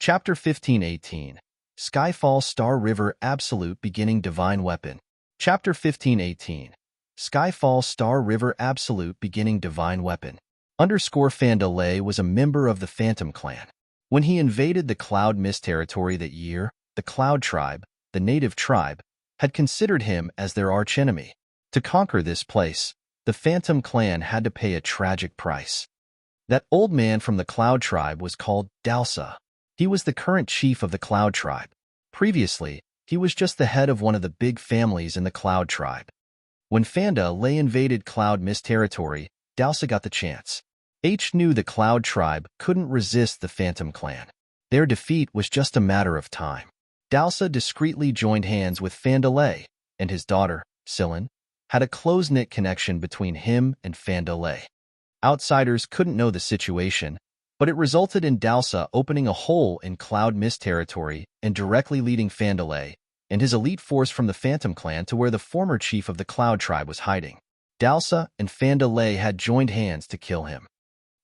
Chapter 1518 Skyfall Star River Absolute Beginning Divine Weapon. Chapter 1518 Skyfall Star River Absolute Beginning Divine Weapon. Fandalay was a member of the Phantom Clan. When he invaded the Cloud Mist territory that year, the Cloud Tribe, the native tribe, had considered him as their archenemy. To conquer this place, the Phantom Clan had to pay a tragic price. That old man from the Cloud Tribe was called Dalsa. He was the current chief of the Cloud Tribe. Previously, he was just the head of one of the big families in the Cloud Tribe. When Fandalay invaded Cloud Mist territory, Dalsa got the chance. H knew the Cloud Tribe couldn't resist the Phantom Clan. Their defeat was just a matter of time. Dalsa discreetly joined hands with Fandalay, and his daughter, Silin, had a close-knit connection between him and Fandalay. Outsiders couldn't know the situation, but it resulted in Dalsa opening a hole in Cloud Mist territory and directly leading Fandalay and his elite force from the Phantom Clan to where the former chief of the Cloud Tribe was hiding. Dalsa and Fandalay had joined hands to kill him.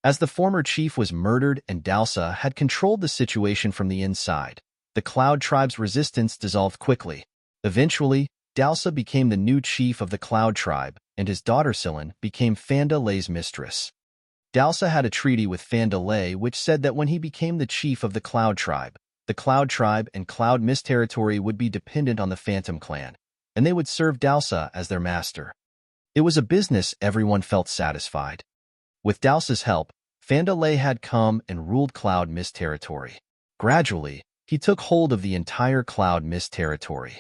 As the former chief was murdered and Dalsa had controlled the situation from the inside, the Cloud Tribe's resistance dissolved quickly. Eventually, Dalsa became the new chief of the Cloud Tribe, and his daughter Silin became Fandalay's mistress. Dalsa had a treaty with Fandalay which said that when he became the chief of the Cloud Tribe and Cloud Mist territory would be dependent on the Phantom Clan, and they would serve Dalsa as their master. It was a business everyone felt satisfied. With Dalsa's help, Fandalay had come and ruled Cloud Mist territory. Gradually, he took hold of the entire Cloud Mist territory.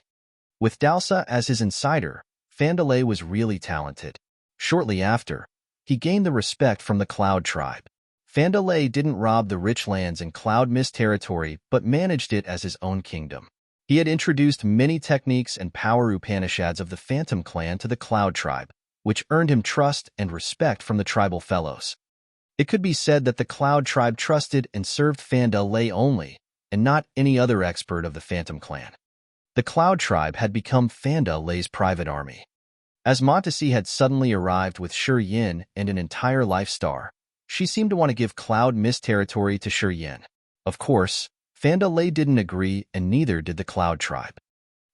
With Dalsa as his insider, Fandalay was really talented. Shortly after, he gained the respect from the Cloud Tribe. Fandalay didn't rob the rich lands in Cloud Mist territory but managed it as his own kingdom. He had introduced many techniques and power Upanishads of the Phantom Clan to the Cloud Tribe, which earned him trust and respect from the tribal fellows. It could be said that the Cloud Tribe trusted and served Fandalay only, and not any other expert of the Phantom Clan. The Cloud Tribe had become Fandalay's private army. As Montesi had suddenly arrived with Yin and an entire life star, she seemed to want to give Cloud Mist territory to Yin. Of course, Fandalay didn't agree and neither did the Cloud Tribe.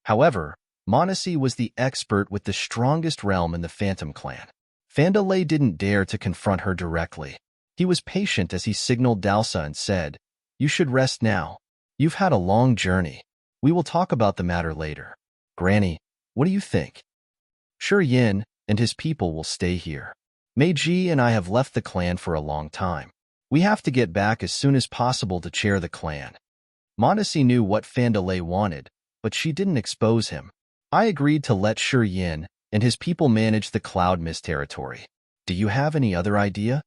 However, Montesi was the expert with the strongest realm in the Phantom Clan. Fandalay didn't dare to confront her directly. He was patient as he signaled Dalsa and said, "You should rest now. You've had a long journey. We will talk about the matter later. Granny, what do you think?" Yin and his people will stay here. Meiji and I have left the clan for a long time. We have to get back as soon as possible to chair the clan. Montesi knew what Fandalay wanted, but she didn't expose him. I agreed to let Yin and his people manage the Cloud Mist territory. Do you have any other idea?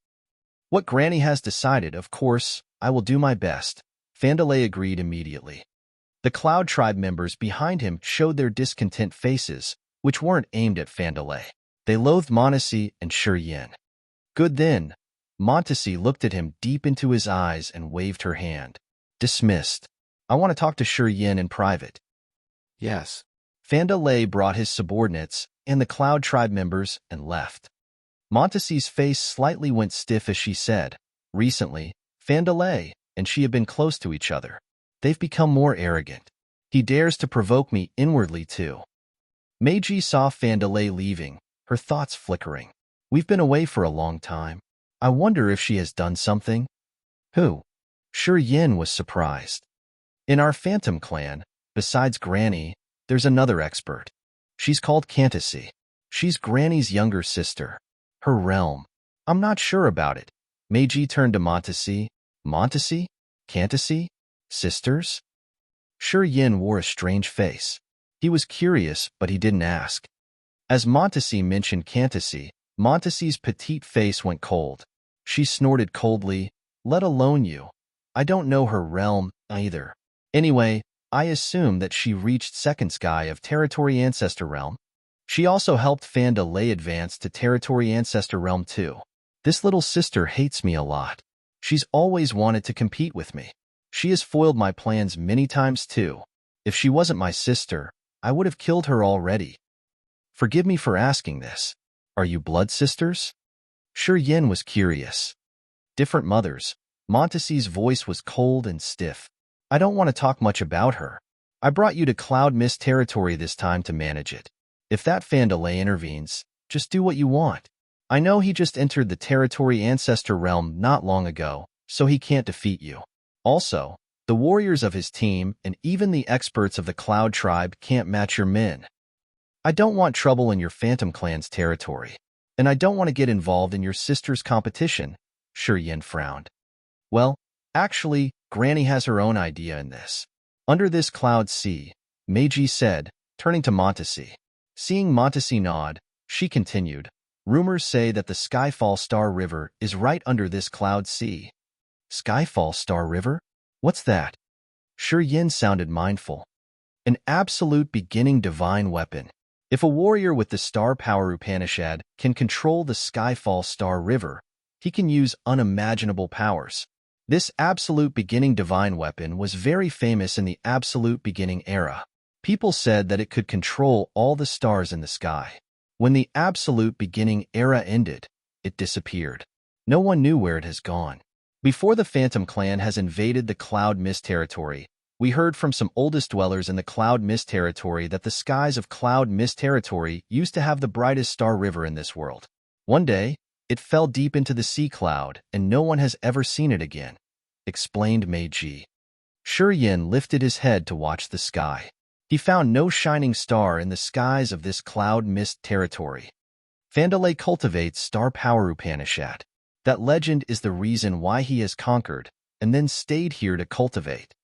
What Granny has decided, of course, I will do my best. Fandalay agreed immediately. The Cloud Tribe members behind him showed their discontent faces, which weren't aimed at Fandalay. They loathed Montesi and Yin. Good then. Montesi looked at him deep into his eyes and waved her hand. Dismissed. I want to talk to Yin in private. Yes. Fandalay brought his subordinates and the Cloud Tribe members and left. Montesi's face slightly went stiff as she said, "Recently, Fandalay and she have been close to each other. They've become more arrogant. He dares to provoke me inwardly too." Meiji saw Fandalay leaving, her thoughts flickering. "We've been away for a long time. I wonder if she has done something." "Who?" Yin was surprised. "In our Phantom Clan, besides Granny, there's another expert. She's called Cantacy. She's Granny's younger sister. Her realm. I'm not sure about it." Meiji turned to Montesi. "Montesi? Cantacy? Sisters?" Yin wore a strange face. He was curious, but he didn't ask. As Montesi mentioned Cantacy, Montesi's petite face went cold. She snorted coldly, "Let alone you. I don't know her realm, either. Anyway, I assume that she reached Second Sky of Territory Ancestor Realm. She also helped Fandalay advance to Territory Ancestor Realm too. This little sister hates me a lot. She's always wanted to compete with me. She has foiled my plans many times too. If she wasn't my sister, I would have killed her already. Forgive me for asking this. Are you blood sisters?" Yin was curious. "Different mothers." Montesi's voice was cold and stiff. I don't want to talk much about her. I brought you to Cloud Mist territory this time to manage it. If that Fandalay intervenes, just do what you want. I know he just entered the territory Ancestor realm not long ago, so he can't defeat you. Also, the warriors of his team and even the experts of the Cloud Tribe can't match your men. I don't want trouble in your Phantom Clan's territory, and I don't want to get involved in your sister's competition, Shi Yin frowned. Well, actually, Granny has her own idea in this. Under this cloud sea, Meiji said, turning to Montesi. Seeing Montesi nod, she continued, rumors say that the Skyfall Star River is right under this cloud sea. Skyfall Star River? What's that? Shi Yin sounded mindful. An absolute beginning divine weapon. If a warrior with the star power Upanishad can control the Skyfall Star River, he can use unimaginable powers. This absolute beginning divine weapon was very famous in the absolute beginning era. People said that it could control all the stars in the sky. When the absolute beginning era ended, it disappeared. No one knew where it has gone. Before the Phantom Clan has invaded the Cloud Mist territory, we heard from some oldest dwellers in the Cloud Mist territory that the skies of Cloud Mist territory used to have the brightest star river in this world. One day, it fell deep into the sea cloud, and no one has ever seen it again, explained Meiji. Shi Yin lifted his head to watch the sky. He found no shining star in the skies of this Cloud Mist territory. Fandalay cultivates star power Upanishad. That legend is the reason why he has conquered, and then stayed here to cultivate.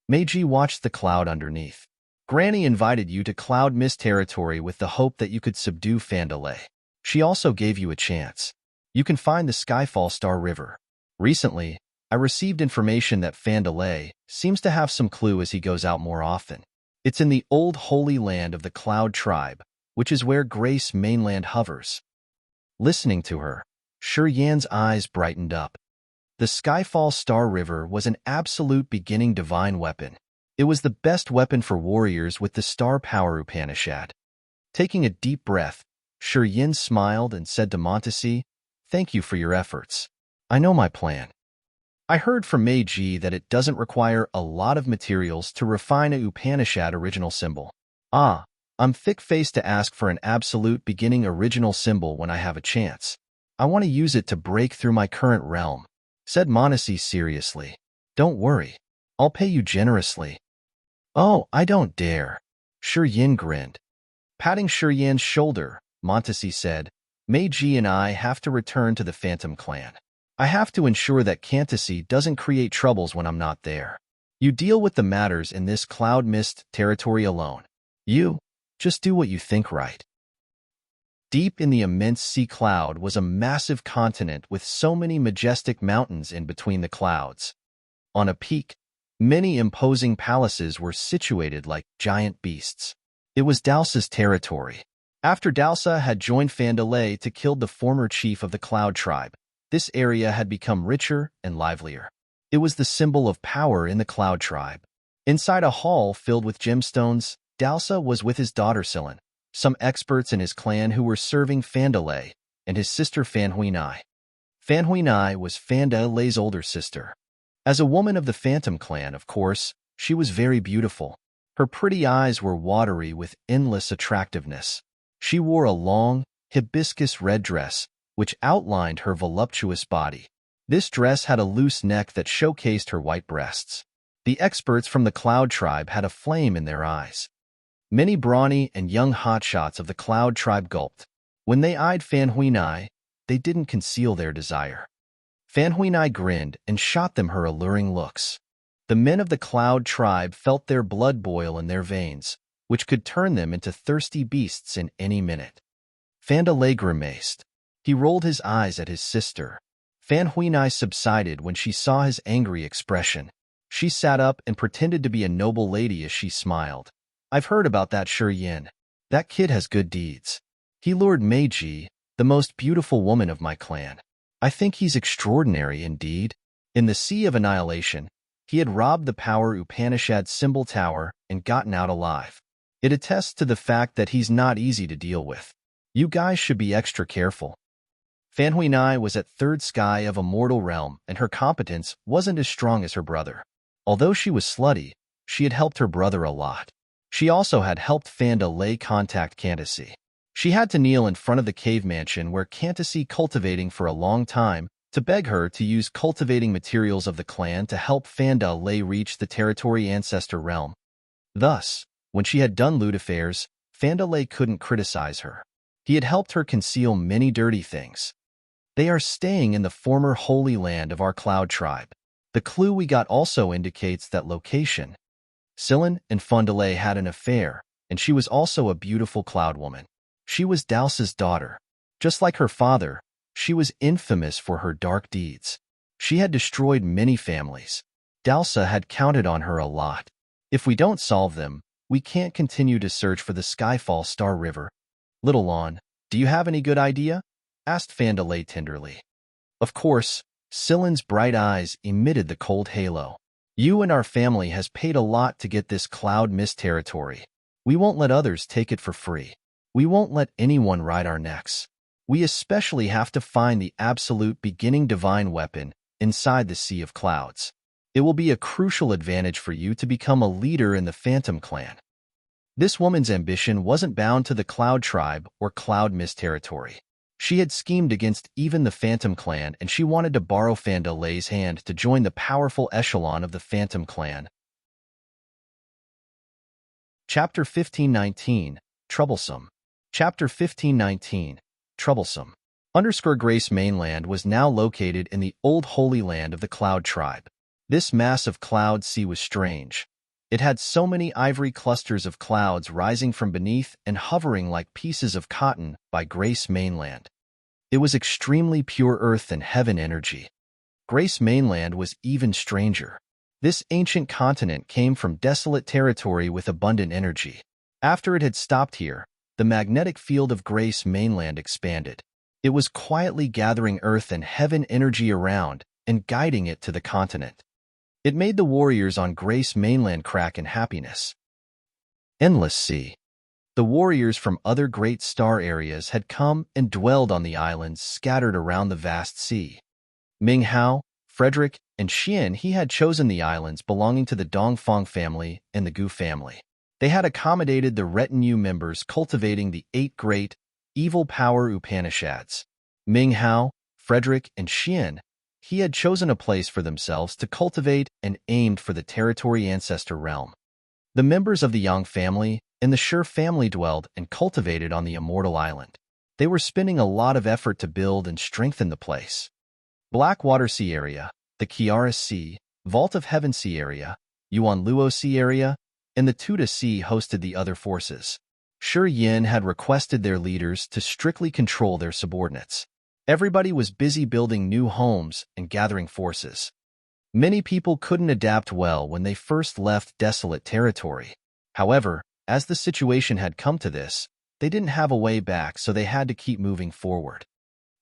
Meiji watched the cloud underneath. Granny invited you to Cloud Mist territory with the hope that you could subdue Fandalay. She also gave you a chance. You can find the Skyfall Star River. Recently, I received information that Fandalay seems to have some clue as he goes out more often. It's in the old holy land of the Cloud Tribe, which is where Grace Mainland hovers. Listening to her, Shi Yan's eyes brightened up. The Skyfall Star River was an absolute beginning divine weapon. It was the best weapon for warriors with the star power Upanishad. Taking a deep breath, Shi Yin smiled and said to Montesi, "Thank you for your efforts. I know my plan. I heard from Meiji that it doesn't require a lot of materials to refine a Upanishad original symbol. I'm thick-faced to ask for an absolute beginning original symbol when I have a chance. I want to use it to break through my current realm," said Montesi seriously. "Don't worry. I'll pay you generously." "Oh, I don't dare." Shi Yin grinned. Patting Shi Yan's shoulder, Montesi said, "Meiji and I have to return to the Phantom Clan. I have to ensure that Cantasy doesn't create troubles when I'm not there. You deal with the matters in this Cloud Mist territory alone. You just do what you think right." Deep in the immense sea cloud was a massive continent with so many majestic mountains in between the clouds. On a peak, many imposing palaces were situated like giant beasts. It was Dalsa's territory. After Dalsa had joined Fandalay to kill the former chief of the Cloud Tribe, this area had become richer and livelier. It was the symbol of power in the Cloud Tribe. Inside a hall filled with gemstones, Dalsa was with his daughter Silan, some experts in his clan who were serving Fandalay, and his sister Fanhuinai. Fanhuinai was Fandalay's older sister. As a woman of the Phantom Clan, of course, she was very beautiful. Her pretty eyes were watery with endless attractiveness. She wore a long, hibiscus red dress, which outlined her voluptuous body. This dress had a loose neck that showcased her white breasts. The experts from the Cloud Tribe had a flame in their eyes. Many brawny and young hotshots of the Cloud Tribe gulped. When they eyed Fanhuinai, they didn't conceal their desire. Fanhuinai grinned and shot them her alluring looks. The men of the Cloud Tribe felt their blood boil in their veins, which could turn them into thirsty beasts in any minute. Fandalay grimaced. He rolled his eyes at his sister. Fanhuinai subsided when she saw his angry expression. She sat up and pretended to be a noble lady as she smiled. "I've heard about that Shi Yin. That kid has good deeds. He lured Meiji, the most beautiful woman of my clan. I think he's extraordinary indeed." In the Sea of Annihilation, he had robbed the power Upanishad symbol tower and gotten out alive. It attests to the fact that he's not easy to deal with. You guys should be extra careful. Fanhuinai was at third sky of a mortal realm, and her competence wasn't as strong as her brother. Although she was slutty, she had helped her brother a lot. She also had helped Fanda Lei contact Candace. She had to kneel in front of the cave mansion where Candace cultivating for a long time to beg her to use cultivating materials of the clan to help Fanda Lei reach the territory Ancestor realm. Thus, when she had done lewd affairs, Fanda Lei couldn't criticize her. He had helped her conceal many dirty things. They are staying in the former holy land of our cloud tribe. The clue we got also indicates that location. Sillin and Fanda Lei had an affair, and she was also a beautiful cloud woman. She was Dalsa's daughter. Just like her father, she was infamous for her dark deeds. She had destroyed many families. Dalsa had counted on her a lot. If we don't solve them, we can't continue to search for the Skyfall Star River. Little Lon, do you have any good idea? Asked Fanda Lei tenderly. Of course, Sillin's bright eyes emitted the cold halo. You and our family has paid a lot to get this cloud mist territory. We won't let others take it for free. We won't let anyone ride our necks. We especially have to find the absolute beginning divine weapon inside the Sea of Clouds. It will be a crucial advantage for you to become a leader in the Phantom Clan. This woman's ambition wasn't bound to the Cloud Tribe or Cloud Mist territory. She had schemed against even the Phantom Clan, and she wanted to borrow Fanda Lei's hand to join the powerful echelon of the Phantom Clan. Chapter 1519, Troublesome. Chapter 1519, Troublesome. Grace Mainland was now located in the old Holy Land of the Cloud Tribe. This massive cloud sea was strange. It had so many ivory clusters of clouds rising from beneath and hovering like pieces of cotton by Grace Mainland. It was extremely pure earth and heaven energy. Grace Mainland was even stranger. This ancient continent came from desolate territory with abundant energy. After it had stopped here, the magnetic field of Grace Mainland expanded. It was quietly gathering earth and heaven energy around and guiding it to the continent. It made the warriors on Grace Mainland crack in happiness. Endless Sea. The warriors from other great star areas had come and dwelled on the islands scattered around the vast sea. Ming Hao, Frederick, and Xian he had chosen the islands belonging to the Dongfang family and the Gu family. They had accommodated the retinue members cultivating the 8 great, evil power Upanishads. Ming Hao, Frederick, and Xian he had chosen a place for themselves to cultivate and aimed for the territory Ancestor realm. The members of the Yang family and the Shi family dwelled and cultivated on the Immortal Island. They were spending a lot of effort to build and strengthen the place. Blackwater Sea area, the Kiara Sea, Vault of Heaven Sea area, Yuan Luo Sea area, and the Tuda Sea hosted the other forces. Shi Yin had requested their leaders to strictly control their subordinates. Everybody was busy building new homes and gathering forces. Many people couldn't adapt well when they first left desolate territory. However, as the situation had come to this, they didn't have a way back, so they had to keep moving forward.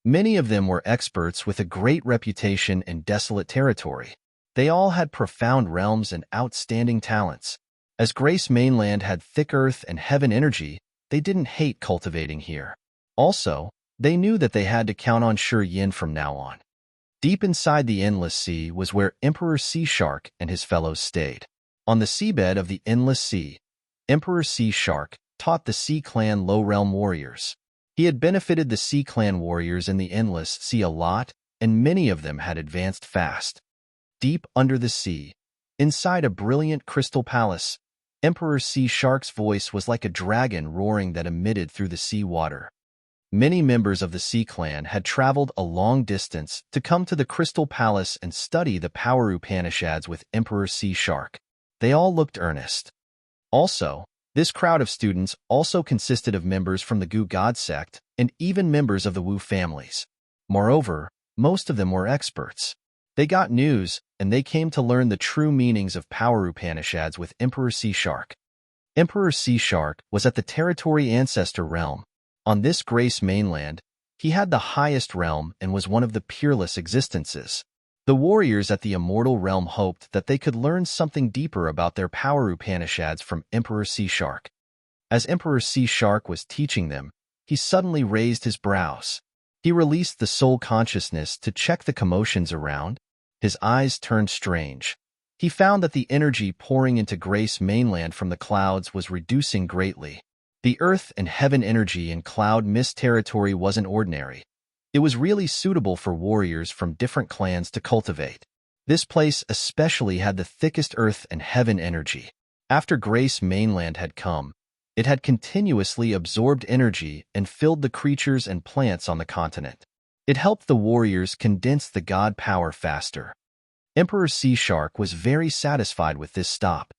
Many of them were experts with a great reputation in desolate territory. They all had profound realms and outstanding talents. As Grace Mainland had thick earth and heaven energy, they didn't hate cultivating here. Also, they knew that they had to count on Shi Yin from now on. Deep inside the Endless Sea was where Emperor Sea Shark and his fellows stayed. On the seabed of the Endless Sea, Emperor Sea Shark taught the Sea Clan Low Realm warriors. He had benefited the Sea Clan warriors in the Endless Sea a lot, and many of them had advanced fast. Deep under the sea, inside a brilliant crystal palace, Emperor Sea Shark's voice was like a dragon roaring that emitted through the sea water. Many members of the Sea Clan had traveled a long distance to come to the Crystal Palace and study the power Upanishads with Emperor Sea Shark. They all looked earnest. Also, this crowd of students also consisted of members from the Gu God sect and even members of the Wu families. Moreover, most of them were experts. They got news, and they came to learn the true meanings of power Upanishads with Emperor Sea Shark. Emperor Sea Shark was at the territory Ancestor realm. On this Grace Mainland, he had the highest realm and was one of the peerless existences. The warriors at the Immortal Realm hoped that they could learn something deeper about their power Upanishads from Emperor Sea Shark. As Emperor Sea Shark was teaching them, he suddenly raised his brows. He released the soul consciousness to check the commotions around. His eyes turned strange. He found that the energy pouring into Grace mainland from the clouds was reducing greatly. The earth and heaven energy in cloud mist territory wasn't ordinary. It was really suitable for warriors from different clans to cultivate. This place especially had the thickest earth and heaven energy. After Grace mainland had come, it had continuously absorbed energy and filled the creatures and plants on the continent. It helped the warriors condense the god power faster. Emperor Sea Shark was very satisfied with this stop.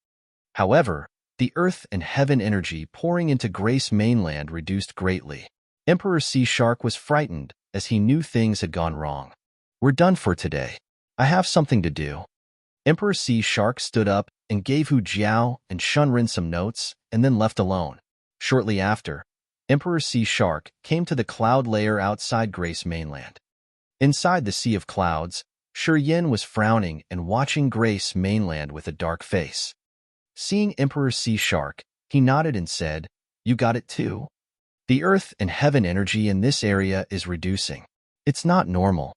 However, the earth and heaven energy pouring into Grace mainland reduced greatly. Emperor Sea Shark was frightened as he knew things had gone wrong. We're done for today. I have something to do. Emperor Sea Shark stood up and gave Hu Jiao and Shunrin some notes and then left alone. Shortly after, Emperor Sea Shark came to the cloud layer outside Grace mainland. Inside the sea of clouds, Shi Yin was frowning and watching Grace mainland with a dark face. Seeing Emperor Sea Shark, he nodded and said, "You got it too? The earth and heaven energy in this area is reducing. It's not normal.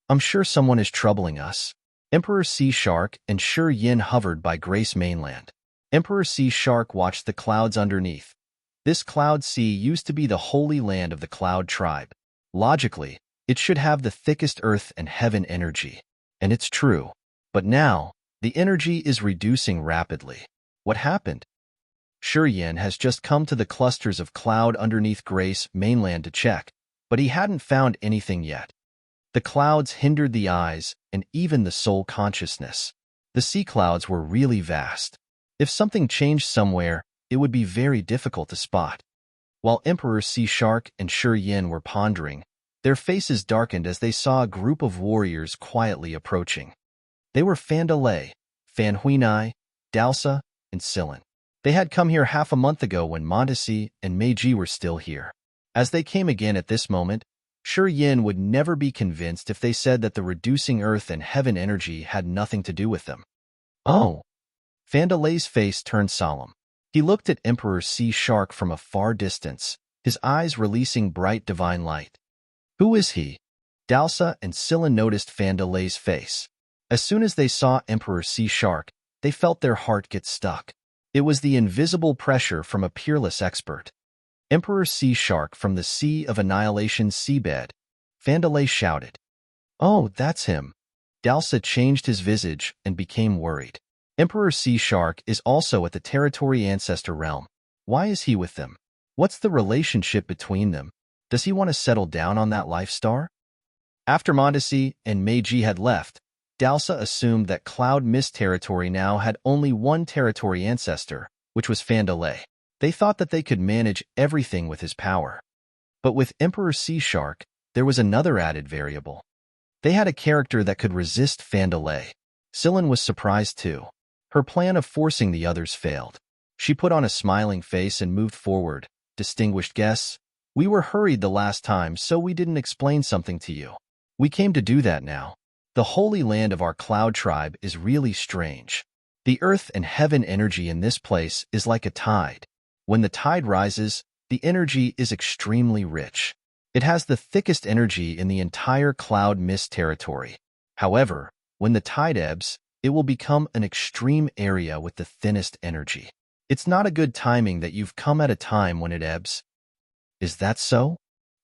I'm sure someone is troubling us." Emperor Sea Shark and Shi Yin hovered by Grace mainland. Emperor Sea Shark watched the clouds underneath. This cloud sea used to be the holy land of the cloud tribe. Logically, it should have the thickest earth and heaven energy. And it's true. But now, the energy is reducing rapidly. What happened? Shi Yin has just come to the clusters of cloud underneath Grace mainland to check, but he hadn't found anything yet. The clouds hindered the eyes and even the soul consciousness. The sea clouds were really vast. If something changed somewhere, it would be very difficult to spot. While Emperor Sea Shark and Shi Yin were pondering, their faces darkened as they saw a group of warriors quietly approaching. They were Fandalay, Fan Huinai, Dalsa, and Silin. They had come here half a month ago when Montesi and Meiji were still here. As they came again at this moment, Shi Yin would never be convinced if they said that the reducing earth and heaven energy had nothing to do with them. Oh! Fandalay's face turned solemn. He looked at Emperor Sea Shark from a far distance, his eyes releasing bright divine light. Who is he? Dalsa and Silin noticed Fandalay's face. As soon as they saw Emperor Sea Shark, they felt their heart get stuck. It was the invisible pressure from a peerless expert. Emperor Sea Shark from the Sea of Annihilation seabed. Fandalay shouted. Oh, that's him. Dalsa changed his visage and became worried. Emperor Sea Shark is also at the territory Ancestor realm. Why is he with them? What's the relationship between them? Does he want to settle down on that life star? After Mondesi and Meiji had left, Dalsa assumed that Cloud Mist territory now had only one territory Ancestor, which was Fandalay. They thought that they could manage everything with his power. But with Emperor Sea Shark, there was another added variable. They had a character that could resist Fandalay. Silin was surprised too. Her plan of forcing the others failed. She put on a smiling face and moved forward. Distinguished guests, we were hurried the last time, so we didn't explain something to you. We came to do that now. The holy land of our cloud tribe is really strange. The earth and heaven energy in this place is like a tide. When the tide rises, the energy is extremely rich. It has the thickest energy in the entire cloud mist territory. However, when the tide ebbs, it will become an extreme area with the thinnest energy. It's not a good timing that you've come at a time when it ebbs. Is that so?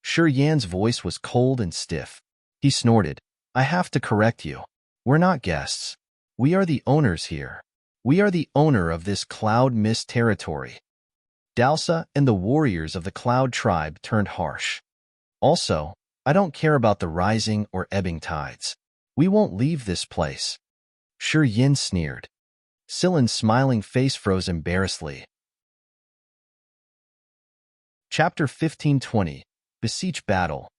Shi Yan's voice was cold and stiff. He snorted. I have to correct you. We're not guests. We are the owners here. We are the owner of this cloud mist territory. Dalsa and the warriors of the cloud tribe turned harsh. Also, I don't care about the rising or ebbing tides. We won't leave this place. Shi Yin sneered. Silin's smiling face froze embarrassedly. Chapter 1520, Beseech Battle.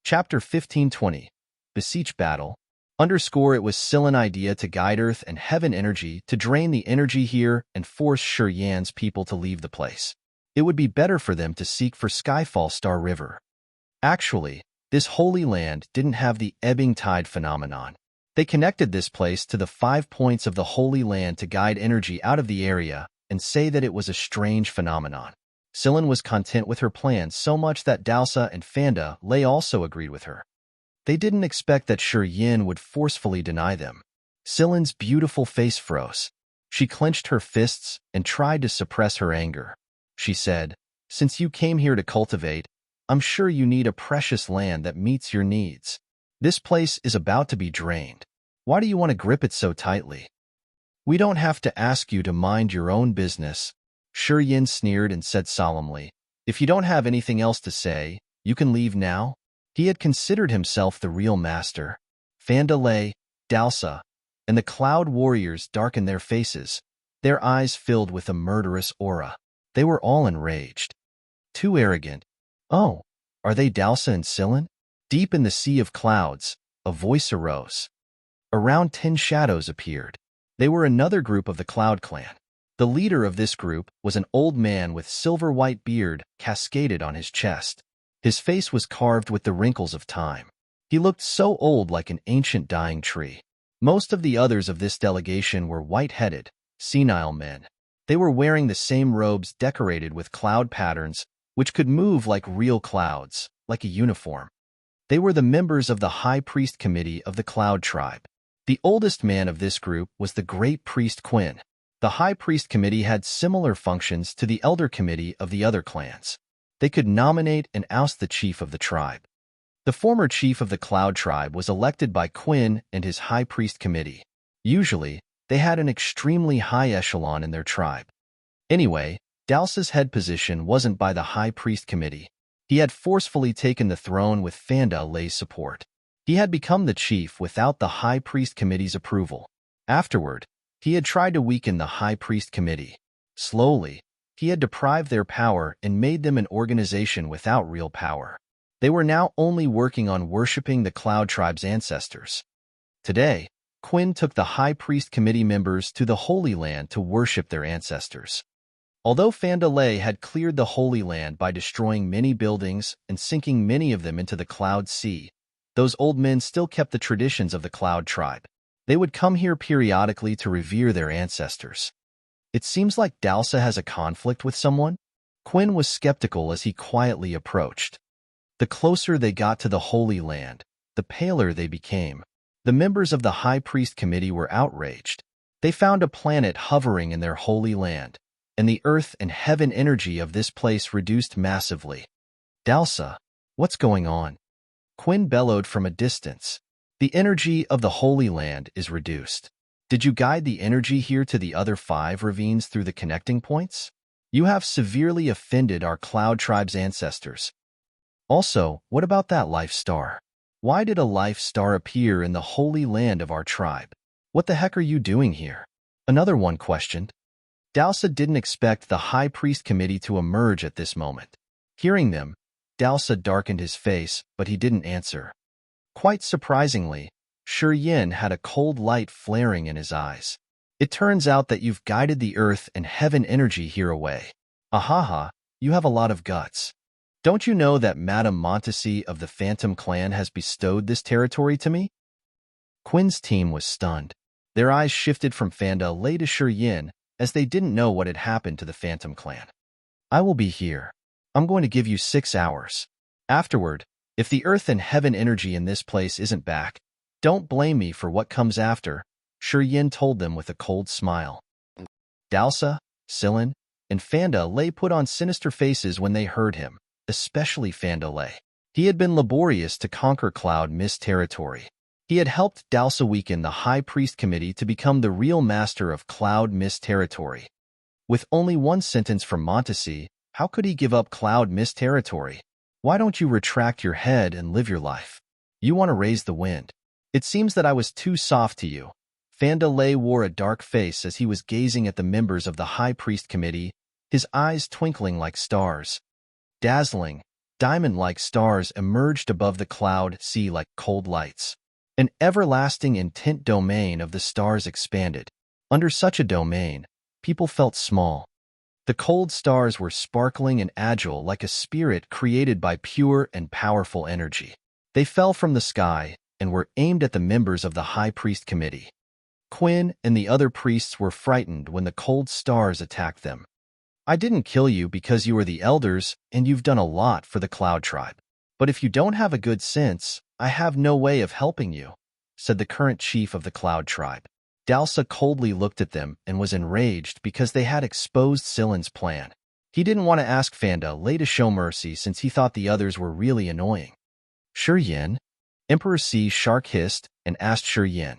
Chapter 1520, Beseech Battle. It was Silin idea to guide earth and heaven energy to drain the energy here and force Shi Yan's people to leave the place. It would be better for them to seek for Skyfall Star River. Actually, this holy land didn't have the ebbing tide phenomenon. They connected this place to the 5 points of the Holy Land to guide energy out of the area and say that it was a strange phenomenon. Silin was content with her plan so much that Dalsa and Fandalay also agreed with her. They didn't expect that Shi Yin would forcefully deny them. Silen's beautiful face froze. She clenched her fists and tried to suppress her anger. She said, "Since you came here to cultivate, I'm sure you need a precious land that meets your needs. This place is about to be drained. Why do you want to grip it so tightly?" "We don't have to ask you to mind your own business," Yin sneered and said solemnly. "If you don't have anything else to say, you can leave now." He had considered himself the real master. Fandalay, Dalsa, and the Cloud Warriors darkened their faces, their eyes filled with a murderous aura. They were all enraged. Too arrogant. "Oh, are they Dalsa and Silin?" Deep in the sea of clouds, a voice arose. Around 10 shadows appeared. They were another group of the Cloud Clan. The leader of this group was an old man with silver-white beard cascaded on his chest. His face was carved with the wrinkles of time. He looked so old, like an ancient dying tree. Most of the others of this delegation were white-headed, senile men. They were wearing the same robes decorated with cloud patterns, which could move like real clouds, like a uniform. They were the members of the High Priest Committee of the Cloud Tribe. The oldest man of this group was the Great Priest Quinn. The High Priest Committee had similar functions to the Elder Committee of the other clans. They could nominate and oust the chief of the tribe. The former chief of the Cloud Tribe was elected by Quinn and his High Priest Committee. Usually, they had an extremely high echelon in their tribe. Anyway, Dalsa's head position wasn't by the High Priest Committee. He had forcefully taken the throne with Fandalay's support. He had become the chief without the High Priest Committee's approval. Afterward, he had tried to weaken the High Priest Committee. Slowly, he had deprived their power and made them an organization without real power. They were now only working on worshipping the Cloud Tribe's ancestors. Today, Quinn took the High Priest Committee members to the Holy Land to worship their ancestors. Although Fandalay had cleared the Holy Land by destroying many buildings and sinking many of them into the Cloud Sea, those old men still kept the traditions of the Cloud Tribe. They would come here periodically to revere their ancestors. "It seems like Dalsa has a conflict with someone." Quinn was skeptical as he quietly approached. The closer they got to the Holy Land, the paler they became. The members of the High Priest Committee were outraged. They found a planet hovering in their Holy Land, and the earth and heaven energy of this place reduced massively. "Dalsa, what's going on?" Quinn bellowed from a distance. "The energy of the Holy Land is reduced. Did you guide the energy here to the other 5 ravines through the connecting points? You have severely offended our Cloud Tribe's ancestors. Also, what about that life star? Why did a life star appear in the Holy Land of our tribe? What the heck are you doing here?" Another one questioned. Dalsa didn't expect the High Priest Committee to emerge at this moment. Hearing them, Dalsa darkened his face, but he didn't answer. Quite surprisingly, Yin had a cold light flaring in his eyes. "It turns out that you've guided the earth and heaven energy here away. Ahaha, you have a lot of guts. Don't you know that Madame Montesi of the Phantom Clan has bestowed this territory to me?" Quinn's team was stunned. Their eyes shifted from Fandalay to Yin as they didn't know what had happened to the Phantom Clan. "I will be here. I'm going to give you 6 hours. Afterward, if the earth and heaven energy in this place isn't back, don't blame me for what comes after," Yin told them with a cold smile. Dalsa, Silin, and Fandalay put on sinister faces when they heard him, especially Fandalay. He had been laborious to conquer Cloud Mist territory. He had helped Dalsa weaken the High Priest Committee to become the real master of Cloud Mist territory. With only one sentence from Montesi, how could he give up Cloud Mist territory? "Why don't you retract your head and live your life? You want to raise the wind. It seems that I was too soft to you." Fandalay wore a dark face as he was gazing at the members of the High Priest Committee, his eyes twinkling like stars. Dazzling, diamond-like stars emerged above the cloud sea like cold lights. An everlasting intent domain of the stars expanded. Under such a domain, people felt small. The cold stars were sparkling and agile like a spirit created by pure and powerful energy. They fell from the sky and were aimed at the members of the High Priest Committee. Quinn and the other priests were frightened when the cold stars attacked them. "I didn't kill you because you are the elders and you've done a lot for the Cloud Tribe. But if you don't have a good sense, I have no way of helping you," said the current chief of the Cloud Tribe. Dalsa coldly looked at them and was enraged because they had exposed Silen's plan. He didn't want to ask Fanda Lei to show mercy since he thought the others were really annoying. Shi Yin? Emperor Zi Shark hissed and asked Shi Yin.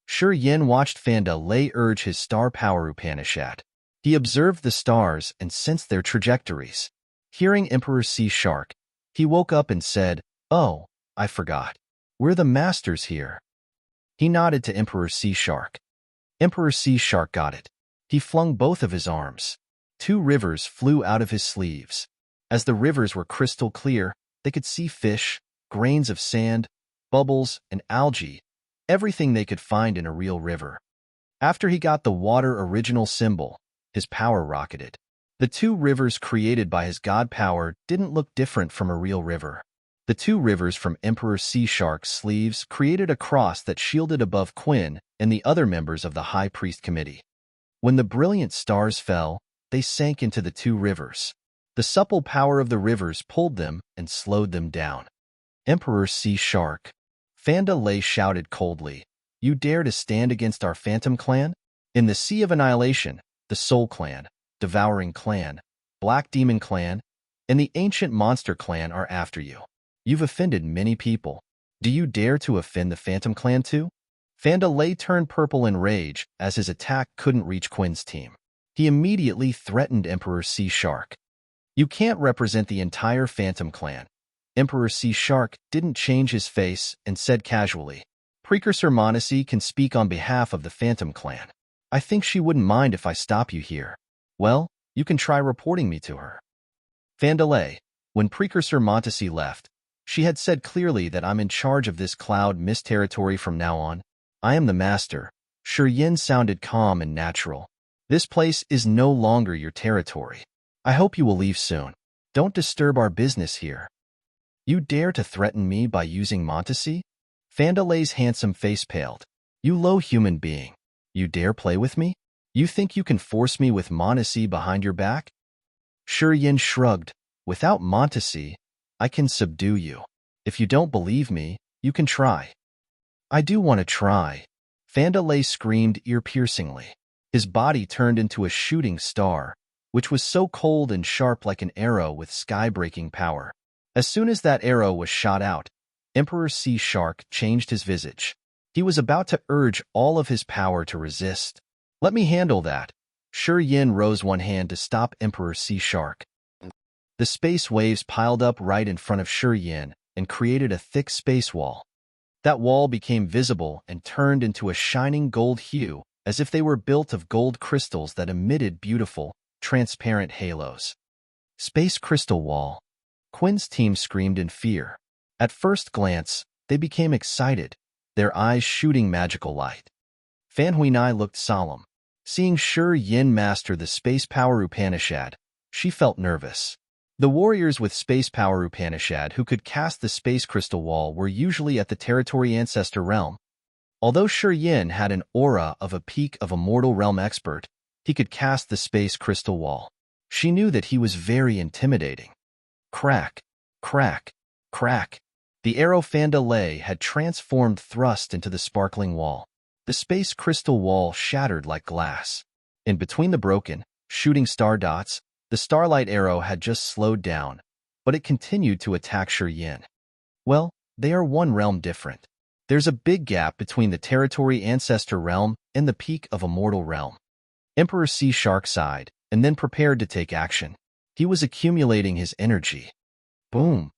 Shi Yin watched Fanda Lei urge his star power Upanishad. He observed the stars and sensed their trajectories. Hearing Emperor Zi Shark, he woke up and said, "Oh, I forgot. We're the masters here." He nodded to Emperor Zi Shark. Emperor Zi Shark got it. He flung both of his arms. 2 rivers flew out of his sleeves. As the rivers were crystal clear, they could see fish, grains of sand, bubbles, and algae, everything they could find in a real river. After he got the water original symbol, his power rocketed. The 2 rivers created by his god power didn't look different from a real river. The 2 rivers from Emperor Zi Shark's sleeves created a cross that shielded above Quinn and the other members of the High Priest Committee. When the brilliant stars fell, they sank into the 2 rivers. The supple power of the rivers pulled them and slowed them down. Emperor Zi Shark. Fanda Lei shouted coldly, "You dare to stand against our Phantom Clan? In the Sea of Annihilation, the Soul Clan, Devouring Clan, Black Demon Clan, and the Ancient Monster Clan are after you. You've offended many people. Do you dare to offend the Phantom Clan too?" Fanda Lei turned purple in rage as his attack couldn't reach Quinn's team. He immediately threatened Emperor Zi Shark. "You can't represent the entire Phantom Clan." Emperor Zi Shark didn't change his face and said casually, "Precursor Monesi can speak on behalf of the Phantom Clan. I think she wouldn't mind if I stop you here. Well, you can try reporting me to her." Fanda Lei, when Precursor Montesi left, she had said clearly that I'm in charge of this cloud mist territory from now on. I am the master. Shi Yin sounded calm and natural. "This place is no longer your territory. I hope you will leave soon. Don't disturb our business here." "You dare to threaten me by using Montesi?" Fanda Lei's handsome face paled. "You low human being. You dare play with me? You think you can force me with Montesi behind your back?" Shi Yin shrugged. "Without Montesi, I can subdue you. If you don't believe me, you can try." "I do want to try." Fanda Lei screamed ear-piercingly. His body turned into a shooting star, which was so cold and sharp like an arrow with sky-breaking power. As soon as that arrow was shot out, Emperor Zi Shark changed his visage. He was about to urge all of his power to resist. "Let me handle that." Shi Yin rose one hand to stop Emperor Zi Shark. The space waves piled up right in front of Shi Yin and created a thick space wall. That wall became visible and turned into a shining gold hue, as if they were built of gold crystals that emitted beautiful, transparent halos. "Space Crystal Wall." Quinn's team screamed in fear. At first glance, they became excited, their eyes shooting magical light. Fan Huinai looked solemn. Seeing Shi Yin master the space power Upanishad, she felt nervous. The warriors with space power Upanishad who could cast the space crystal wall were usually at the territory Ancestor realm. Although Shi Yin had an aura of a peak of a mortal realm expert, he could cast the space crystal wall. She knew that he was very intimidating. Crack, crack, crack. The arrow Fanda Lei had transformed thrust into the sparkling wall. The space crystal wall shattered like glass. In between the broken, shooting star dots, the starlight arrow had just slowed down, but it continued to attack Shi Yin. Well, they are one realm different. There's a big gap between the territory Ancestor realm and the peak of a mortal realm. Emperor Zi Shark sighed, and then prepared to take action. He was accumulating his energy. Boom!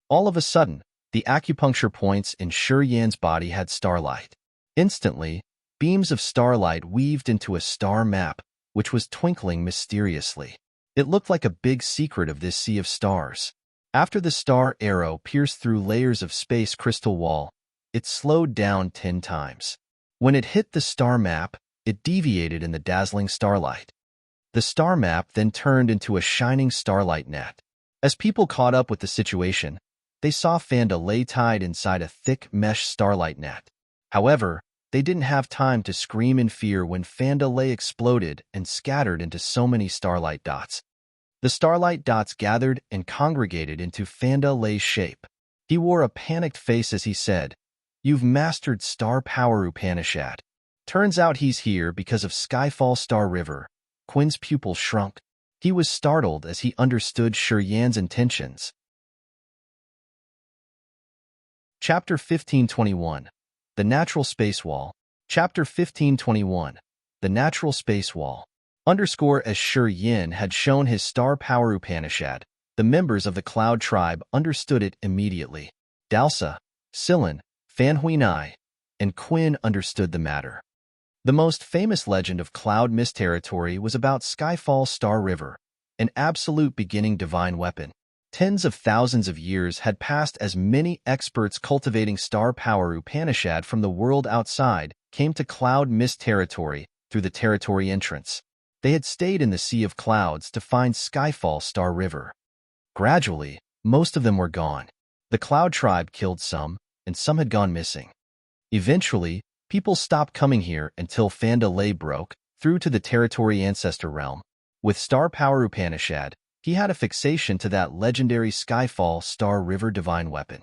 All of a sudden, the acupuncture points in Shi Yin's body had starlight. Instantly, beams of starlight weaved into a star map, which was twinkling mysteriously. It looked like a big secret of this sea of stars. After the star arrow pierced through layers of space crystal wall, it slowed down 10 times. When it hit the star map, it deviated in the dazzling starlight. The star map then turned into a shining starlight net. As people caught up with the situation, they saw Fanda Lei tied inside a thick mesh starlight net. However, they didn't have time to scream in fear when Fanda Lei exploded and scattered into so many starlight dots. The starlight dots gathered and congregated into Fanda Lei's shape. He wore a panicked face as he said, "You've mastered star power Upanishad. Turns out he's here because of Skyfall Star River. Quinn's pupils shrunk. He was startled as he understood Shi Yan's intentions. Chapter 1521. The Natural Space Wall. Chapter 1521. The Natural Space Wall. As Shi Yan had shown his star power Upanishad, the members of the Cloud Tribe understood it immediately. Dalsa, Silan, Fan Huinai, and Quinn understood the matter. The most famous legend of Cloud Mist territory was about Skyfall Star River, an absolute beginning divine weapon. Tens of thousands of years had passed as many experts cultivating star power Upanishad from the world outside came to Cloud Mist territory through the territory entrance. They had stayed in the Sea of Clouds to find Skyfall Star River. Gradually, most of them were gone. The Cloud Tribe killed some, and some had gone missing. Eventually, people stopped coming here until Fandalay broke through to the territory Ancestor realm. With star power Upanishad, he had a fixation to that legendary Skyfall Star River divine weapon.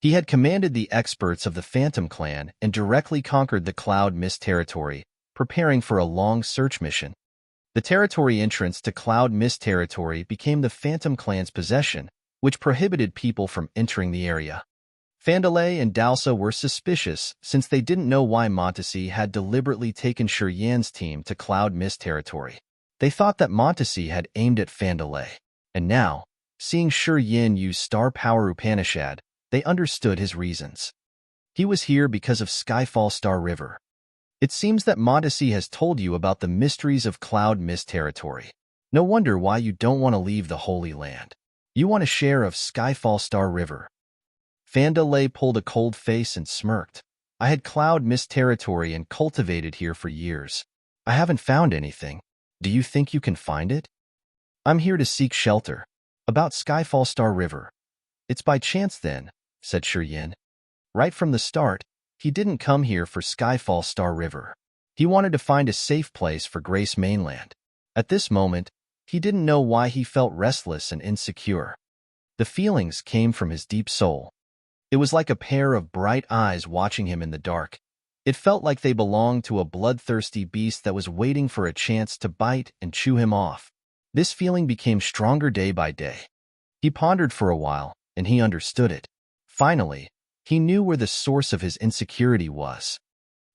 He had commanded the experts of the Phantom Clan and directly conquered the Cloud Mist territory, preparing for a long search mission. The territory entrance to Cloud Mist territory became the Phantom Clan's possession, which prohibited people from entering the area. Fandalay and Dalsa were suspicious since they didn't know why Montesi had deliberately taken Shi Yan's team to Cloud Mist territory. They thought that Montesi had aimed at Fandalay, and now, seeing Shi Yan use star power Upanishad, they understood his reasons. He was here because of Skyfall Star River. It seems that Montesi has told you about the mysteries of Cloud Mist territory. No wonder why you don't want to leave the Holy Land. You want a share of Skyfall Star River. Fandalay pulled a cold face and smirked. I had Cloud Mist territory and cultivated here for years. I haven't found anything. Do you think you can find it? I'm here to seek shelter. About Skyfall Star River. It's by chance then, said Shi Yan. Right from the start, he didn't come here for Skyfall Star River. He wanted to find a safe place for Grace Mainland. At this moment, he didn't know why he felt restless and insecure. The feelings came from his deep soul. It was like a pair of bright eyes watching him in the dark. It felt like they belonged to a bloodthirsty beast that was waiting for a chance to bite and chew him off. This feeling became stronger day by day. He pondered for a while, and he understood it. Finally, he knew where the source of his insecurity was.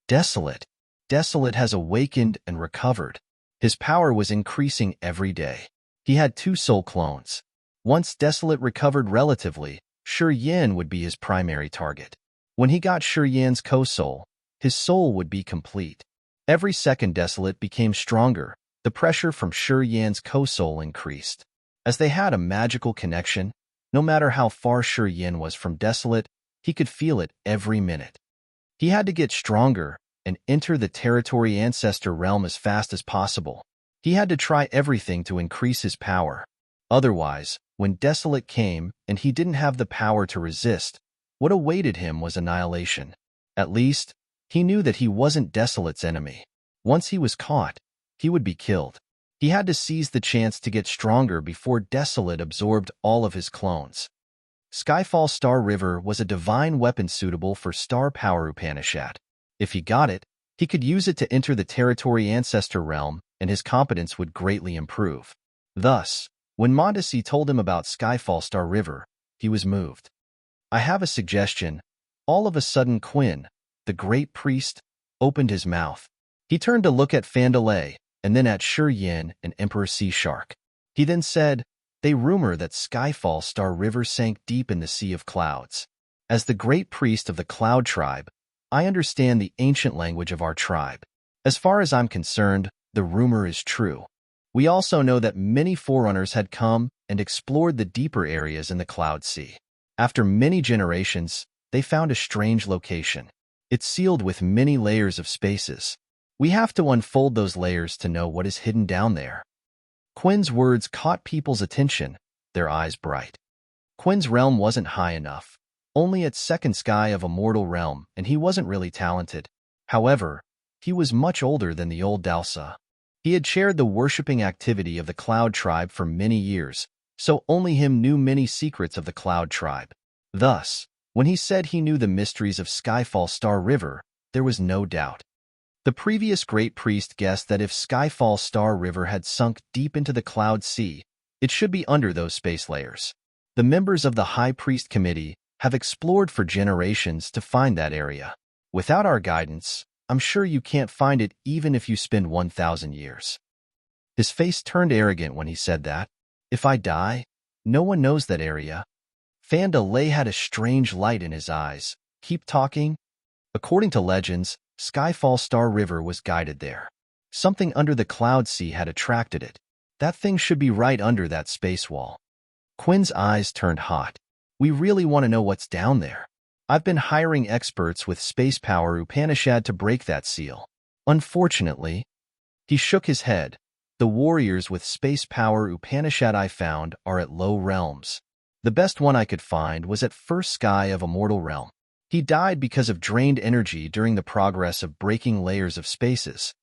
Desolate. Desolate has awakened and recovered. His power was increasing every day. He had 2 soul clones. Once Desolate recovered relatively, Shi Yan would be his primary target. When he got Shi Yan's co-soul, his soul would be complete. Every second Desolate became stronger, the pressure from Shi Yan's co-soul increased. As they had a magical connection, no matter how far Shi Yan was from Desolate, he could feel it every minute. He had to get stronger and enter the territory Ancestor realm as fast as possible. He had to try everything to increase his power. Otherwise, when Desolate came and he didn't have the power to resist, what awaited him was annihilation. At least, he knew that he wasn't Desolate's enemy. Once he was caught, he would be killed. He had to seize the chance to get stronger before Desolate absorbed all of his clones. Skyfall Star River was a divine weapon suitable for star power Upanishad. If he got it, he could use it to enter the territory Ancestor realm, and his competence would greatly improve. Thus, when Montesi told him about Skyfall Star River, he was moved. I have a suggestion. All of a sudden Quinn, the great priest, opened his mouth. He turned to look at Fandalay, and then at Shi Yan and Emperor Sea Shark. He then said, they rumor that Skyfall Star River sank deep in the Sea of Clouds. As the great priest of the Cloud Tribe, I understand the ancient language of our tribe. As far as I'm concerned, the rumor is true. We also know that many forerunners had come and explored the deeper areas in the Cloud Sea. After many generations, they found a strange location. It's sealed with many layers of spaces. We have to unfold those layers to know what is hidden down there. Quinn's words caught people's attention, their eyes bright. Quinn's realm wasn't high enough, only at second sky of a mortal realm, and he wasn't really talented. However, he was much older than the old Dalsa. He had shared the worshipping activity of the Cloud Tribe for many years, so only him knew many secrets of the Cloud Tribe. Thus, when he said he knew the mysteries of Skyfall Star River, there was no doubt. The previous Great Priest guessed that if Skyfall Star River had sunk deep into the Cloud Sea, it should be under those space layers. The members of the High Priest Committee have explored for generations to find that area. Without our guidance, I'm sure you can't find it even if you spend 1,000 years. His face turned arrogant when he said that. If I die, no one knows that area. Fandalay had a strange light in his eyes. Keep talking? According to legends, Skyfall Star River was guided there. Something under the Cloud Sea had attracted it. That thing should be right under that space wall. Quinn's eyes turned hot. We really want to know what's down there. I've been hiring experts with space power Upanishad to break that seal. Unfortunately, he shook his head. The warriors with space power Upanishad I found are at low realms. The best one I could find was at First Sky of Immortal Realm. He died because of drained energy during the progress of breaking layers of spaces.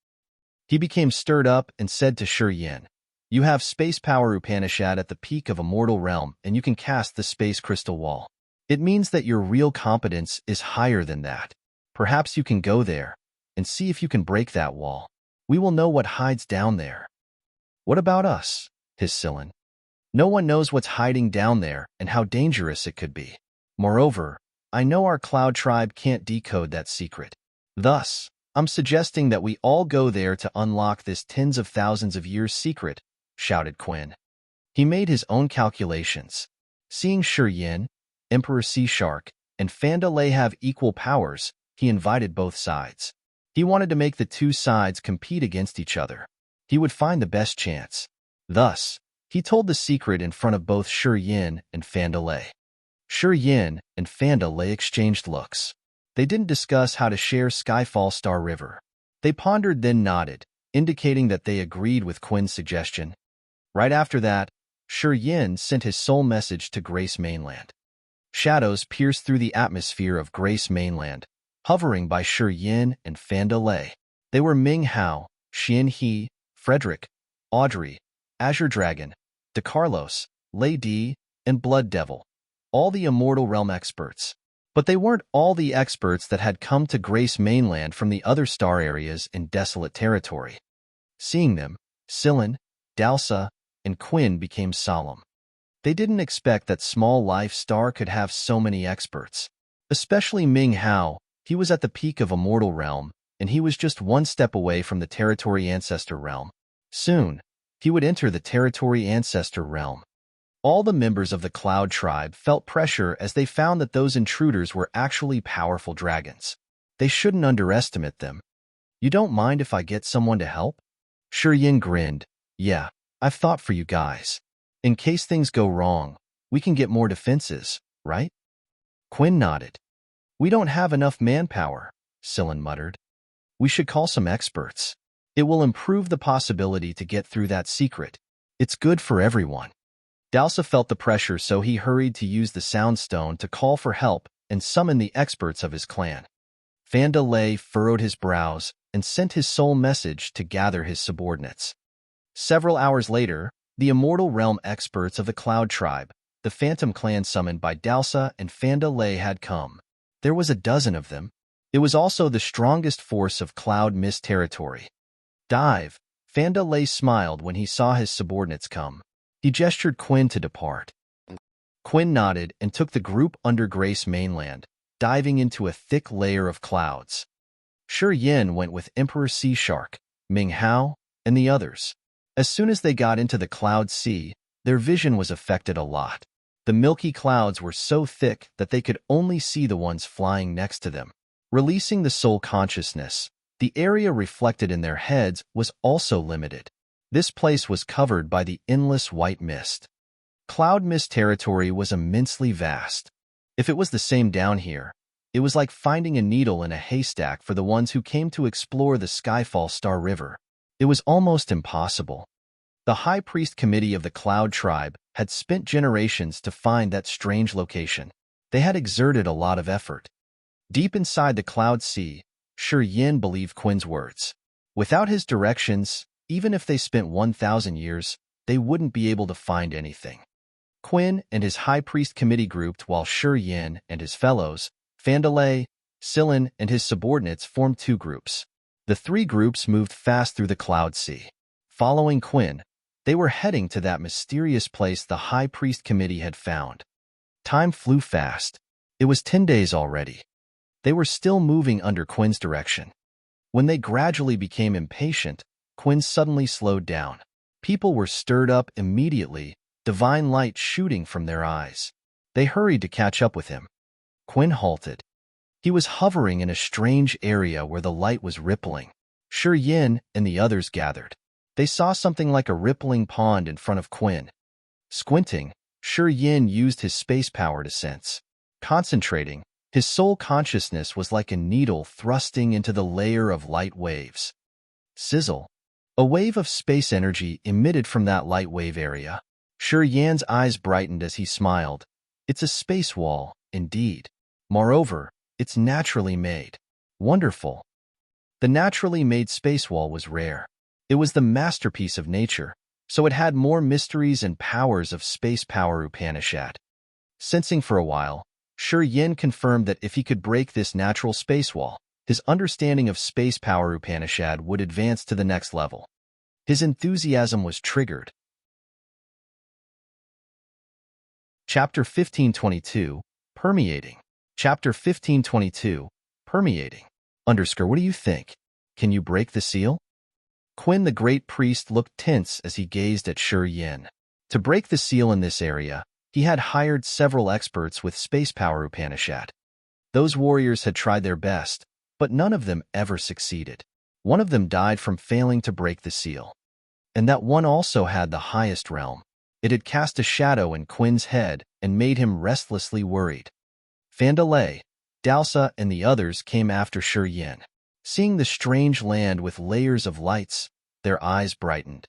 He became stirred up and said to Shi Yin, "You have space power Upanishad at the peak of Immortal Realm, and you can cast the space crystal wall. It means that your real competence is higher than that. Perhaps you can go there and see if you can break that wall. We will know what hides down there." "What about us?" hissed Silin. "No one knows what's hiding down there and how dangerous it could be. Moreover, I know our Cloud Tribe can't decode that secret. Thus, I'm suggesting that we all go there to unlock this tens of thousands of years secret," shouted Quinn. He made his own calculations. Seeing Shi Yin, Emperor Sea Shark, and Fandalay have equal powers, he invited both sides. He wanted to make the two sides compete against each other. He would find the best chance. Thus, he told the secret in front of both Shi Yin and Fandalay. Shi Yin and Fandalay exchanged looks. They didn't discuss how to share Skyfall Star River. They pondered then nodded, indicating that they agreed with Quinn's suggestion. Right after that, Shi Yin sent his soul message to Grace Mainland. Shadows pierced through the atmosphere of Grace Mainland, hovering by Shi Yin and Fandalay. They were Ming Hao, Xian He, Frederick, Audrey, Azure Dragon, DeCarlos, Lady, and Blood Devil, all the Immortal Realm experts. But they weren't all the experts that had come to Grace Mainland from the other star areas in Desolate Territory. Seeing them, Silin, Dalsa, and Quinn became solemn. They didn't expect that Small Life Star could have so many experts. Especially Ming Hao. He was at the peak of Immortal Realm, and he was just one step away from the Territory Ancestor Realm. Soon, he would enter the Territory Ancestor Realm. All the members of the Cloud Tribe felt pressure as they found that those intruders were actually powerful dragons. They shouldn't underestimate them. "You don't mind if I get someone to help?" Shi Yin grinned. "Yeah, I've thought for you guys. In case things go wrong, we can get more defenses, right?" Quinn nodded. "We don't have enough manpower," Silin muttered. "We should call some experts. It will improve the possibility to get through that secret. It's good for everyone." Dalsa felt the pressure, so he hurried to use the Soundstone to call for help and summon the experts of his clan. Fandalay furrowed his brows and sent his soul message to gather his subordinates. Several hours later, the Immortal Realm experts of the Cloud Tribe, the Phantom Clan summoned by Dalsa and Fandalay, had come. There was a dozen of them. It was also the strongest force of Cloud Mist territory. "Dive." Fandalay smiled when he saw his subordinates come. He gestured Quinn to depart. Quinn nodded and took the group under Grace Mainland, diving into a thick layer of clouds. Shi Yin went with Emperor Sea Shark, Ming Hao, and the others. As soon as they got into the Cloud Sea, their vision was affected a lot. The milky clouds were so thick that they could only see the ones flying next to them. Releasing the soul consciousness, the area reflected in their heads was also limited. This place was covered by the endless white mist. Cloud Mist territory was immensely vast. If it was the same down here, it was like finding a needle in a haystack for the ones who came to explore the Skyfall Star River. It was almost impossible. The High Priest Committee of the Cloud Tribe had spent generations to find that strange location. They had exerted a lot of effort. Deep inside the Cloud Sea, Shi Yin believed Quinn's words. Without his directions, even if they spent 1,000 years, they wouldn't be able to find anything. Quinn and his High Priest Committee grouped while Shi Yin and his fellows, Fandalay, Silin, and his subordinates formed two groups. The three groups moved fast through the cloud sea. Following Quinn, they were heading to that mysterious place the High Priest Committee had found. Time flew fast. It was 10 days already. They were still moving under Quinn's direction. When they gradually became impatient, Quinn suddenly slowed down. People were stirred up immediately, divine light shooting from their eyes. They hurried to catch up with him. Quinn halted. He was hovering in a strange area where the light was rippling. Shi Yin and the others gathered. They saw something like a rippling pond in front of Quinn. Squinting, Shi Yin used his space power to sense. Concentrating, his soul consciousness was like a needle thrusting into the layer of light waves. Sizzle. A wave of space energy emitted from that light wave area. Shi Yan's eyes brightened as he smiled. It's a space wall, indeed. Moreover, it's naturally made. Wonderful. The naturally made space wall was rare. It was the masterpiece of nature, so it had more mysteries and powers of space power Upanishad. Sensing for a while, Shi Yin confirmed that if he could break this natural space wall, his understanding of space power Upanishad would advance to the next level. His enthusiasm was triggered. Chapter 1522, Permeating. Chapter 1522, Permeating. What do you think? Can you break the seal? Quinn the Great Priest looked tense as he gazed at Shi Yin. To break the seal in this area, he had hired several experts with space power Upanishad. Those warriors had tried their best, but none of them ever succeeded. One of them died from failing to break the seal. And that one also had the highest realm. It had cast a shadow in Quinn's head and made him restlessly worried. Fandalay, Dalsa, and the others came after Shi Yin. Seeing the strange land with layers of lights, their eyes brightened.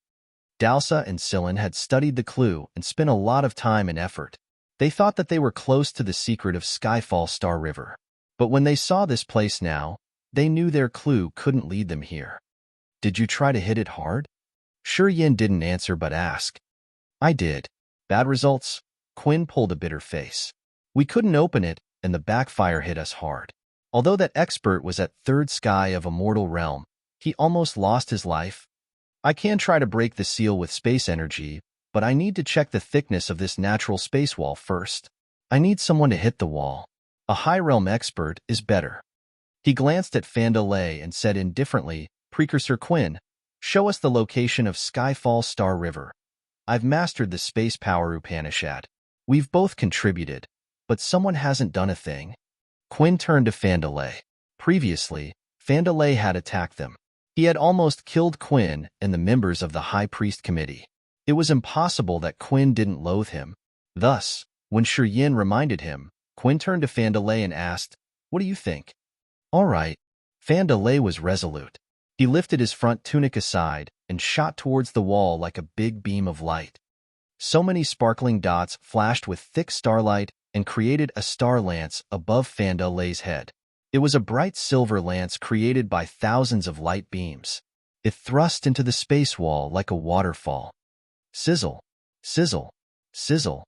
Dalsa and Silin had studied the clue and spent a lot of time and effort. They thought that they were close to the secret of Skyfall Star River. But when they saw this place now, they knew their clue couldn't lead them here. Did you try to hit it hard? Shi Yin didn't answer but asked. I did. Bad results? Quinn pulled a bitter face. We couldn't open it, and the backfire hit us hard. Although that expert was at third sky of a mortal realm, he almost lost his life. I can try to break the seal with space energy, but I need to check the thickness of this natural space wall first. I need someone to hit the wall. A high realm expert is better. He glanced at Fandalay and said indifferently, Precursor Quinn, show us the location of Skyfall Star River. I've mastered the space power Upanishad. We've both contributed, but someone hasn't done a thing. Quinn turned to Fandalay. Previously, Fandalay had attacked them. He had almost killed Quinn and the members of the High Priest Committee. It was impossible that Quinn didn't loathe him. Thus, when Shi Yin reminded him, Quinn turned to Fandalay and asked, What do you think? All right. Fandalay was resolute. He lifted his front tunic aside and shot towards the wall like a big beam of light. So many sparkling dots flashed with thick starlight and created a star lance above Fandalay's head. It was a bright silver lance created by thousands of light beams. It thrust into the space wall like a waterfall. Sizzle, sizzle, sizzle.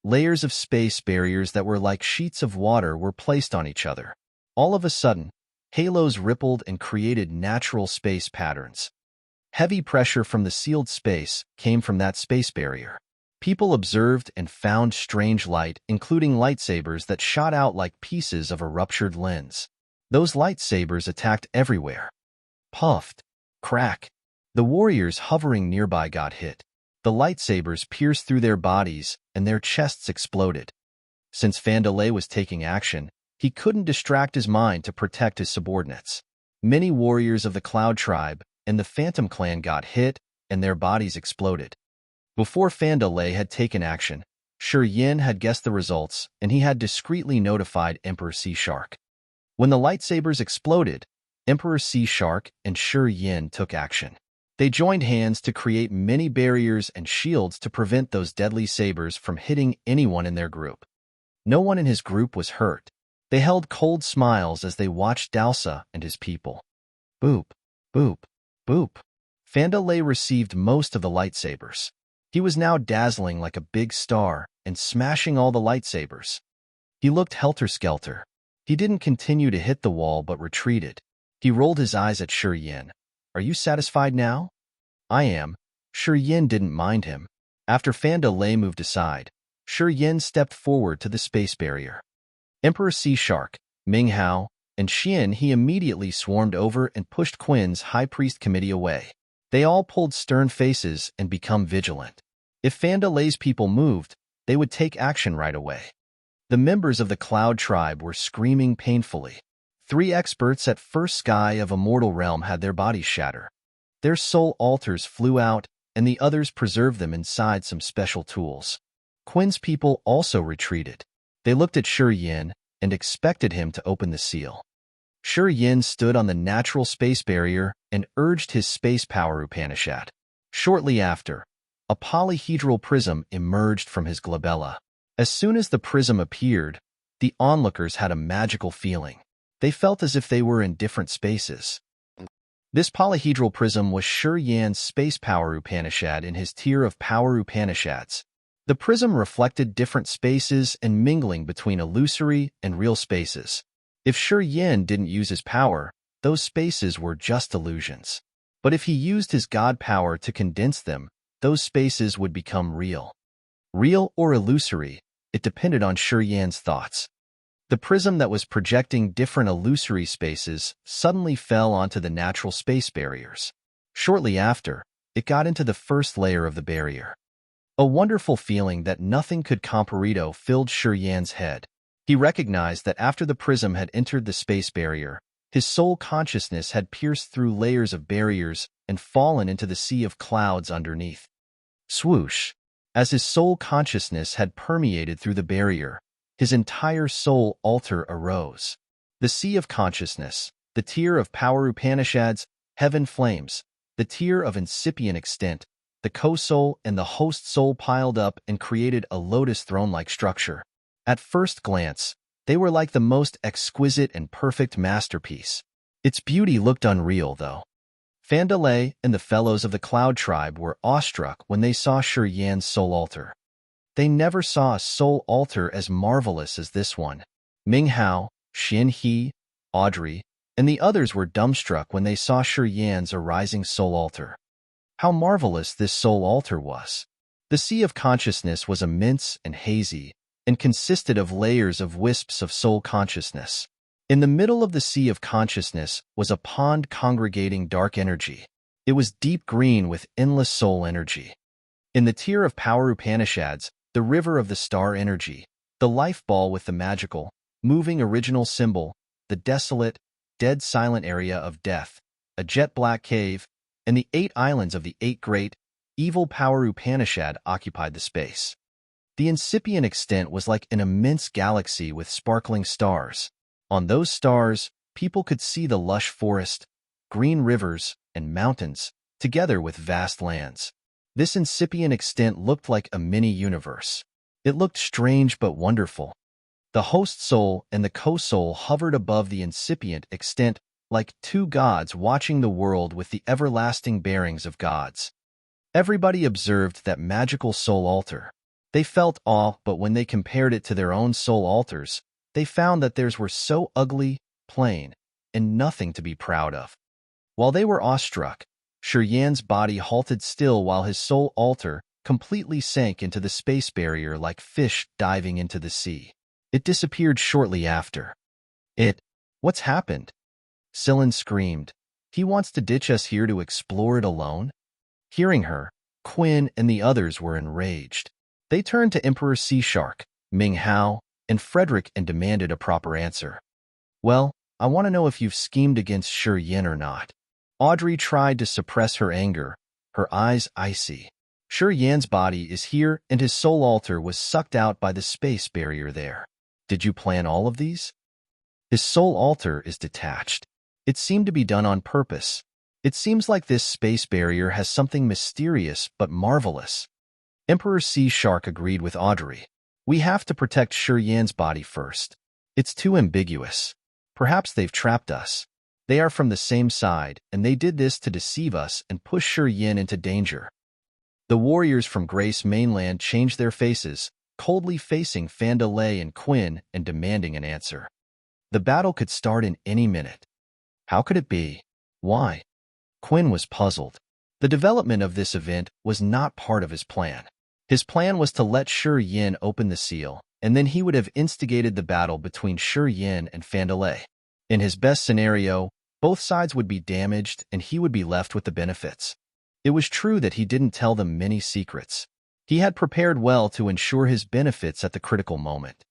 Layers of space barriers that were like sheets of water were placed on each other. All of a sudden, halos rippled and created natural space patterns. Heavy pressure from the sealed space came from that space barrier. People observed and found strange light, including lightsabers that shot out like pieces of a ruptured lens. Those lightsabers attacked everywhere. Puffed. Crack. The warriors hovering nearby got hit. The lightsabers pierced through their bodies, and their chests exploded. Since Fandalay was taking action, he couldn't distract his mind to protect his subordinates. Many warriors of the Cloud Tribe and the Phantom Clan got hit, and their bodies exploded. Before Fandalay had taken action, Shi Yin had guessed the results, and he had discreetly notified Emperor Sea Shark. When the lightsabers exploded, Emperor Sea Shark and Shi Yin took action. They joined hands to create many barriers and shields to prevent those deadly sabers from hitting anyone in their group. No one in his group was hurt. They held cold smiles as they watched Dalsa and his people. Boop, boop, boop. Fandalay received most of the lightsabers. He was now dazzling like a big star and smashing all the lightsabers. He looked helter-skelter. He didn't continue to hit the wall but retreated. He rolled his eyes at Shi Yin. Are you satisfied now? I am. Shi Yin didn't mind him. After Fan De Lei moved aside, Shi Yin stepped forward to the space barrier. Emperor Sea Shark, Ming Hao, and Xian He immediately swarmed over and pushed Qian's High Priest Committee away. They all pulled stern faces and become vigilant. If Fan De Lei's people moved, they would take action right away. The members of the Cloud Tribe were screaming painfully. 3 experts at First Sky of Immortal Realm had their bodies shatter. Their soul altars flew out, and the others preserved them inside some special tools. Qian's people also retreated. They looked at Shi Yin and expected him to open the seal. Shi Yin stood on the natural space barrier and urged his space power Upanishad. Shortly after, a polyhedral prism emerged from his glabella. As soon as the prism appeared, the onlookers had a magical feeling. They felt as if they were in different spaces. This polyhedral prism was Shi Yan's space power Upanishad in his tier of power Upanishads. The prism reflected different spaces and mingling between illusory and real spaces. If Shi Yin didn't use his power, those spaces were just illusions. But if he used his god power to condense them, those spaces would become real. Real or illusory, it depended on Shi Yan's thoughts. The prism that was projecting different illusory spaces suddenly fell onto the natural space barriers. Shortly after, it got into the first layer of the barrier. A wonderful feeling that nothing could comparito filled Shi Yan's head. He recognized that after the prism had entered the space barrier, his soul consciousness had pierced through layers of barriers and fallen into the sea of clouds underneath. Swoosh! As his soul consciousness had permeated through the barrier, his entire soul altar arose. The sea of consciousness, the tier of power Upanishads, heaven flames, the tier of incipient extent, the co-soul and the host soul piled up and created a lotus throne-like structure. At first glance, they were like the most exquisite and perfect masterpiece. Its beauty looked unreal, though. Fan De Lei and the fellows of the Cloud Tribe were awestruck when they saw Shi Yan's soul altar. They never saw a soul altar as marvelous as this one. Ming Hao, Xian He, Audrey, and the others were dumbstruck when they saw Shi Yan's arising soul altar. How marvelous this soul altar was! The sea of consciousness was immense and hazy, and consisted of layers of wisps of soul consciousness. In the middle of the sea of consciousness was a pond congregating dark energy. It was deep green with endless soul energy. In the tier of power Upanishads, the river of the star energy, the life ball with the magical, moving original symbol, the desolate, dead silent area of death, a jet-black cave, and the 8 islands of the 8 great, evil power Upanishad occupied the space. The incipient extent was like an immense galaxy with sparkling stars. On those stars, people could see the lush forest, green rivers, and mountains, together with vast lands. This incipient extent looked like a mini-universe. It looked strange but wonderful. The host soul and the co-soul hovered above the incipient extent like 2 gods watching the world with the everlasting bearings of gods. Everybody observed that magical soul altar. They felt awe, but when they compared it to their own soul altars, they found that theirs were so ugly, plain, and nothing to be proud of. While they were awestruck, Shi Yan's body halted still while his soul altar completely sank into the space barrier like fish diving into the sea. It disappeared shortly after. What's happened? Sillin screamed. He wants to ditch us here to explore it alone? Hearing her, Qian and the others were enraged. They turned to Emperor Sea Shark, Ming Hao, and Frederick and demanded a proper answer. Well, I want to know if you've schemed against Shi Yin or not. Audrey tried to suppress her anger, her eyes icy. Shi Yan's body is here and his soul altar was sucked out by the space barrier there. Did you plan all of these? His soul altar is detached. It seemed to be done on purpose. It seems like this space barrier has something mysterious but marvelous. Emperor Sea Shark agreed with Audrey. We have to protect Shi Yan's body first. It's too ambiguous. Perhaps they've trapped us. They are from the same side, and they did this to deceive us and push Shi Yin into danger. The warriors from Grace Mainland changed their faces, coldly facing Fan De Lei and Qian and demanding an answer. The battle could start in any minute. How could it be? Why? Quinn was puzzled. The development of this event was not part of his plan. His plan was to let Shi Yin open the seal, and then he would have instigated the battle between Shi Yin and Fandalay. In his best scenario, both sides would be damaged and he would be left with the benefits. It was true that he didn't tell them many secrets. He had prepared well to ensure his benefits at the critical moment.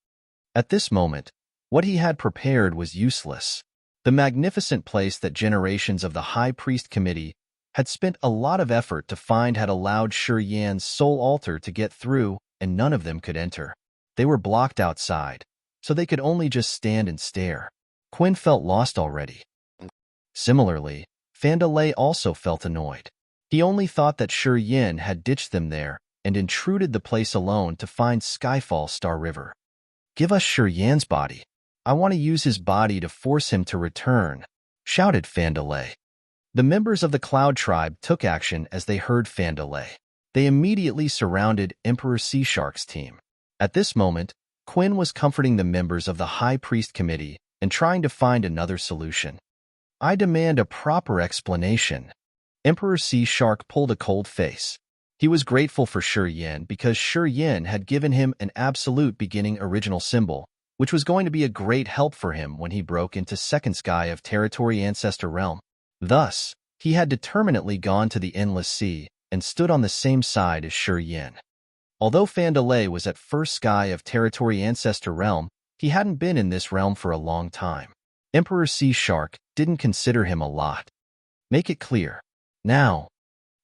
At this moment, what he had prepared was useless. The magnificent place that generations of the High Priest Committee had spent a lot of effort to find had allowed Shi Yan's soul altar to get through, and none of them could enter. They were blocked outside, so they could only just stand and stare. Quinn felt lost already. Similarly, Fandalay also felt annoyed. He only thought that Shi Yin had ditched them there and intruded the place alone to find Skyfall Star River. "Give us Shi Yan's body. I want to use his body to force him to return," shouted Fandalay. The members of the Cloud Tribe took action as they heard Fandalay. They immediately surrounded Emperor Sea Shark's team. At this moment, Quinn was comforting the members of the High Priest Committee and trying to find another solution. "I demand a proper explanation." Emperor Sea Shark pulled a cold face. He was grateful for Shi Yin because Shi Yin had given him an absolute beginning original symbol, which was going to be a great help for him when he broke into Second Sky of Territory Ancestor Realm. Thus, he had determinately gone to the Endless Sea and stood on the same side as Shi Yin. Although Fandalay was at First Sky of Territory Ancestor Realm, he hadn't been in this realm for a long time. Emperor Sea Shark didn't consider him a lot. "Make it clear. Now."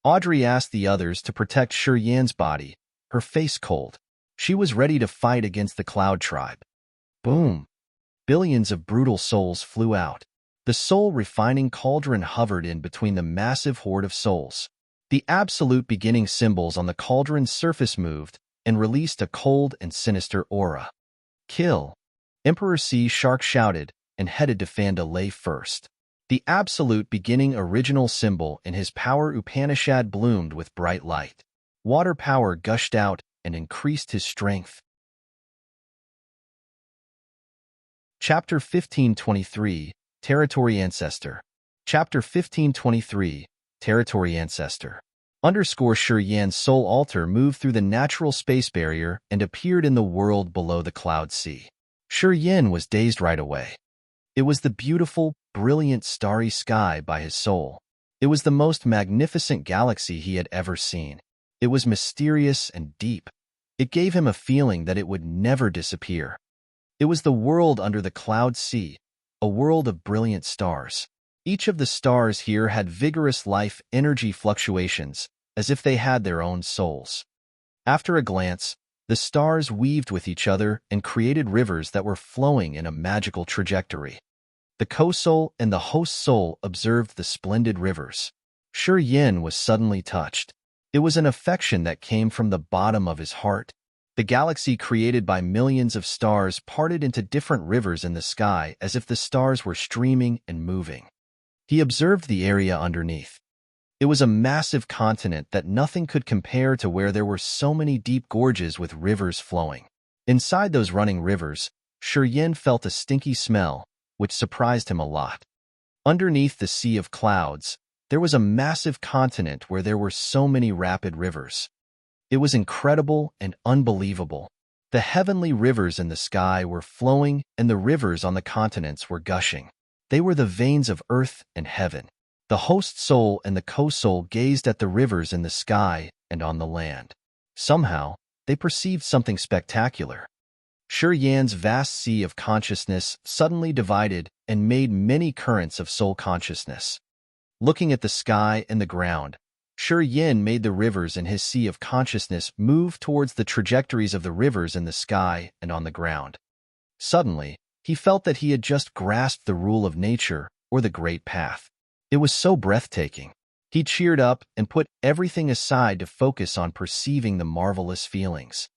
Audrey asked the others to protect Shi Yan's body, her face cold. She was ready to fight against the Cloud Tribe. Boom! Billions of brutal souls flew out. The soul-refining cauldron hovered in between the massive horde of souls. The absolute beginning symbols on the cauldron's surface moved and released a cold and sinister aura. "Kill!" Emperor Sea Shark shouted and headed to Fandalay first. The absolute beginning original symbol in his power Upanishad bloomed with bright light. Water power gushed out and increased his strength. Chapter 1523, Territory Ancestor. Chapter 1523, Territory Ancestor. Shi Yan's soul altar moved through the natural space barrier and appeared in the world below the cloud sea. Shi Yin was dazed right away. It was the beautiful, brilliant starry sky by his soul. It was the most magnificent galaxy he had ever seen. It was mysterious and deep. It gave him a feeling that it would never disappear. It was the world under the cloud sea, a world of brilliant stars. Each of the stars here had vigorous life energy fluctuations, as if they had their own souls. After a glance, the stars weaved with each other and created rivers that were flowing in a magical trajectory. The co-soul and the host soul observed the splendid rivers. Shi Yin was suddenly touched. It was an affection that came from the bottom of his heart. The galaxy created by millions of stars parted into different rivers in the sky as if the stars were streaming and moving. He observed the area underneath. It was a massive continent that nothing could compare to, where there were so many deep gorges with rivers flowing. Inside those running rivers, Shi Yin felt a stinky smell, which surprised him a lot. Underneath the sea of clouds, there was a massive continent where there were so many rapid rivers. It was incredible and unbelievable. The heavenly rivers in the sky were flowing, and the rivers on the continents were gushing. They were the veins of earth and heaven. The host soul and the co-soul gazed at the rivers in the sky and on the land. Somehow, they perceived something spectacular. Shi Yan's vast sea of consciousness suddenly divided and made many currents of soul consciousness. Looking at the sky and the ground, Shi Yin made the rivers in his sea of consciousness move towards the trajectories of the rivers in the sky and on the ground. Suddenly, he felt that he had just grasped the rule of nature, or the great path. It was so breathtaking. He cheered up and put everything aside to focus on perceiving the marvelous feelings.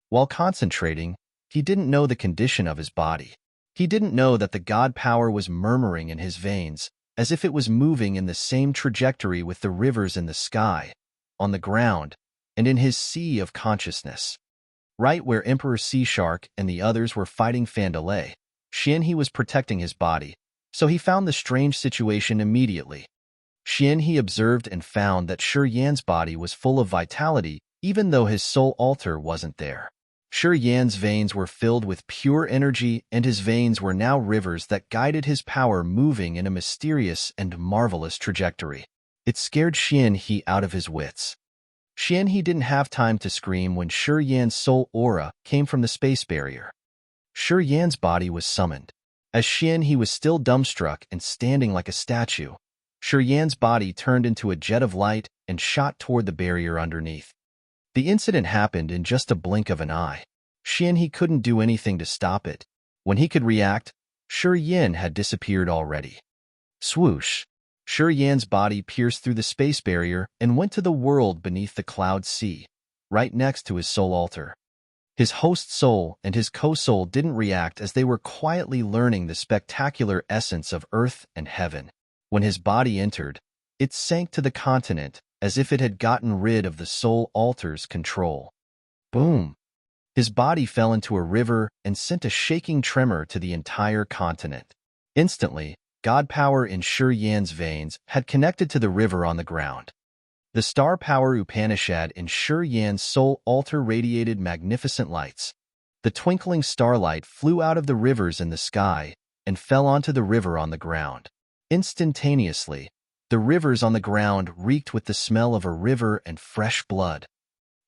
While concentrating, he didn't know the condition of his body. He didn't know that the God power was murmuring in his veins, as if it was moving in the same trajectory with the rivers in the sky, on the ground, and in his sea of consciousness. Right where Emperor Sea Shark and the others were fighting Fandalay, He was protecting his body, So he found the strange situation immediately. He observed and found that Shi Yan's body was full of vitality, even though his soul altar wasn't there. Shi Yan's veins were filled with pure energy, and his veins were now rivers that guided his power, moving in a mysterious and marvelous trajectory. It scared He out of his wits. He didn't have time to scream when Shi Yan's soul aura came from the space barrier. Shi Yan's body was summoned. As he was still dumbstruck and standing like a statue, Shi Yan's body turned into a jet of light and shot toward the barrier underneath. The incident happened in just a blink of an eye. He couldn't do anything to stop it. When he could react, Shi Yan had disappeared already. Swoosh! Shi Yan's body pierced through the space barrier and went to the world beneath the cloud sea, right next to his soul altar. His host soul and his co-soul didn't react as they were quietly learning the spectacular essence of earth and heaven. When his body entered, it sank to the continent as if it had gotten rid of the soul altar's control. Boom! His body fell into a river and sent a shaking tremor to the entire continent. Instantly, God power in Shi Yan's veins had connected to the river on the ground. The star power Upanishad in Shi Yan's soul altar radiated magnificent lights. The twinkling starlight flew out of the rivers in the sky and fell onto the river on the ground. Instantaneously, the rivers on the ground reeked with the smell of a river and fresh blood.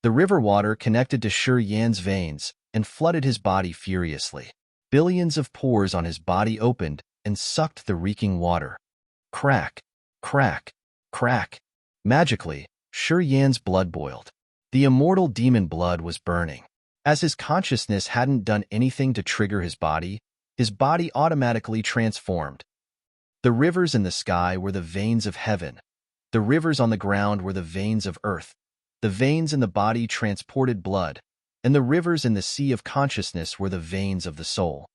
The river water connected to Shi Yan's veins and flooded his body furiously. Billions of pores on his body opened and sucked the reeking water. Crack, crack, crack. Magically, Shi Yan's blood boiled. The immortal demon blood was burning. As his consciousness hadn't done anything to trigger his body automatically transformed. The rivers in the sky were the veins of heaven. The rivers on the ground were the veins of earth. The veins in the body transported blood, and the rivers in the sea of consciousness were the veins of the soul.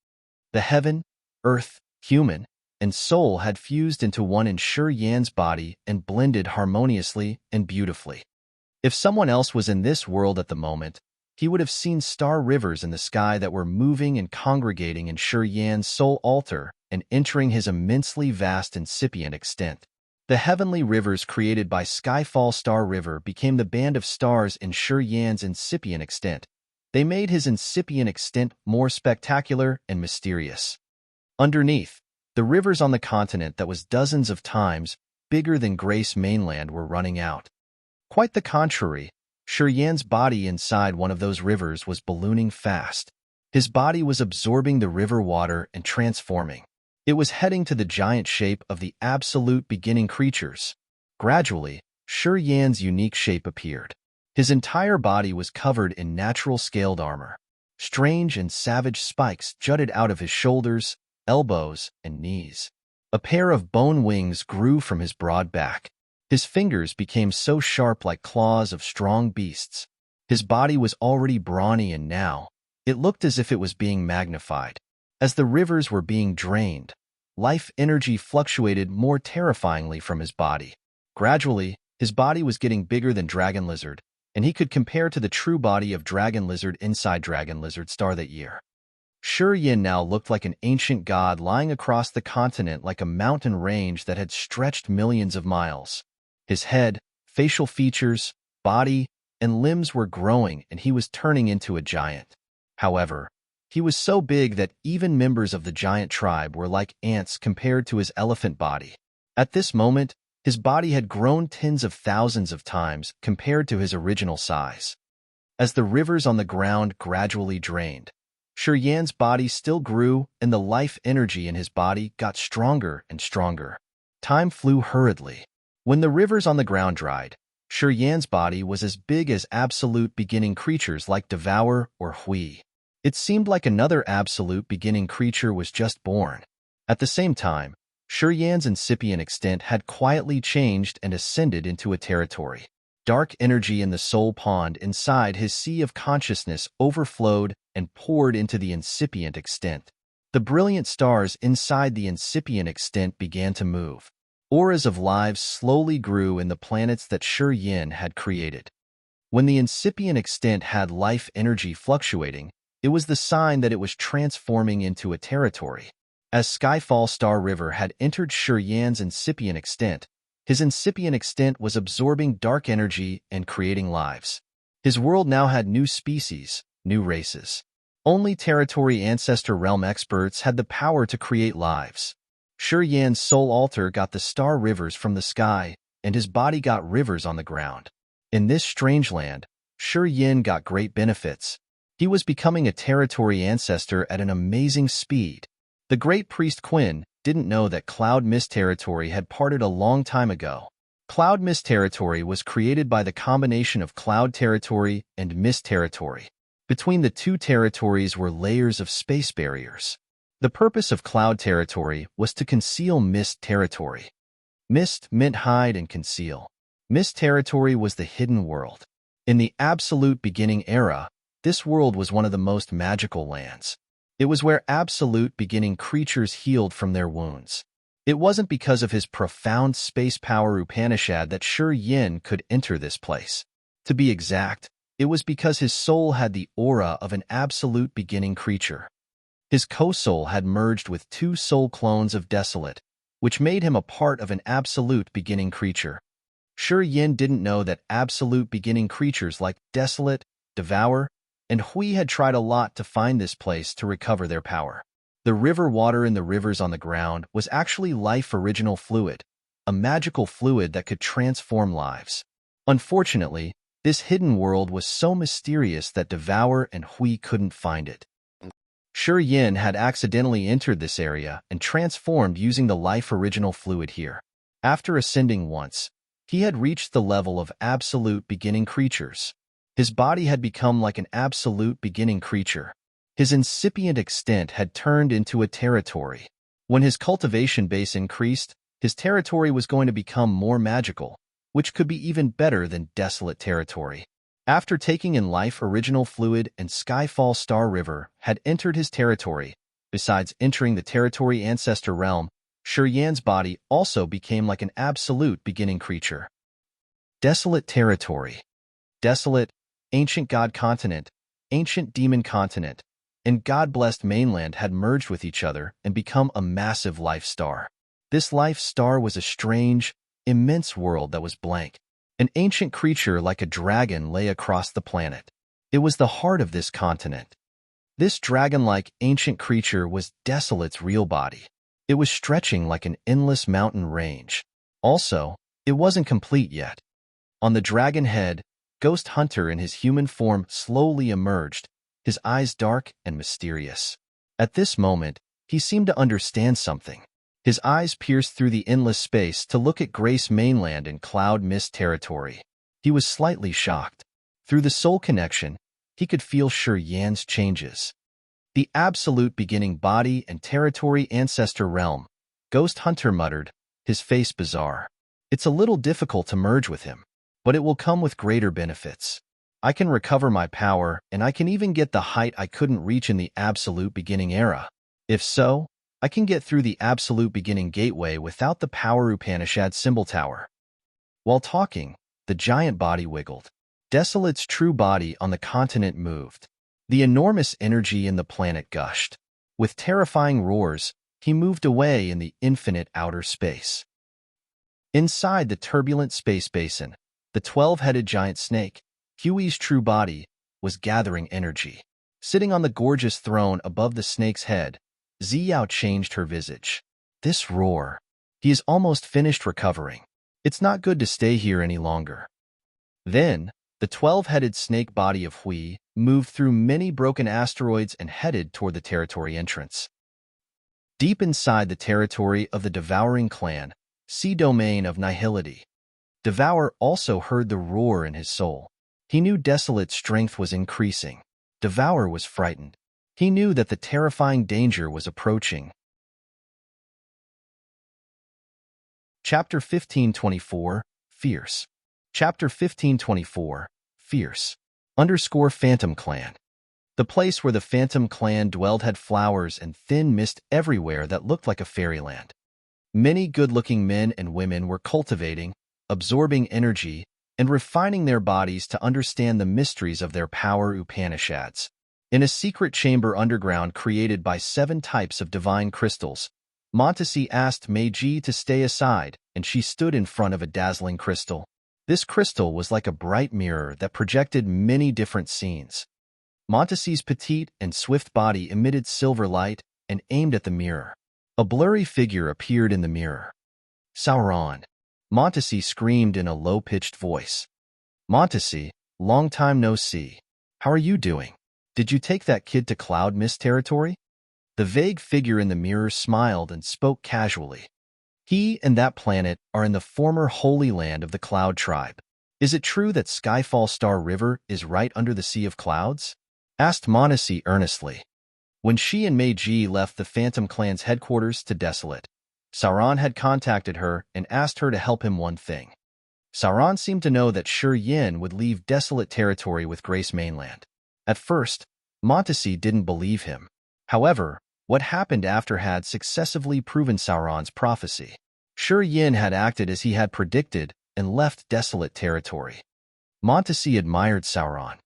The heaven, earth, human, and soul had fused into one in Shi Yan's body and blended harmoniously and beautifully. If someone else was in this world at the moment, he would have seen star rivers in the sky that were moving and congregating in Shi Yan's soul altar and entering his immensely vast incipient extent. The heavenly rivers created by Skyfall Star River became the band of stars in Shi Yan's incipient extent. They made his incipient extent more spectacular and mysterious. Underneath, the rivers on the continent that was dozens of times bigger than Grace mainland were running out. Quite the contrary, Shi Yan's body inside one of those rivers was ballooning fast. His body was absorbing the river water and transforming. It was heading to the giant shape of the absolute beginning creatures. Gradually, Shi Yan's unique shape appeared. His entire body was covered in natural scaled armor. Strange and savage spikes jutted out of his shoulders, elbows, and knees. A pair of bone wings grew from his broad back. His fingers became so sharp like claws of strong beasts. His body was already brawny and now, it looked as if it was being magnified. As the rivers were being drained, life energy fluctuated more terrifyingly from his body. Gradually, his body was getting bigger than Dragon Lizard, and he could compare to the true body of Dragon Lizard inside Dragon Lizard Star that year. Shi Yan now looked like an ancient god lying across the continent like a mountain range that had stretched millions of miles. His head, facial features, body, and limbs were growing and he was turning into a giant. However, he was so big that even members of the giant tribe were like ants compared to his elephant body. At this moment, his body had grown tens of thousands of times compared to his original size. As the rivers on the ground gradually drained, Shi Yan's body still grew and the life energy in his body got stronger and stronger. Time flew hurriedly. When the rivers on the ground dried, Shi Yan's body was as big as absolute beginning creatures like Devour or Hui. It seemed like another absolute beginning creature was just born. At the same time, Shi Yan's incipient extent had quietly changed and ascended into a territory. Dark energy in the soul pond inside his sea of consciousness overflowed and poured into the incipient extent. The brilliant stars inside the incipient extent began to move. Auras of lives slowly grew in the planets that Shi Yan had created. When the incipient extent had life energy fluctuating, it was the sign that it was transforming into a territory. As Skyfall Star River had entered Shi Yan's incipient extent, his incipient extent was absorbing dark energy and creating lives. His world now had new species, new races. Only territory Ancestor realm experts had the power to create lives. Shi Yan's soul altar got the star rivers from the sky, and his body got rivers on the ground. In this strange land, Shi Yan got great benefits. He was becoming a territory ancestor at an amazing speed. The great priest Qin didn't know that Cloud Mist territory had parted a long time ago. Cloud Mist territory was created by the combination of Cloud territory and Mist territory. Between the two territories were layers of space barriers. The purpose of Cloud territory was to conceal Mist territory. Mist meant hide and conceal. Mist territory was the hidden world. In the absolute beginning era, this world was one of the most magical lands. It was where absolute beginning creatures healed from their wounds. It wasn't because of his profound space power Upanishad that Shi Yan could enter this place. To be exact, it was because his soul had the aura of an absolute beginning creature. His co-soul had merged with two soul clones of Desolate, which made him a part of an absolute beginning creature. Shi Yan didn't know that absolute beginning creatures like Desolate, Devour, and Hui had tried a lot to find this place to recover their power. The river water in the rivers on the ground was actually life original fluid, a magical fluid that could transform lives. Unfortunately, this hidden world was so mysterious that Devour and Hui couldn't find it. Shi Yan had accidentally entered this area and transformed using the life original fluid here. After ascending once, he had reached the level of absolute beginning creatures. His body had become like an absolute beginning creature. His incipient extent had turned into a territory. When his cultivation base increased, his territory was going to become more magical, which could be even better than Desolate territory. After taking in life original fluid and Skyfall Star River had entered his territory, besides entering the territory ancestor realm, Shi Yan's body also became like an absolute beginning creature. Desolate territory. Desolate, ancient god continent, ancient demon continent, and god-blessed mainland had merged with each other and become a massive life star. This life star was a strange, immense world that was blank. An ancient creature like a dragon lay across the planet. It was the heart of this continent. This dragon-like ancient creature was Desolate's real body. It was stretching like an endless mountain range. Also, it wasn't complete yet. On the dragon head, Ghost Hunter in his human form slowly emerged, his eyes dark and mysterious. At this moment, he seemed to understand something. His eyes pierced through the endless space to look at Grace Mainland and Cloud Mist territory. He was slightly shocked. Through the soul connection, he could feel Shi Yan's changes. The absolute beginning body and territory ancestor realm, Ghost Hunter muttered, his face bizarre. It's a little difficult to merge with him, but it will come with greater benefits. I can recover my power, and I can even get the height I couldn't reach in the absolute beginning era. If so, I can get through the absolute beginning gateway without the power Upanishad symbol tower. While talking, the giant body wiggled. Desolate's true body on the continent moved. The enormous energy in the planet gushed. With terrifying roars, he moved away in the infinite outer space. Inside the turbulent space basin, the 12-headed giant snake, Huey's true body, was gathering energy. Sitting on the gorgeous throne above the snake's head, Zi Yao changed her visage. This roar. He is almost finished recovering. It's not good to stay here any longer. Then, the 12-headed snake body of Hui moved through many broken asteroids and headed toward the territory entrance. Deep inside the territory of the Devouring clan, sea domain of nihility, Devour also heard the roar in his soul. He knew Desolate's strength was increasing. Devour was frightened. He knew that the terrifying danger was approaching. Chapter 1524, Fierce. Chapter 1524, Fierce. Phantom Clan. The place where the Phantom Clan dwelled had flowers and thin mist everywhere that looked like a fairyland. Many good-looking men and women were cultivating, absorbing energy, and refining their bodies to understand the mysteries of their power Upanishads. In a secret chamber underground created by 7 types of divine crystals, Montesi asked Meiji to stay aside, and she stood in front of a dazzling crystal. This crystal was like a bright mirror that projected many different scenes. Montesi's petite and swift body emitted silver light and aimed at the mirror. A blurry figure appeared in the mirror. Sauron. Montesi screamed in a low-pitched voice. Montesi, long time no see. How are you doing? Did you take that kid to Cloud Mist territory? The vague figure in the mirror smiled and spoke casually. He and that planet are in the former Holy Land of the Cloud Tribe. Is it true that Skyfall Star River is right under the Sea of Clouds? Asked Montesi earnestly. When she and Meiji left the Phantom Clan's headquarters to Desolate, Sauron had contacted her and asked her to help him one thing. Sauron seemed to know that Shi Yin would leave Desolate territory with Grace Mainland. At first, Montesi didn't believe him. However, what happened after had successively proven Sauron's prophecy. Shi Yin had acted as he had predicted and left Desolate territory. Montesi admired Sauron.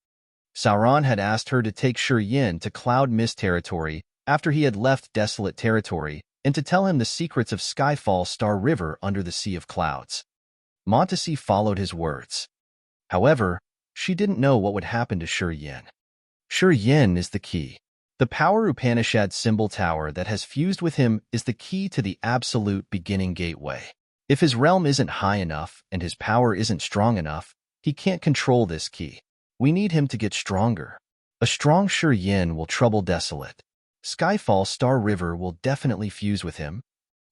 Sauron had asked her to take Shi Yin to Cloud Mist territory after he had left Desolate territory and to tell him the secrets of Skyfall Star River under the Sea of Clouds. Montesi followed his words. However, she didn't know what would happen to Shi Yin. Shi Yin is the key. The power Upanishad symbol tower that has fused with him is the key to the absolute beginning gateway. If his realm isn't high enough and his power isn't strong enough, he can't control this key. We need him to get stronger. A strong Shi Yin will trouble Desolate. Skyfall Star River will definitely fuse with him.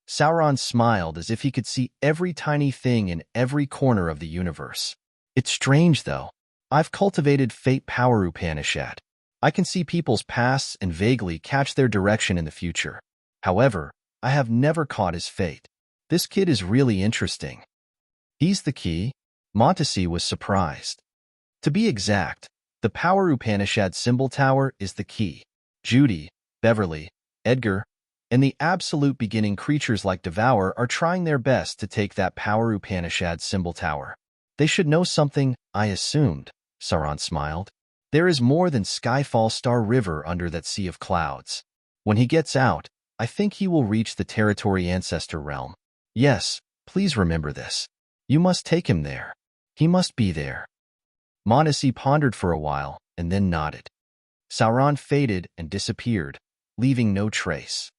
Sauron smiled as if he could see every tiny thing in every corner of the universe. It's strange, though. I've cultivated fate power Upanishad. I can see people's pasts and vaguely catch their direction in the future. However, I have never caught his fate. This kid is really interesting. He's the key? Montesi was surprised. To be exact, the power Upanishad symbol tower is the key. Judy, Beverly, Edgar, and the absolute beginning creatures like Devour are trying their best to take that power Upanishad symbol tower. They should know something, I assumed, Sauron smiled. There is more than Skyfall Star River under that sea of clouds. When he gets out, I think he will reach the territory Ancestor realm. Yes, please remember this. You must take him there. He must be there. Montesi pondered for a while and then nodded. Sauron faded and disappeared, leaving no trace.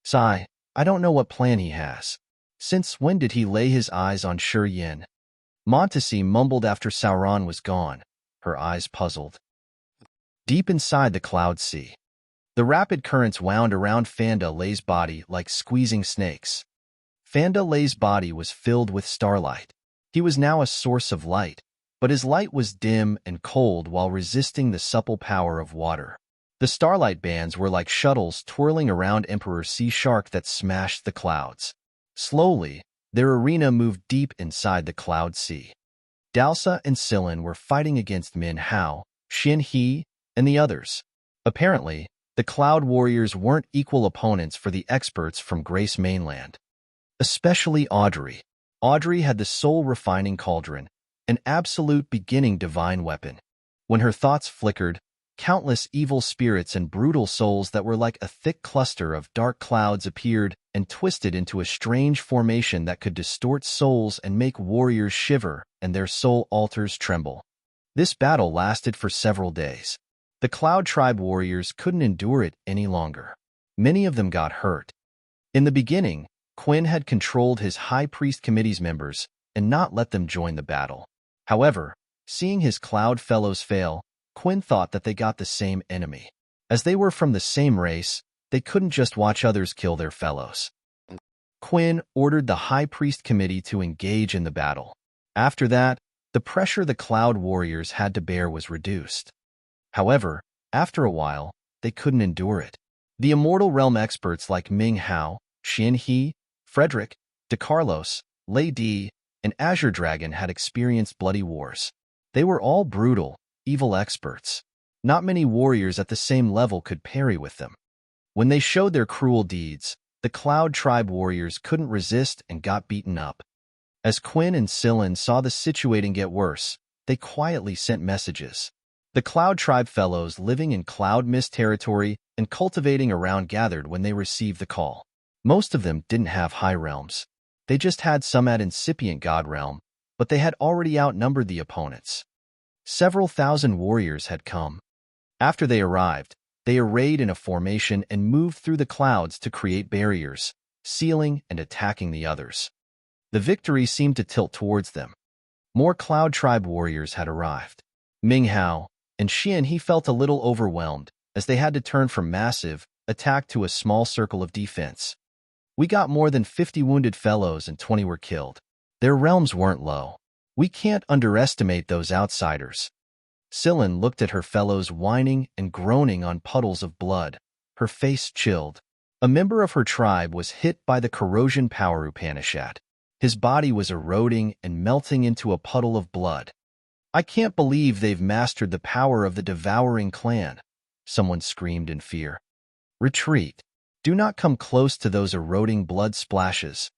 Sigh, I don't know what plan he has. Since when did he lay his eyes on Shi Yin? Montesi mumbled after Sauron was gone, her eyes puzzled. Deep inside the cloud sea, the rapid currents wound around Fanda Lei's body like squeezing snakes. Fanda Lei's body was filled with starlight. He was now a source of light, but his light was dim and cold while resisting the supple power of water. The starlight bands were like shuttles twirling around Emperor Sea Shark that smashed the clouds. Slowly, their arena moved deep inside the cloud sea. Dalsa and Sillin were fighting against Min Hao, Xin He, and the others. Apparently, the Cloud Warriors weren't equal opponents for the experts from Grace Mainland. Especially Audrey. Audrey had the soul-refining cauldron, an absolute beginning divine weapon. When her thoughts flickered, countless evil spirits and brutal souls that were like a thick cluster of dark clouds appeared and twisted into a strange formation that could distort souls and make warriors shiver and their soul altars tremble. This battle lasted for several days. The Cloud Tribe warriors couldn't endure it any longer. Many of them got hurt. In the beginning, Quinn had controlled his High Priest Committee's members and not let them join the battle. However, seeing his Cloud fellows fail, Quinn thought that they got the same enemy. As they were from the same race, they couldn't just watch others kill their fellows. Quinn ordered the High Priest Committee to engage in the battle. After that, the pressure the Cloud Warriors had to bear was reduced. However, after a while, they couldn't endure it. The Immortal Realm experts like Ming Hao, Xin He, Frederick, DeCarlos, Lei Di, and Azure Dragon had experienced bloody wars. They were all brutal, evil experts. Not many warriors at the same level could parry with them. When they showed their cruel deeds, the Cloud Tribe warriors couldn't resist and got beaten up. As Quinn and Sillin saw the situation get worse, they quietly sent messages. The Cloud Tribe fellows living in Cloud Mist territory and cultivating around gathered when they received the call. Most of them didn't have high realms. They just had some at incipient God realm, but they had already outnumbered the opponents. Several thousand warriors had come. After they arrived, they arrayed in a formation and moved through the clouds to create barriers, sealing and attacking the others. The victory seemed to tilt towards them. More Cloud Tribe warriors had arrived. Ming Hao and Xian He felt a little overwhelmed as they had to turn from massive attack to a small circle of defense. We got more than 50 wounded fellows and 20 were killed. Their realms weren't low. We can't underestimate those outsiders. Sillin looked at her fellows whining and groaning on puddles of blood. Her face chilled. A member of her tribe was hit by the corrosion power Upanishad. His body was eroding and melting into a puddle of blood. I can't believe they've mastered the power of the devouring clan, someone screamed in fear. Retreat. Do not come close to those eroding blood splashes.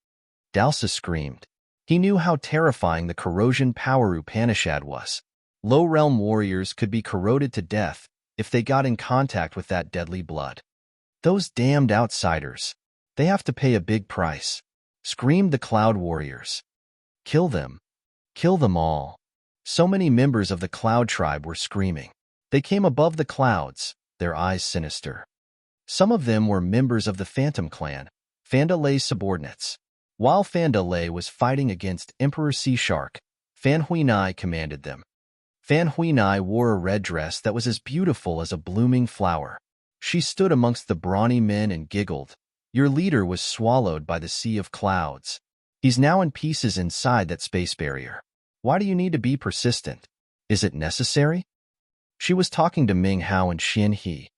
Dalsa screamed. He knew how terrifying the corrosion power Upanishad was. Low-realm warriors could be corroded to death if they got in contact with that deadly blood. Those damned outsiders. They have to pay a big price, screamed the Cloud Warriors. Kill them. Kill them all. So many members of the Cloud Tribe were screaming. They came above the clouds, their eyes sinister. Some of them were members of the Phantom Clan, Fandalei's subordinates. While Fandalei was fighting against Emperor Sea Shark, Fan Huinai commanded them. Fan Huinai wore a red dress that was as beautiful as a blooming flower. She stood amongst the brawny men and giggled. Your leader was swallowed by the sea of clouds. He's now in pieces inside that space barrier. Why do you need to be persistent? Is it necessary? She was talking to Ming Hao and Xian He.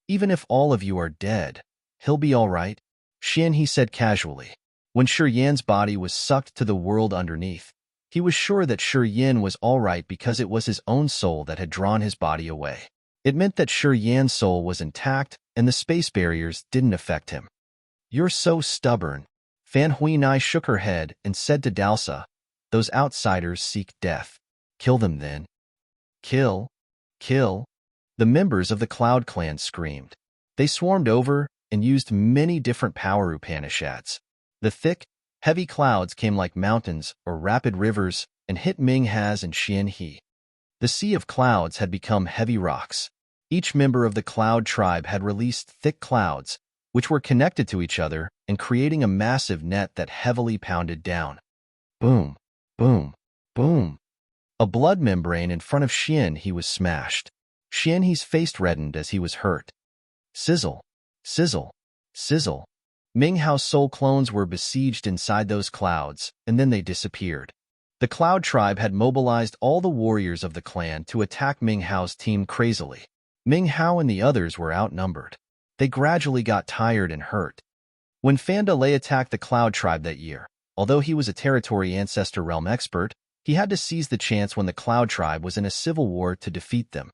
Even if all of you are dead, he'll be all right, Xian He said casually. When Shi Yan's body was sucked to the world underneath, he was sure that Shi Yan was all right because it was his own soul that had drawn his body away. It meant that Shi Yan's soul was intact and the space barriers didn't affect him. You're so stubborn. Fan Huinai shook her head and said to Dalsa, those outsiders seek death. Kill them then. Kill. Kill. The members of the Cloud Clan screamed. They swarmed over and used many different power Upanishads. The thick, heavy clouds came like mountains or rapid rivers and hit Ming Haz and Xian He. The sea of clouds had become heavy rocks. Each member of the Cloud Tribe had released thick clouds, which were connected to each other and creating a massive net that heavily pounded down. Boom, boom, boom. A blood membrane in front of Xian He was smashed. Xian He's face reddened as he was hurt. Sizzle, sizzle, sizzle. Ming Hao's soul clones were besieged inside those clouds, and then they disappeared. The Cloud Tribe had mobilized all the warriors of the clan to attack Ming Hao's team crazily. Ming Hao and the others were outnumbered. They gradually got tired and hurt. When Fandalei attacked the Cloud Tribe that year, although he was a territory Ancestor realm expert, he had to seize the chance when the Cloud Tribe was in a civil war to defeat them.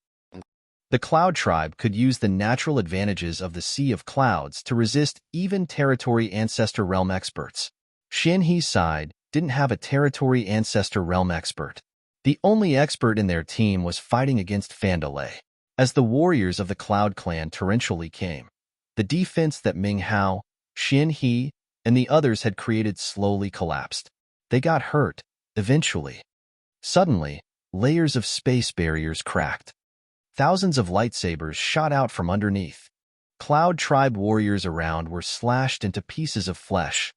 The Cloud Tribe could use the natural advantages of the Sea of Clouds to resist even territory Ancestor realm experts. Xian He's side didn't have a territory Ancestor realm expert. The only expert in their team was fighting against Fandalei. As the warriors of the Cloud Clan torrentially came, the defense that Ming Hao, Xian He, and the others had created slowly collapsed. They got hurt, eventually. Suddenly, layers of space barriers cracked. Thousands of lightsabers shot out from underneath. Cloud Tribe warriors around were slashed into pieces of flesh.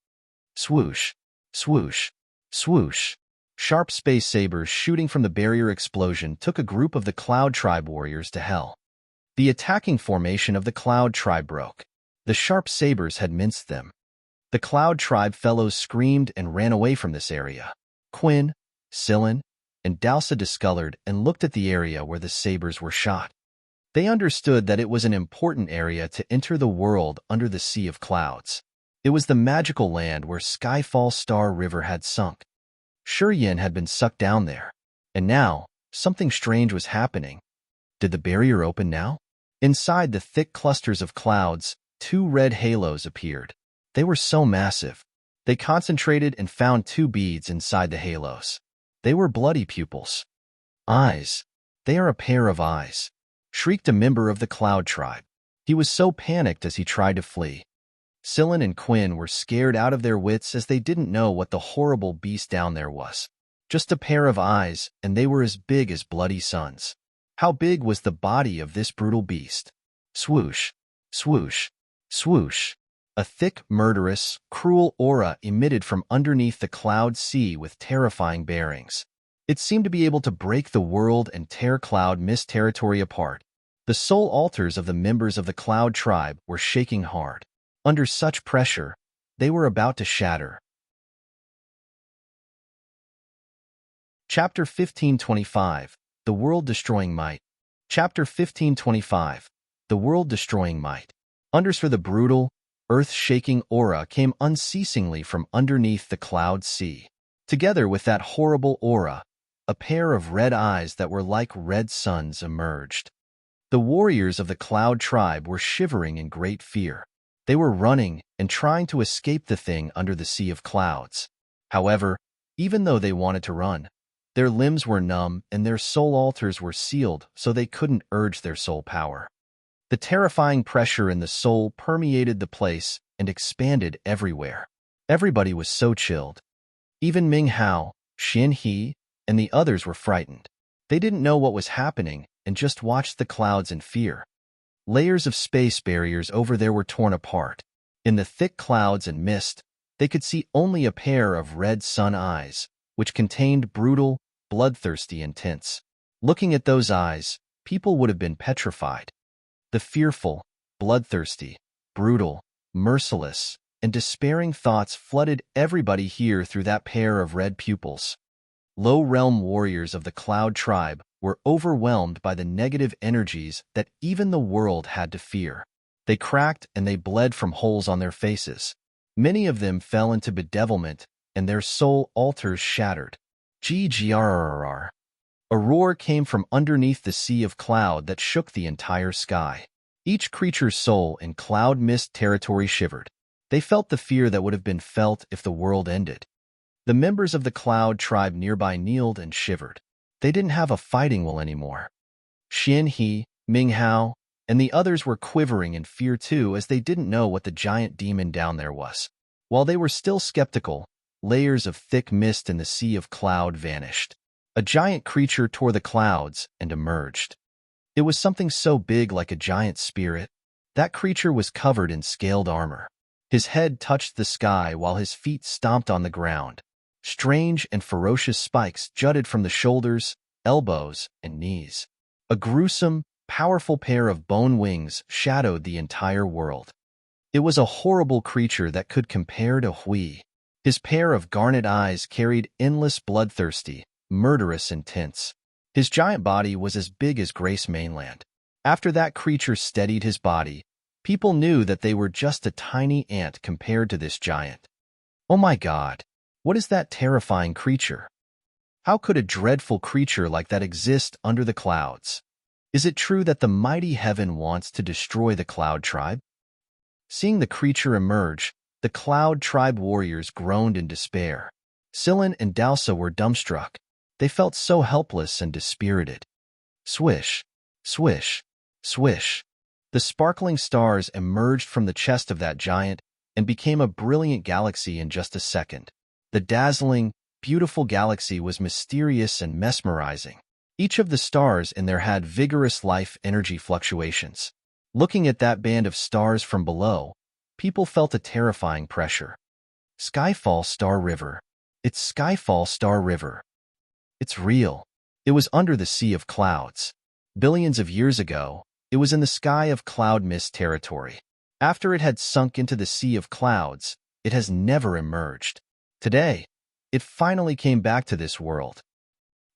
Swoosh, swoosh, swoosh. Sharp space sabers shooting from the barrier explosion took a group of the Cloud Tribe warriors to hell. The attacking formation of the Cloud Tribe broke. The sharp sabers had minced them. The Cloud Tribe fellows screamed and ran away from this area. Quinn, Sillin, and Dalsa discolored and looked at the area where the sabers were shot. They understood that it was an important area to enter the world under the Sea of Clouds. It was the magical land where Skyfall Star River had sunk. Shi Yan had been sucked down there, and now something strange was happening. Did the barrier open now? Inside the thick clusters of clouds, two red halos appeared. They were so massive. They concentrated and found two beads inside the halos. They were bloody pupils. Eyes. "They are a pair of eyes," shrieked a member of the Cloud Tribe. He was so panicked as he tried to flee. Scylla and Quinn were scared out of their wits as they didn't know what the horrible beast down there was. Just a pair of eyes, and they were as big as bloody suns. How big was the body of this brutal beast? Swoosh, swoosh, swoosh. A thick, murderous, cruel aura emitted from underneath the cloud sea with terrifying bearings. It seemed to be able to break the world and tear Cloud Mist territory apart. The soul altars of the members of the Cloud Tribe were shaking hard. Under such pressure, they were about to shatter. Chapter 1525, The World-Destroying Might. Chapter 1525, The World-Destroying Might. For the brutal, earth-shaking aura came unceasingly from underneath the cloud sea. Together with that horrible aura, a pair of red eyes that were like red suns emerged. The warriors of the Cloud Tribe were shivering in great fear. They were running and trying to escape the thing under the sea of clouds. However, even though they wanted to run, their limbs were numb and their soul altars were sealed so they couldn't urge their soul power. The terrifying pressure in the soul permeated the place and expanded everywhere. Everybody was so chilled. Even Ming Hao, Xin He, and the others were frightened. They didn't know what was happening and just watched the clouds in fear. Layers of space barriers over there were torn apart. In the thick clouds and mist, they could see only a pair of red sun eyes, which contained brutal, bloodthirsty intents. Looking at those eyes, people would have been petrified. The fearful, bloodthirsty, brutal, merciless, and despairing thoughts flooded everybody here through that pair of red pupils. Low-realm warriors of the Cloud Tribe were overwhelmed by the negative energies that even the world had to fear. They cracked and they bled from holes on their faces. Many of them fell into bedevilment, and their soul altars shattered. Grrrr. A roar came from underneath the sea of cloud that shook the entire sky. Each creature's soul in Cloud Mist territory shivered. They felt the fear that would have been felt if the world ended. The members of the Cloud Tribe nearby kneeled and shivered. They didn't have a fighting will anymore. Xin He, Ming Hao, and the others were quivering in fear too as they didn't know what the giant demon down there was. While they were still skeptical, layers of thick mist in the sea of cloud vanished. A giant creature tore the clouds and emerged. It was something so big like a giant spirit. That creature was covered in scaled armor. His head touched the sky while his feet stomped on the ground. Strange and ferocious spikes jutted from the shoulders, elbows, and knees. A gruesome, powerful pair of bone wings shadowed the entire world. It was a horrible creature that could compare to Hui. His pair of garnet eyes carried endless bloodthirsty, murderous intents. His giant body was as big as Grace Mainland. After that creature steadied his body, people knew that they were just a tiny ant compared to this giant. Oh my God! What is that terrifying creature? How could a dreadful creature like that exist under the clouds? Is it true that the mighty heaven wants to destroy the Cloud Tribe? Seeing the creature emerge, the Cloud Tribe warriors groaned in despair. Scylla and Dalsa were dumbstruck. They felt so helpless and dispirited. Swish, swish, swish. The sparkling stars emerged from the chest of that giant and became a brilliant galaxy in just a second. The dazzling, beautiful galaxy was mysterious and mesmerizing. Each of the stars in there had vigorous life energy fluctuations. Looking at that band of stars from below, people felt a terrifying pressure. Skyfall Star River. It's Skyfall Star River. It's real. It was under the sea of clouds. Billions of years ago, it was in the sky of Cloud Mist territory. After it had sunk into the sea of clouds, it has never emerged. Today, it finally came back to this world.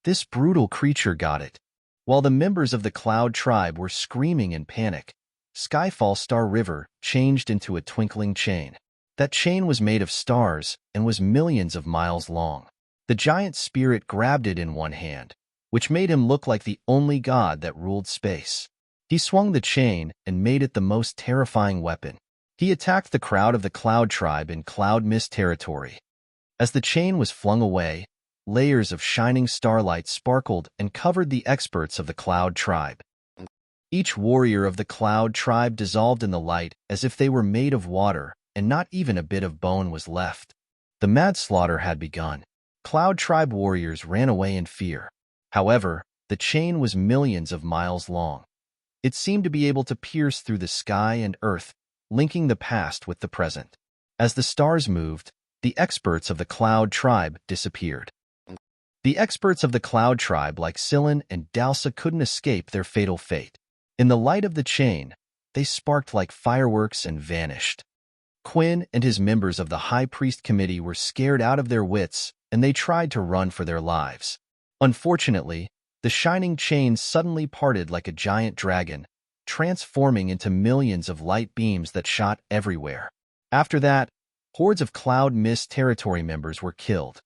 This brutal creature got it. While the members of the Cloud Tribe were screaming in panic, Skyfall Star River changed into a twinkling chain. That chain was made of stars and was millions of miles long. The giant spirit grabbed it in one hand, which made him look like the only god that ruled space. He swung the chain and made it the most terrifying weapon. He attacked the crowd of the Cloud Tribe in Cloud Mist territory. As the chain was flung away, layers of shining starlight sparkled and covered the experts of the Cloud Tribe. Each warrior of the Cloud Tribe dissolved in the light as if they were made of water, and not even a bit of bone was left. The mad slaughter had begun. Cloud Tribe warriors ran away in fear. However, the chain was millions of miles long. It seemed to be able to pierce through the sky and earth, linking the past with the present. As the stars moved, the experts of the Cloud Tribe disappeared. The experts of the Cloud Tribe like Scylla and Dalsa couldn't escape their fatal fate. In the light of the chain, they sparked like fireworks and vanished. Quinn and his members of the High Priest Committee were scared out of their wits, and they tried to run for their lives. Unfortunately, the shining chain suddenly parted like a giant dragon, transforming into millions of light beams that shot everywhere. After that, hordes of Cloud Mist Territory members were killed.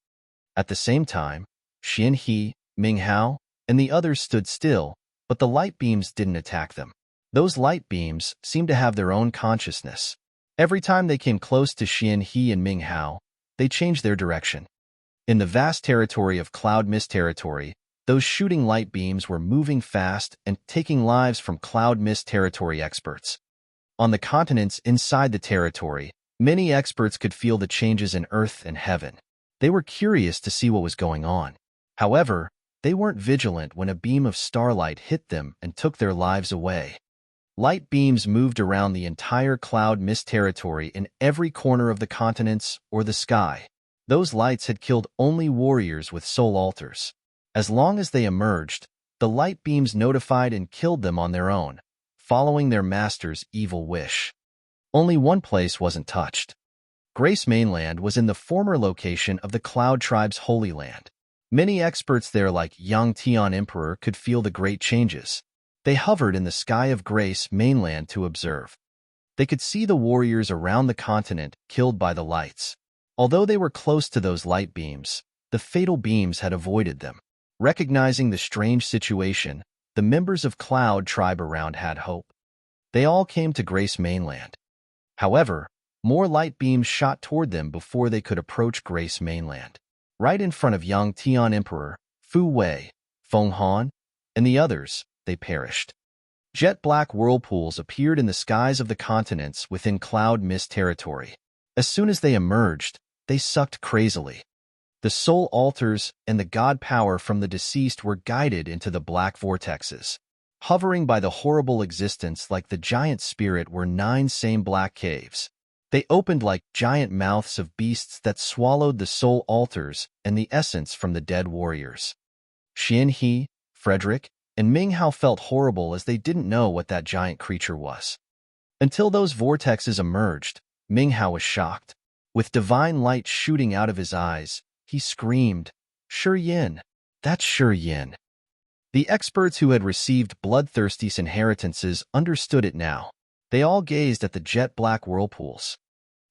At the same time, Xian He, Ming Hao, and the others stood still, but the light beams didn't attack them. Those light beams seemed to have their own consciousness. Every time they came close to Xian He and Ming Hao, they changed their direction. In the vast territory of Cloud Mist Territory, those shooting light beams were moving fast and taking lives from Cloud Mist Territory experts. On the continents inside the territory, many experts could feel the changes in Earth and Heaven. They were curious to see what was going on. However, they weren't vigilant when a beam of starlight hit them and took their lives away. Light beams moved around the entire Cloud Mist Territory in every corner of the continents or the sky. Those lights had killed only warriors with soul altars. As long as they emerged, the light beams notified and killed them on their own, following their master's evil wish. Only one place wasn't touched. Grace Mainland was in the former location of the Cloud Tribe's Holy Land. Many experts there like Yang Tian Emperor could feel the great changes. They hovered in the sky of Grace Mainland to observe. They could see the warriors around the continent killed by the lights. Although they were close to those light beams, the fatal beams had avoided them. Recognizing the strange situation, the members of Cloud Tribe around had hope. They all came to Grace Mainland. However, more light beams shot toward them before they could approach Grace Mainland. Right in front of Yang Tian Emperor, Fu Wei, Feng Han, and the others, they perished. Jet black whirlpools appeared in the skies of the continents within Cloud Mist Territory. As soon as they emerged, they sucked crazily. The soul altars and the god power from the deceased were guided into the black vortexes. Hovering by the horrible existence like the giant spirit were 9 same black caves. They opened like giant mouths of beasts that swallowed the soul altars and the essence from the dead warriors. Xian He, Frederick, and Ming Hao felt horrible as they didn't know what that giant creature was. Until those vortexes emerged, Ming Hao was shocked. With divine light shooting out of his eyes, he screamed, "Shi Yin! That's Shi Yin!" The experts who had received Bloodthirsty's inheritances understood it now. They all gazed at the jet-black whirlpools.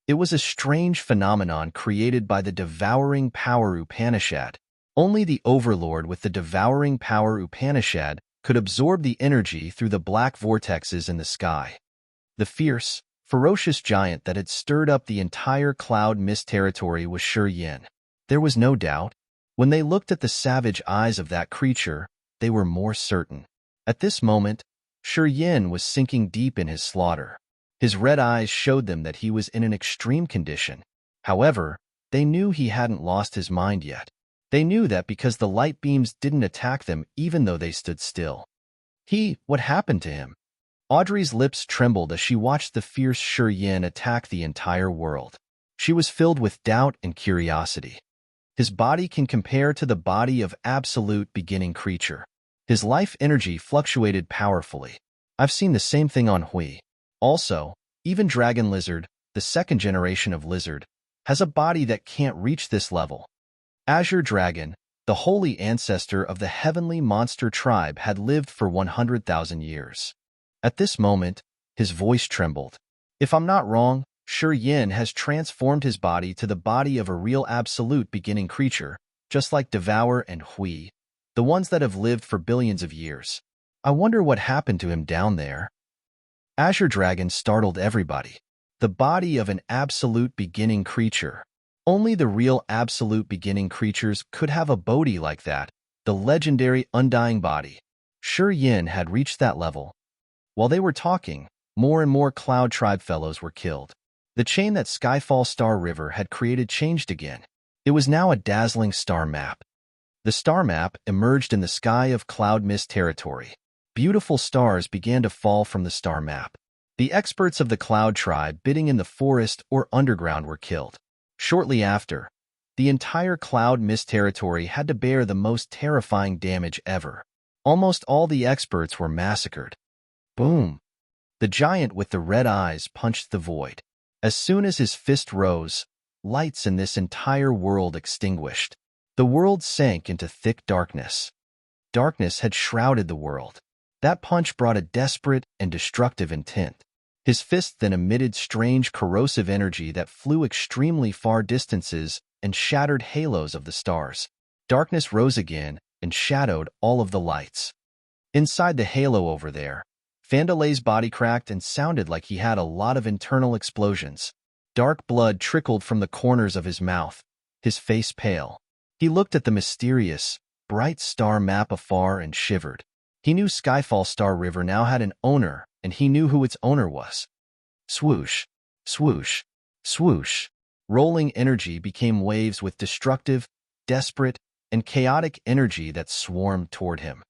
It was a strange phenomenon created by the devouring power Upanishad. Only the Overlord with the devouring power Upanishad could absorb the energy through the black vortexes in the sky. The fierce, ferocious giant that had stirred up the entire Cloud Mist Territory was Shi Yin. There was no doubt. When they looked at the savage eyes of that creature, they were more certain. At this moment, Shi Yin was sinking deep in his slaughter. His red eyes showed them that he was in an extreme condition. However, they knew he hadn't lost his mind yet. They knew that because the light beams didn't attack them even though they stood still. What happened to him? Audrey's lips trembled as she watched the fierce Shi Yin attack the entire world. She was filled with doubt and curiosity. His body can compare to the body of absolute beginning creature. His life energy fluctuated powerfully. I've seen the same thing on Hui. Also, even Dragon Lizard, the second generation of lizard, has a body that can't reach this level. Azure Dragon, the holy ancestor of the heavenly monster tribe, had lived for 100,000 years. At this moment, his voice trembled. If I'm not wrong, Shi Yin has transformed his body to the body of a real absolute beginning creature, just like Devour and Hui, the ones that have lived for billions of years. I wonder what happened to him down there. Azure Dragon startled everybody. The body of an absolute beginning creature. Only the real absolute beginning creatures could have a body like that, the legendary undying body. Shi Yin had reached that level. While they were talking, more and more Cloud Tribe fellows were killed. The chain that Skyfall Star River had created changed again. It was now a dazzling star map. The star map emerged in the sky of Cloud Mist territory. Beautiful stars began to fall from the star map. The experts of the Cloud Tribe bidding in the forest or underground were killed. Shortly after, the entire Cloud Mist territory had to bear the most terrifying damage ever. Almost all the experts were massacred. Boom! The giant with the red eyes punched the void. As soon as his fist rose, lights in this entire world extinguished. The world sank into thick darkness. Darkness had shrouded the world. That punch brought a desperate and destructive intent. His fist then emitted strange corrosive energy that flew extremely far distances and shattered halos of the stars. Darkness rose again and shadowed all of the lights. Inside the halo over there, Fandalay's body cracked and sounded like he had a lot of internal explosions. Dark blood trickled from the corners of his mouth, his face pale. He looked at the mysterious, bright star map afar and shivered. He knew Skyfall Star River now had an owner, and he knew who its owner was. Swoosh, swoosh, swoosh. Rolling energy became waves with destructive, desperate, and chaotic energy that swarmed toward him.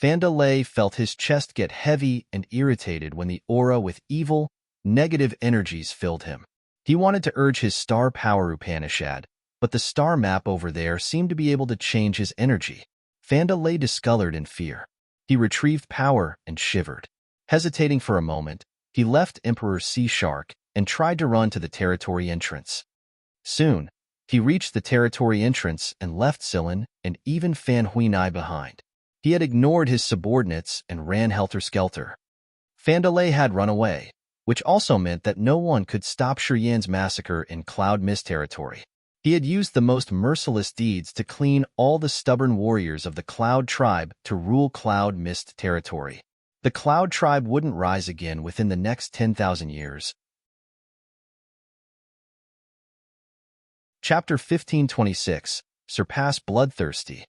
Fandalay felt his chest get heavy and irritated when the aura with evil, negative energies filled him. He wanted to urge his star power Upanishad, but the star map over there seemed to be able to change his energy. Fandalay discolored in fear. He retrieved power and shivered. Hesitating for a moment, he left Emperor Sea Shark and tried to run to the territory entrance. Soon, he reached the territory entrance and left Sillin and even Fan Huinai behind. He had ignored his subordinates and ran helter-skelter. Fandalay had run away, which also meant that no one could stop Shi Yan's massacre in Cloud Mist territory. He had used the most merciless deeds to clean all the stubborn warriors of the Cloud Tribe to rule Cloud Mist territory. The Cloud Tribe wouldn't rise again within the next 10,000 years. Chapter 1526, Surpass Bloodthirsty.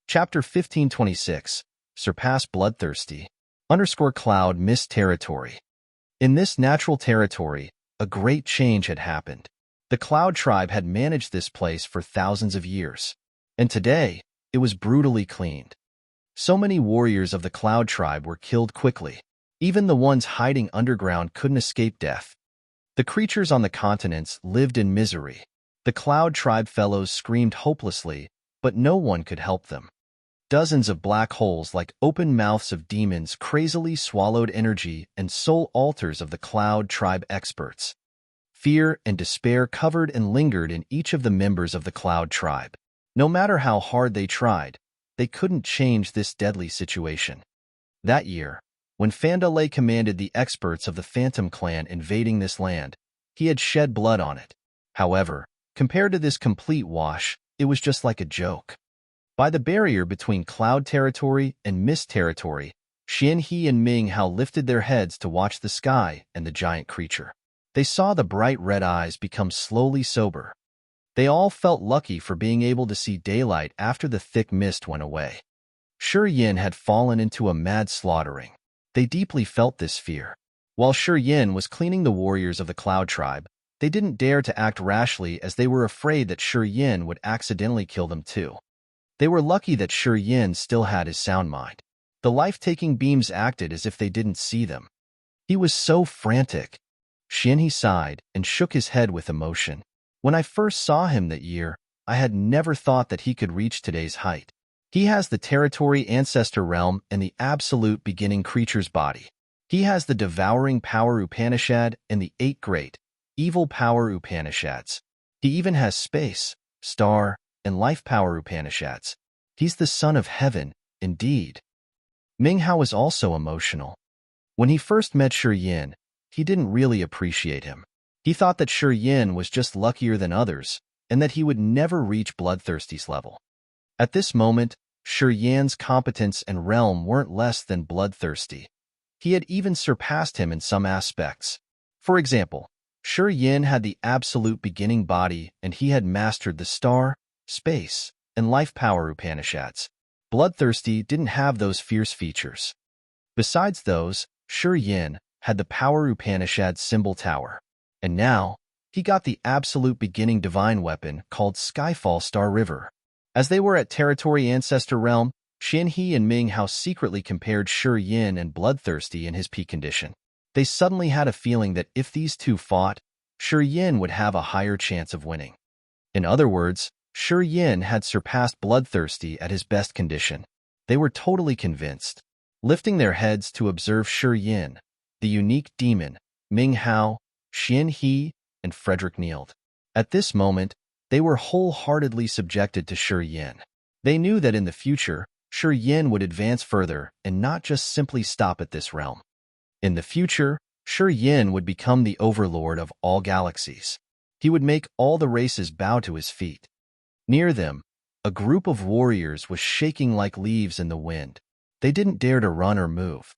Chapter 1526, Surpass Bloodthirsty. Cloud Mist territory. In this natural territory, a great change had happened. The Cloud Tribe had managed this place for thousands of years, and today, it was brutally cleaned. So many warriors of the Cloud Tribe were killed quickly. Even the ones hiding underground couldn't escape death. The creatures on the continents lived in misery. The Cloud Tribe fellows screamed hopelessly, but no one could help them. Dozens of black holes like open mouths of demons crazily swallowed energy and soul altars of the Cloud Tribe experts. Fear and despair covered and lingered in each of the members of the Cloud Tribe. No matter how hard they tried, they couldn't change this deadly situation. That year, when Fandalay commanded the experts of the Phantom Clan invading this land, he had shed blood on it. However, compared to this complete wash, it was just like a joke. By the barrier between Cloud Territory and Mist Territory, Xian He and Ming Hao lifted their heads to watch the sky and the giant creature. They saw the bright red eyes become slowly sober. They all felt lucky for being able to see daylight after the thick mist went away. Shi Yin had fallen into a mad slaughtering. They deeply felt this fear. While Shi Yin was cleaning the warriors of the Cloud Tribe, they didn't dare to act rashly as they were afraid that Shi Yin would accidentally kill them too. They were lucky that Shi Yin still had his sound mind. The life-taking beams acted as if they didn't see them. He was so frantic. Xian He sighed and shook his head with emotion. When I first saw him that year, I had never thought that he could reach today's height. He has the territory Ancestor realm and the absolute beginning creature's body. He has the devouring power Upanishad and the 8 great, evil power Upanishads. He even has space, star, and life power Upanishads. He's the son of heaven, indeed. Ming Hao was also emotional. When he first met Shi Yin, he didn't really appreciate him. He thought that Shi Yin was just luckier than others, and that he would never reach Bloodthirsty's level. At this moment, Shi Yin's competence and realm weren't less than Bloodthirsty. He had even surpassed him in some aspects. For example, Shi Yin had the absolute beginning body, and he had mastered the star, space, and life power Upanishads. Bloodthirsty didn't have those fierce features. Besides those, Shi Yin had the power Upanishad symbol tower. And now, he got the absolute beginning divine weapon called Skyfall Star River. As they were at Territory Ancestor Realm, Qian He and Ming Hao secretly compared Shi Yin and Bloodthirsty in his peak condition. They suddenly had a feeling that if these two fought, Shi Yin would have a higher chance of winning. In other words, Shi Yin had surpassed Bloodthirsty at his best condition. They were totally convinced. Lifting their heads to observe Shi Yin, the unique demon, Ming Hao, Qian He, and Frederick kneeled. At this moment, they were wholeheartedly subjected to Shi Yin. They knew that in the future, Shi Yin would advance further and not just simply stop at this realm. In the future, Shi Yin would become the overlord of all galaxies. He would make all the races bow to his feet. Near them, a group of warriors was shaking like leaves in the wind. They didn't dare to run or move.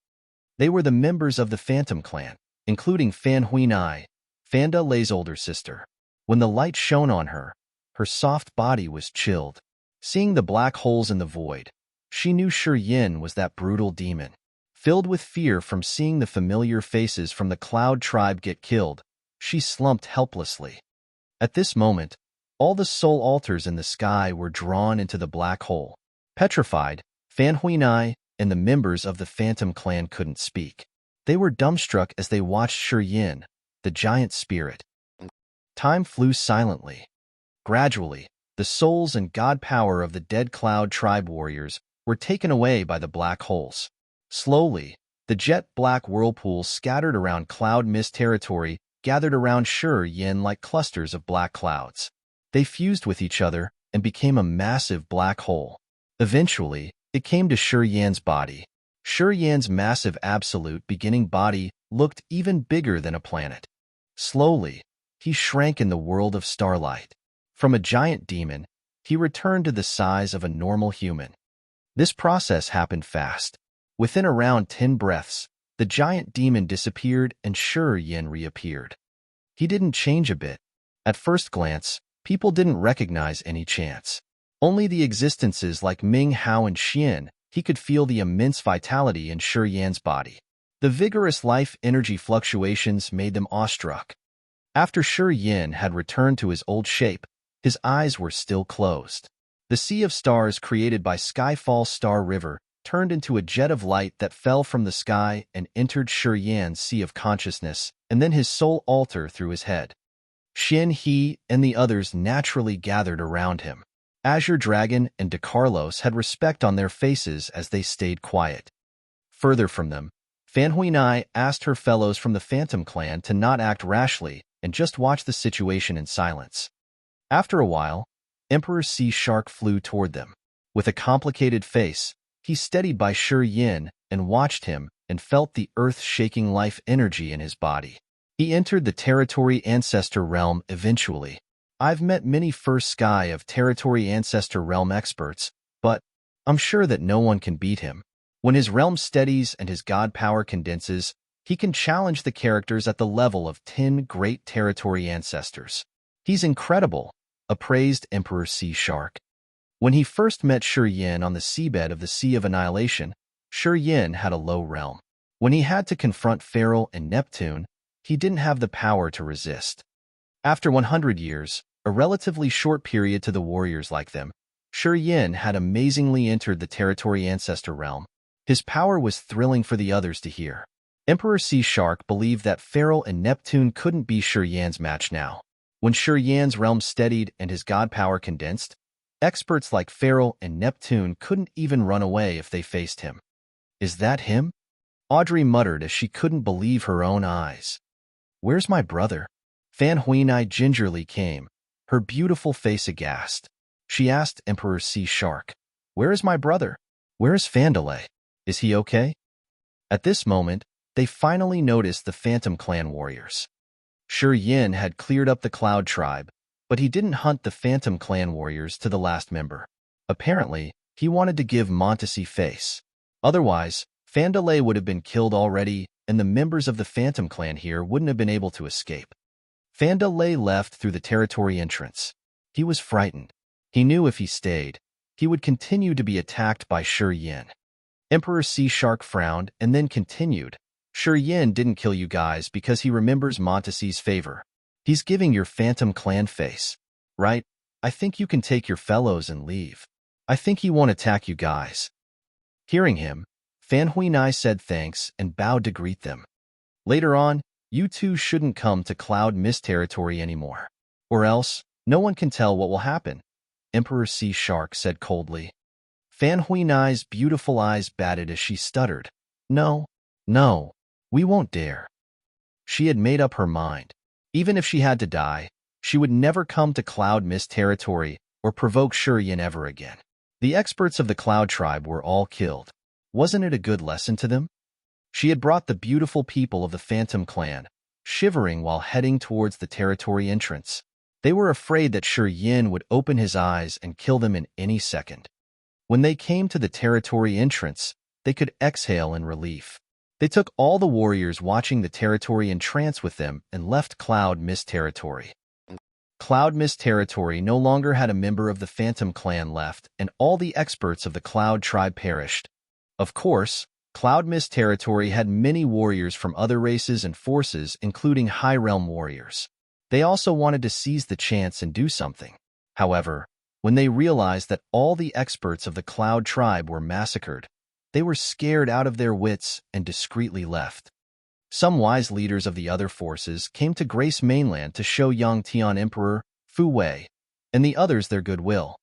They were the members of the Phantom Clan, including Fan Huinai, Fanda Lei's older sister. When the light shone on her, her soft body was chilled. Seeing the black holes in the void, she knew Shi Yin was that brutal demon. Filled with fear from seeing the familiar faces from the Cloud tribe get killed, she slumped helplessly. At this moment, all the soul altars in the sky were drawn into the black hole. Petrified, Fan Huinai and the members of the Phantom Clan couldn't speak. They were dumbstruck as they watched Shi Yin, the giant spirit. Time flew silently. Gradually, the souls and god power of the dead Cloud tribe warriors were taken away by the black holes. Slowly, the jet-black whirlpools scattered around Cloud Mist territory gathered around Shi Yin like clusters of black clouds. They fused with each other and became a massive black hole. Eventually, it came to Shi Yin's body. Shi Yin's massive absolute beginning body looked even bigger than a planet. Slowly, he shrank in the world of starlight. From a giant demon, he returned to the size of a normal human. This process happened fast. Within around 10 breaths, the giant demon disappeared and Shi Yin reappeared. He didn't change a bit. At first glance, people didn't recognize any chance. Only the existences like Ming Hao and Xian, he could feel the immense vitality in Shi Yin's body. The vigorous life energy fluctuations made them awestruck. After Shi Yin had returned to his old shape, his eyes were still closed. The sea of stars created by Skyfall Star River turned into a jet of light that fell from the sky and entered Shi Yin's sea of consciousness, and then his soul altar through his head. Qian He and the others naturally gathered around him. Azure Dragon and De Carlos had respect on their faces as they stayed quiet. Further from them, Fan Huinai asked her fellows from the Phantom Clan to not act rashly and just watch the situation in silence. After a while, Emperor Sea Shark flew toward them. With a complicated face, he steadied by Shi Yin and watched him and felt the earth-shaking life energy in his body. He entered the Territory Ancestor Realm eventually. I've met many First Sky of Territory Ancestor Realm experts, but I'm sure that no one can beat him. When his realm steadies and his god power condenses, he can challenge the characters at the level of 10 great Territory Ancestors. He's incredible, appraised Emperor Sea Shark. When he first met Shi Yin on the seabed of the Sea of Annihilation, Shi Yin had a low realm. When he had to confront Feral and Neptune, he didn't have the power to resist. After 100 years, a relatively short period to the warriors like them, Shi Yin had amazingly entered the Territory Ancestor realm. His power was thrilling for the others to hear. Emperor Sea Shark believed that Feral and Neptune couldn't be Shi Yin's match now. When Shi Yin's realm steadied and his god power condensed, experts like Feral and Neptune couldn't even run away if they faced him. Is that him? Audrey muttered as she couldn't believe her own eyes. Where's my brother? Fan Huinai gingerly came, her beautiful face aghast. She asked Emperor Sea Shark, "Where is my brother? Where is Fandalay? Is he okay?" At this moment, they finally noticed the Phantom Clan warriors. Shi Yin had cleared up the Cloud tribe, but he didn't hunt the Phantom Clan warriors to the last member. Apparently, he wanted to give Montesi face. Otherwise, Fandalay would have been killed already, and the members of the Phantom Clan here wouldn't have been able to escape. Fandalay left through the territory entrance. He was frightened. He knew if he stayed, he would continue to be attacked by Shi Yin. Emperor Sea Shark frowned and then continued. Shi Yin didn't kill you guys because he remembers Montesi's favor. He's giving your Phantom Clan face, right? I think you can take your fellows and leave. I think he won't attack you guys. Hearing him, Fan Huinai said thanks and bowed to greet them. Later on, you two shouldn't come to Cloud Mist territory anymore. Or else, no one can tell what will happen, Emperor Sea Shark said coldly. Fan Huinai's beautiful eyes batted as she stuttered. No, we won't dare. She had made up her mind. Even if she had to die, she would never come to Cloud Mist territory or provoke Shi Yin ever again. The experts of the Cloud Tribe were all killed. Wasn't it a good lesson to them? She had brought the beautiful people of the Phantom Clan, shivering while heading towards the territory entrance. They were afraid that Shi Yin would open his eyes and kill them in any second. When they came to the territory entrance, they could exhale in relief. They took all the warriors watching the territory in trance with them and left Cloud Mist territory. Cloud Mist territory no longer had a member of the Phantom Clan left, and all the experts of the Cloud Tribe perished. Of course, Cloud Mist territory had many warriors from other races and forces, including High Realm warriors. They also wanted to seize the chance and do something. However, when they realized that all the experts of the Cloud Tribe were massacred, they were scared out of their wits and discreetly left. Some wise leaders of the other forces came to Grace Mainland to show Yang Tian Emperor, Fu Wei, and the others their goodwill.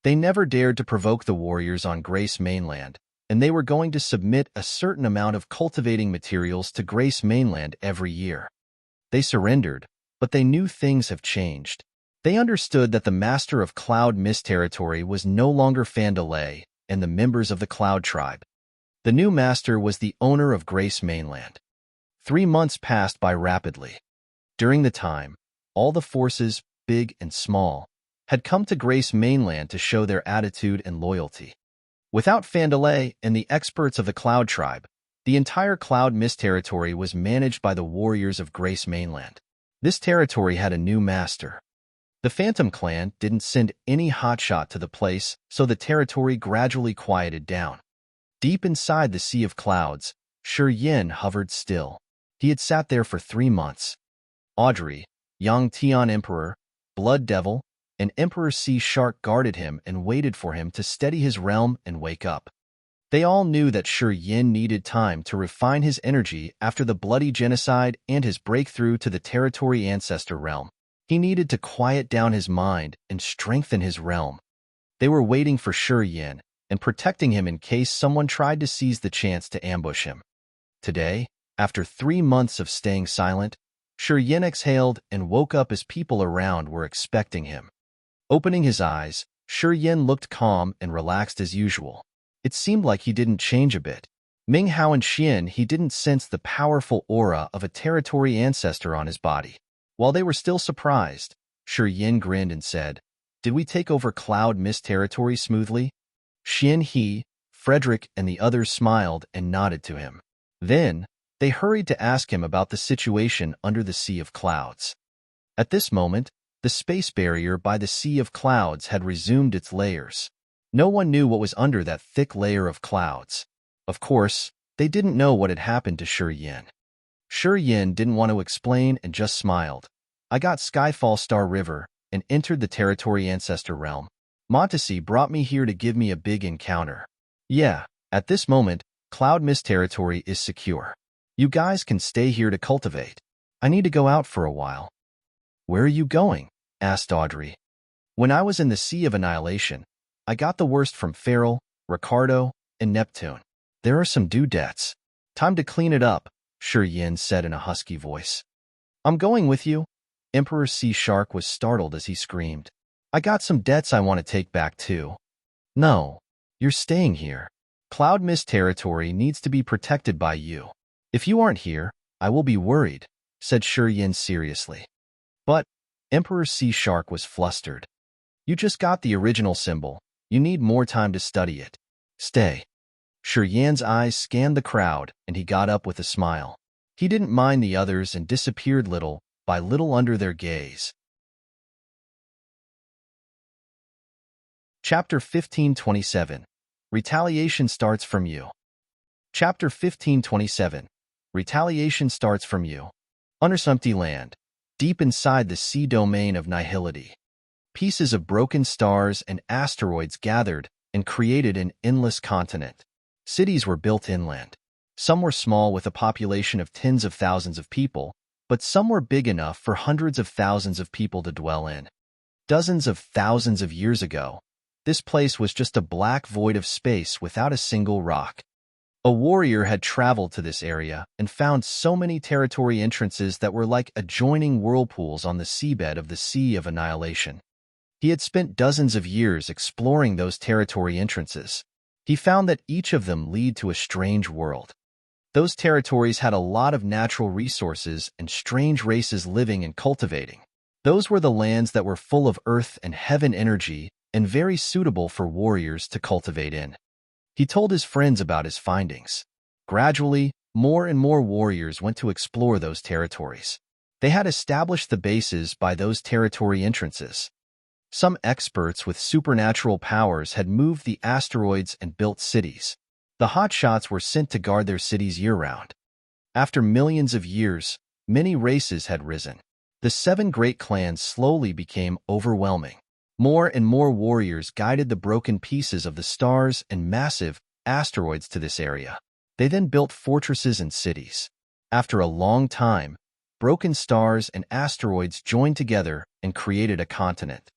They never dared to provoke the warriors on Grace Mainland, and they were going to submit a certain amount of cultivating materials to Grace Mainland every year. They surrendered, but they knew things have changed. They understood that the master of Cloud Mist territory was no longer Fandalay and the members of the Cloud Tribe. The new master was the owner of Grace Mainland. 3 months passed by rapidly. During the time, all the forces, big and small, had come to Grace Mainland to show their attitude and loyalty. Without Fandalay and the experts of the Cloud Tribe, the entire Cloud Mist territory was managed by the warriors of Grace Mainland. This territory had a new master. The Phantom Clan didn't send any hotshot to the place, so the territory gradually quieted down. Deep inside the Sea of Clouds, Shi Yin hovered still. He had sat there for 3 months. Audrey, Yang Tian Emperor, Blood Devil, and Emperor Sea Shark guarded him and waited for him to steady his realm and wake up. They all knew that Shi Yin needed time to refine his energy after the bloody genocide and his breakthrough to the territory Ancestor realm. He needed to quiet down his mind and strengthen his realm. They were waiting for Shi Yin and protecting him in case someone tried to seize the chance to ambush him. Today, after 3 months of staying silent, Shi Yin exhaled and woke up as people around were expecting him. Opening his eyes, Shi Yin looked calm and relaxed as usual. It seemed like he didn't change a bit. Ming Hao and Xian, he didn't sense the powerful aura of a territory ancestor on his body. While they were still surprised, Shi Yin grinned and said, "Did we take over Cloud Mist territory smoothly?" Xian He, Frederick, and the others smiled and nodded to him. Then, they hurried to ask him about the situation under the Sea of Clouds. At this moment, the space barrier by the Sea of Clouds had resumed its layers. No one knew what was under that thick layer of clouds. Of course, they didn't know what had happened to Shi Yin. Shi Yin didn't want to explain and just smiled. "I got Skyfall Star River and entered the territory Ancestor realm. Montesi brought me here to give me a big encounter. Yeah, at this moment, Cloud Mist territory is secure. You guys can stay here to cultivate. I need to go out for a while." "Where are you going?" asked Audrey. "When I was in the Sea of Annihilation, I got the worst from Feral, Ricardo, and Neptune. There are some due debts. Time to clean it up," Shi Yin said in a husky voice. "I'm going with you." Emperor Sea Shark was startled as he screamed. "I got some debts I want to take back too." "No, you're staying here. Cloud Mist territory needs to be protected by you. If you aren't here, I will be worried," said Shi Yin seriously. "But," Emperor Sea Shark was flustered. "You just got the original symbol. You need more time to study it. Stay." Shi Yin's eyes scanned the crowd, and he got up with a smile. He didn't mind the others and disappeared little by little under their gaze. Chapter 1527. Retaliation starts from you. Chapter 1527. Retaliation starts from you. Under some empty land, deep inside the sea domain of nihility, pieces of broken stars and asteroids gathered and created an endless continent. Cities were built inland. Some were small with a population of tens of thousands of people, but some were big enough for hundreds of thousands of people to dwell in. Dozens of thousands of years ago, this place was just a black void of space without a single rock. A warrior had traveled to this area and found so many territory entrances that were like adjoining whirlpools on the seabed of the Sea of Annihilation. He had spent dozens of years exploring those territory entrances. He found that each of them lead to a strange world. Those territories had a lot of natural resources and strange races living and cultivating. Those were the lands that were full of earth and heaven energy and very suitable for warriors to cultivate in. He told his friends about his findings. Gradually, more and more warriors went to explore those territories. They had established the bases by those territory entrances. Some experts with supernatural powers had moved the asteroids and built cities. The hotshots were sent to guard their cities year-round. After millions of years, many races had risen. The 7 great clans slowly became overwhelming. More and more warriors guided the broken pieces of the stars and massive asteroids to this area. They then built fortresses and cities. After a long time, broken stars and asteroids joined together and created a continent.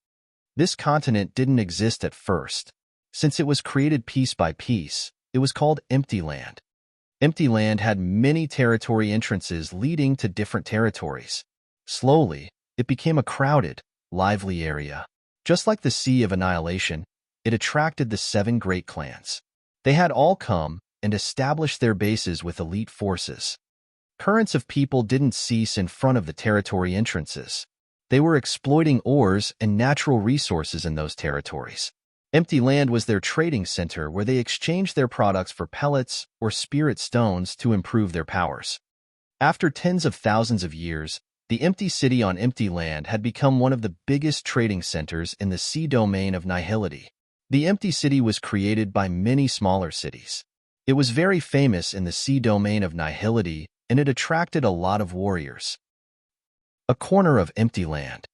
This continent didn't exist at first. Since it was created piece by piece, it was called Empty Land. Empty Land had many territory entrances leading to different territories. Slowly, it became a crowded, lively area. Just like the Sea of Annihilation, it attracted the 7 great clans. They had all come and established their bases with elite forces. Currents of people didn't cease in front of the territory entrances. They were exploiting ores and natural resources in those territories. Empty Land was their trading center where they exchanged their products for pellets or spirit stones to improve their powers. After tens of thousands of years, the empty city on Empty Land had become one of the biggest trading centers in the sea domain of nihility. The empty city was created by many smaller cities. It was very famous in the sea domain of nihility, and it attracted a lot of warriors. A corner of Empty Land.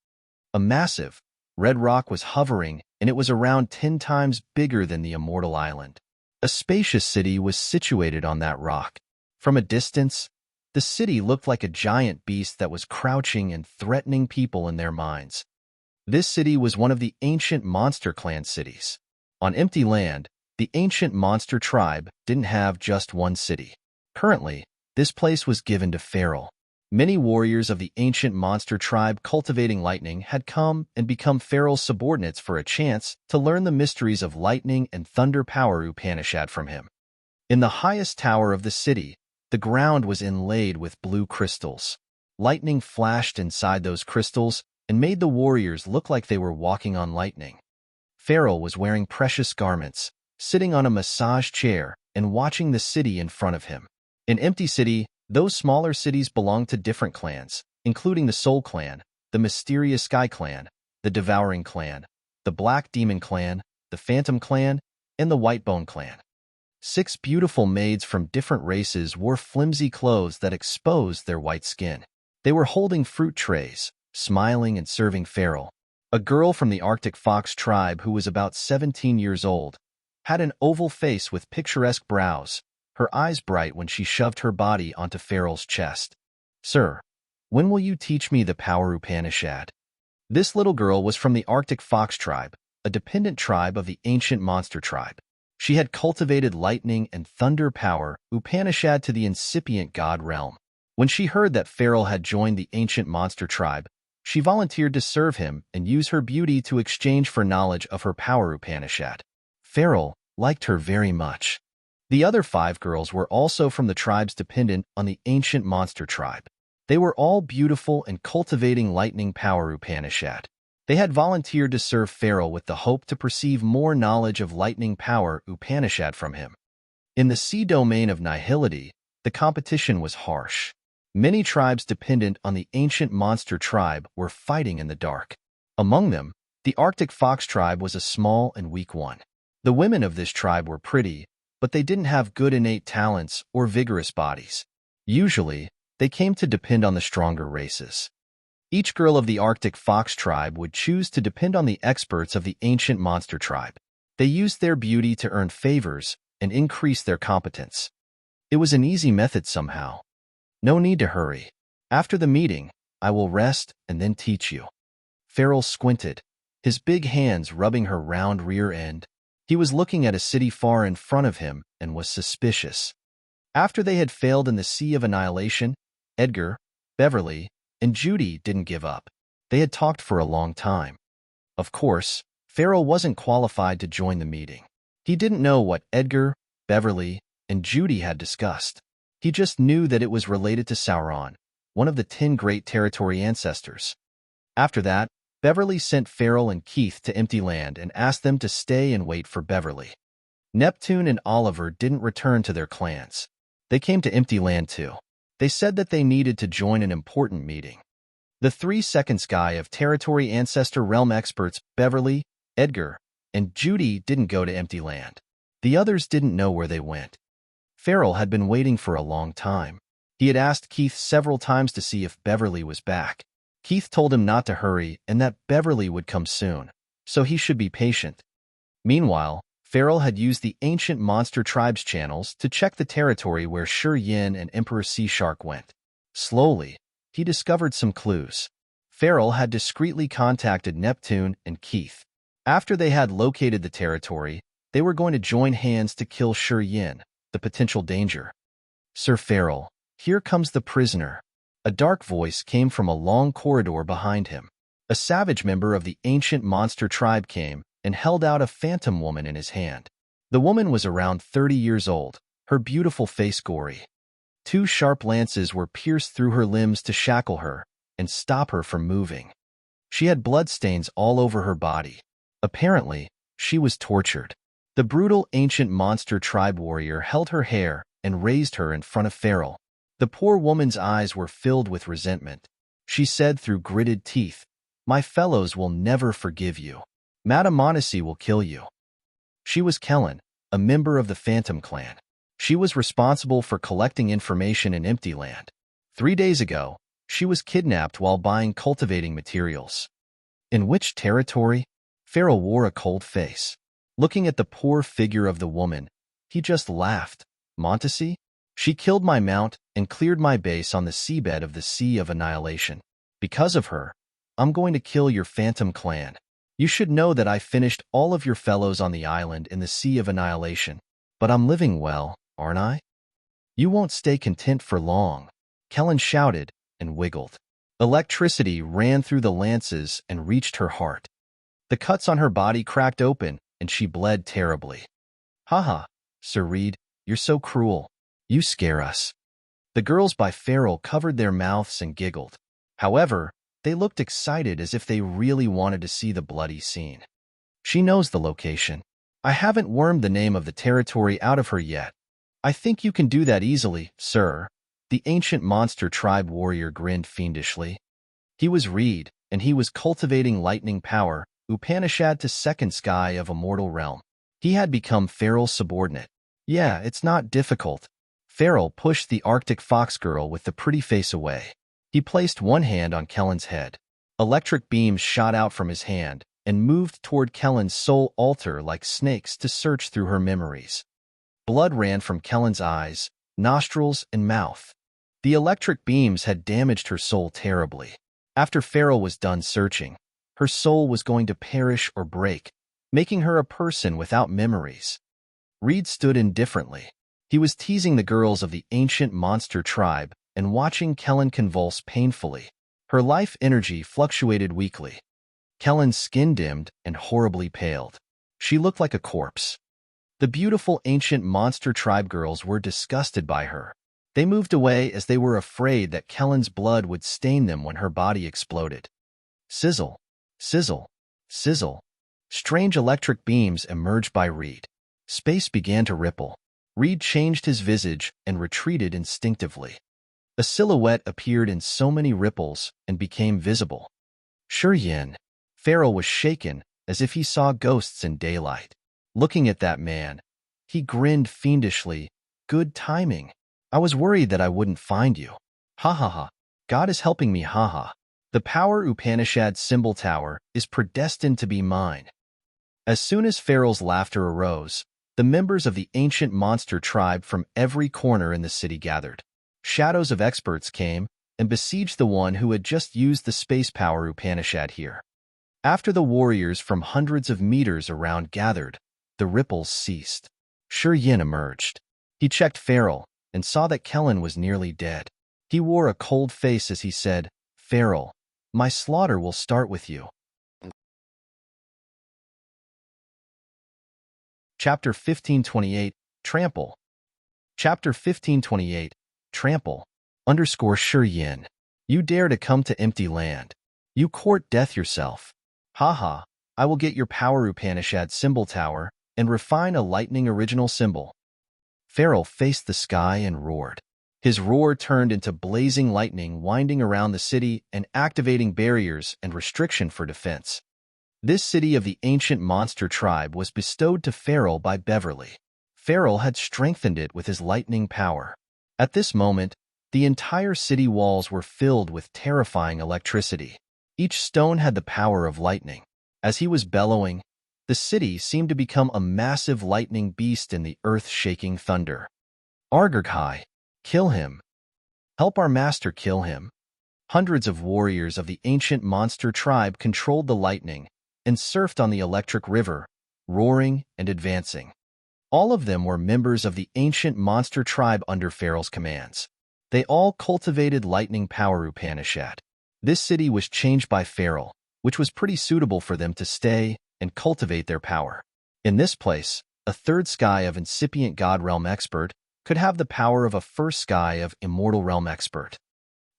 A massive, red rock was hovering, and it was around 10 times bigger than the Immortal Island. A spacious city was situated on that rock. From a distance, the city looked like a giant beast that was crouching and threatening people in their minds. This city was one of the ancient monster clan cities. On Empty Land, the ancient monster tribe didn't have just one city. Currently, this place was given to Feral. Many warriors of the ancient monster tribe cultivating lightning had come and become Feral's subordinates for a chance to learn the mysteries of lightning and thunder power Upanishad from him. In the highest tower of the city, the ground was inlaid with blue crystals. Lightning flashed inside those crystals and made the warriors look like they were walking on lightning. Feral was wearing precious garments, sitting on a massage chair and watching the city in front of him. In Empty City, those smaller cities belonged to different clans, including the Soul Clan, the Mysterious Sky Clan, the Devouring Clan, the Black Demon Clan, the Phantom Clan, and the Whitebone Clan. 6 beautiful maids from different races wore flimsy clothes that exposed their white skin. They were holding fruit trays, smiling and serving Feral. A girl from the Arctic Fox tribe who was about 17 years old had an oval face with picturesque brows, her eyes bright when she shoved her body onto Feral's chest. "Sir, when will you teach me the power Upanishad?" This little girl was from the Arctic Fox tribe, a dependent tribe of the ancient monster tribe. She had cultivated lightning and thunder power Upanishad to the incipient god realm. When she heard that Feral had joined the ancient monster tribe, she volunteered to serve him and use her beauty to exchange for knowledge of her power Upanishad. Feral liked her very much. The other 5 girls were also from the tribes dependent on the ancient monster tribe. They were all beautiful and cultivating lightning power Upanishad. They had volunteered to serve Feral with the hope to perceive more knowledge of lightning power Upanishad from him. In the sea domain of nihility, the competition was harsh. Many tribes dependent on the ancient monster tribe were fighting in the dark. Among them, the Arctic Fox tribe was a small and weak one. The women of this tribe were pretty, but they didn't have good innate talents or vigorous bodies. Usually, they came to depend on the stronger races. Each girl of the Arctic Fox tribe would choose to depend on the experts of the ancient monster tribe. They used their beauty to earn favors and increase their competence. It was an easy method somehow. No need to hurry. After the meeting, I will rest and then teach you. Farrell squinted, his big hands rubbing her round rear end. He was looking at a city far in front of him and was suspicious. After they had failed in the Sea of Annihilation, Edgar, Beverly, and Judy didn't give up. They had talked for a long time. Of course, Farrell wasn't qualified to join the meeting. He didn't know what Edgar, Beverly, and Judy had discussed. He just knew that it was related to Sauron, one of the 10 great territory ancestors. After that, Beverly sent Farrell and Keith to Empty Land and asked them to stay and wait for Beverly. Neptune and Oliver didn't return to their clans. They came to Empty Land too. They said that they needed to join an important meeting. The 3 second sky of territory ancestor realm experts, Beverly, Edgar, and Judy, didn't go to Empty Land. The others didn't know where they went. Farrell had been waiting for a long time. He had asked Keith several times to see if Beverly was back. Keith told him not to hurry and that Beverly would come soon, so he should be patient. Meanwhile, Farrell had used the ancient monster tribes channels to check the territory where Shi Yin and Emperor Sea Shark went. Slowly, he discovered some clues. Farrell had discreetly contacted Neptune and Keith. After they had located the territory, they were going to join hands to kill Shi Yin, the potential danger. Sir Farrell, here comes the prisoner. A dark voice came from a long corridor behind him. A savage member of the ancient monster tribe came and held out a phantom woman in his hand. The woman was around 30 years old, her beautiful face gory. 2 sharp lances were pierced through her limbs to shackle her and stop her from moving. She had bloodstains all over her body. Apparently, she was tortured. The brutal ancient monster tribe warrior held her hair and raised her in front of Farrell. The poor woman's eyes were filled with resentment. She said through gritted teeth, "My fellows will never forgive you. Madame Monacy will kill you." She was Kellen, a member of the Phantom clan. She was responsible for collecting information in Empty Land. 3 days ago, she was kidnapped while buying cultivating materials. In which territory? Farrell wore a cold face. Looking at the poor figure of the woman, he just laughed. Monacy? She killed my mount and cleared my base on the seabed of the Sea of Annihilation. Because of her, I'm going to kill your Phantom clan. You should know that I finished all of your fellows on the island in the Sea of Annihilation. But I'm living well, aren't I? You won't stay content for long. Kellen shouted and wiggled. Electricity ran through the lances and reached her heart. The cuts on her body cracked open and she bled terribly. Haha, Sir Reed, you're so cruel. You scare us. The girls by Farrell covered their mouths and giggled. However, they looked excited as if they really wanted to see the bloody scene. She knows the location. I haven't wormed the name of the territory out of her yet. I think you can do that easily, sir. The ancient monster tribe warrior grinned fiendishly. He was Reed, and he was cultivating lightning power, Upanishad to second sky of immortal realm. He had become Farrell's subordinate. Yeah, it's not difficult. Farrell pushed the Arctic fox girl with the pretty face away. He placed one hand on Kellen's head. Electric beams shot out from his hand and moved toward Kellen's soul altar like snakes to search through her memories. Blood ran from Kellen's eyes, nostrils, and mouth. The electric beams had damaged her soul terribly. After Farrell was done searching, her soul was going to perish or break, making her a person without memories. Reed stood indifferently. He was teasing the girls of the ancient monster tribe and watching Kellen convulse painfully. Her life energy fluctuated weakly. Kellen's skin dimmed and horribly paled. She looked like a corpse. The beautiful ancient monster tribe girls were disgusted by her. They moved away as they were afraid that Kellen's blood would stain them when her body exploded. Sizzle, sizzle, sizzle. Strange electric beams emerged by Reed. Space began to ripple. Reed changed his visage and retreated instinctively. A silhouette appeared in so many ripples and became visible. Yin. Farrell was shaken as if he saw ghosts in daylight. Looking at that man, he grinned fiendishly. Good timing. I was worried that I wouldn't find you. Ha ha ha. God is helping me, ha ha. The power Upanishad symbol tower is predestined to be mine. As soon as Farrell's laughter arose, the members of the ancient monster tribe from every corner in the city gathered. Shadows of experts came and besieged the one who had just used the space power Upanishad here. After the warriors from hundreds of meters around gathered, the ripples ceased. Yin emerged. He checked Farrell and saw that Kellen was nearly dead. He wore a cold face as he said, "Farrell, my slaughter will start with you." Chapter 1528, Trample. Chapter 1528, Trample. Yin. You dare to come to empty land. You court death yourself. Haha, I will get your power Upanishad symbol tower and refine a lightning original symbol. Farrell faced the sky and roared. His roar turned into blazing lightning winding around the city and activating barriers and restriction for defense. This city of the ancient monster tribe was bestowed to Farrell by Beverly. Farrell had strengthened it with his lightning power. At this moment, the entire city walls were filled with terrifying electricity. Each stone had the power of lightning. As he was bellowing, the city seemed to become a massive lightning beast in the earth-shaking thunder. Argurghai, kill him. Help our master kill him. Hundreds of warriors of the ancient monster tribe controlled the lightning and surfed on the electric river, roaring and advancing. All of them were members of the ancient monster tribe under Farrell's commands. They all cultivated lightning power Upanishad. This city was changed by Farrell, which was pretty suitable for them to stay and cultivate their power. In this place, a third sky of incipient God realm expert could have the power of a first sky of immortal realm expert.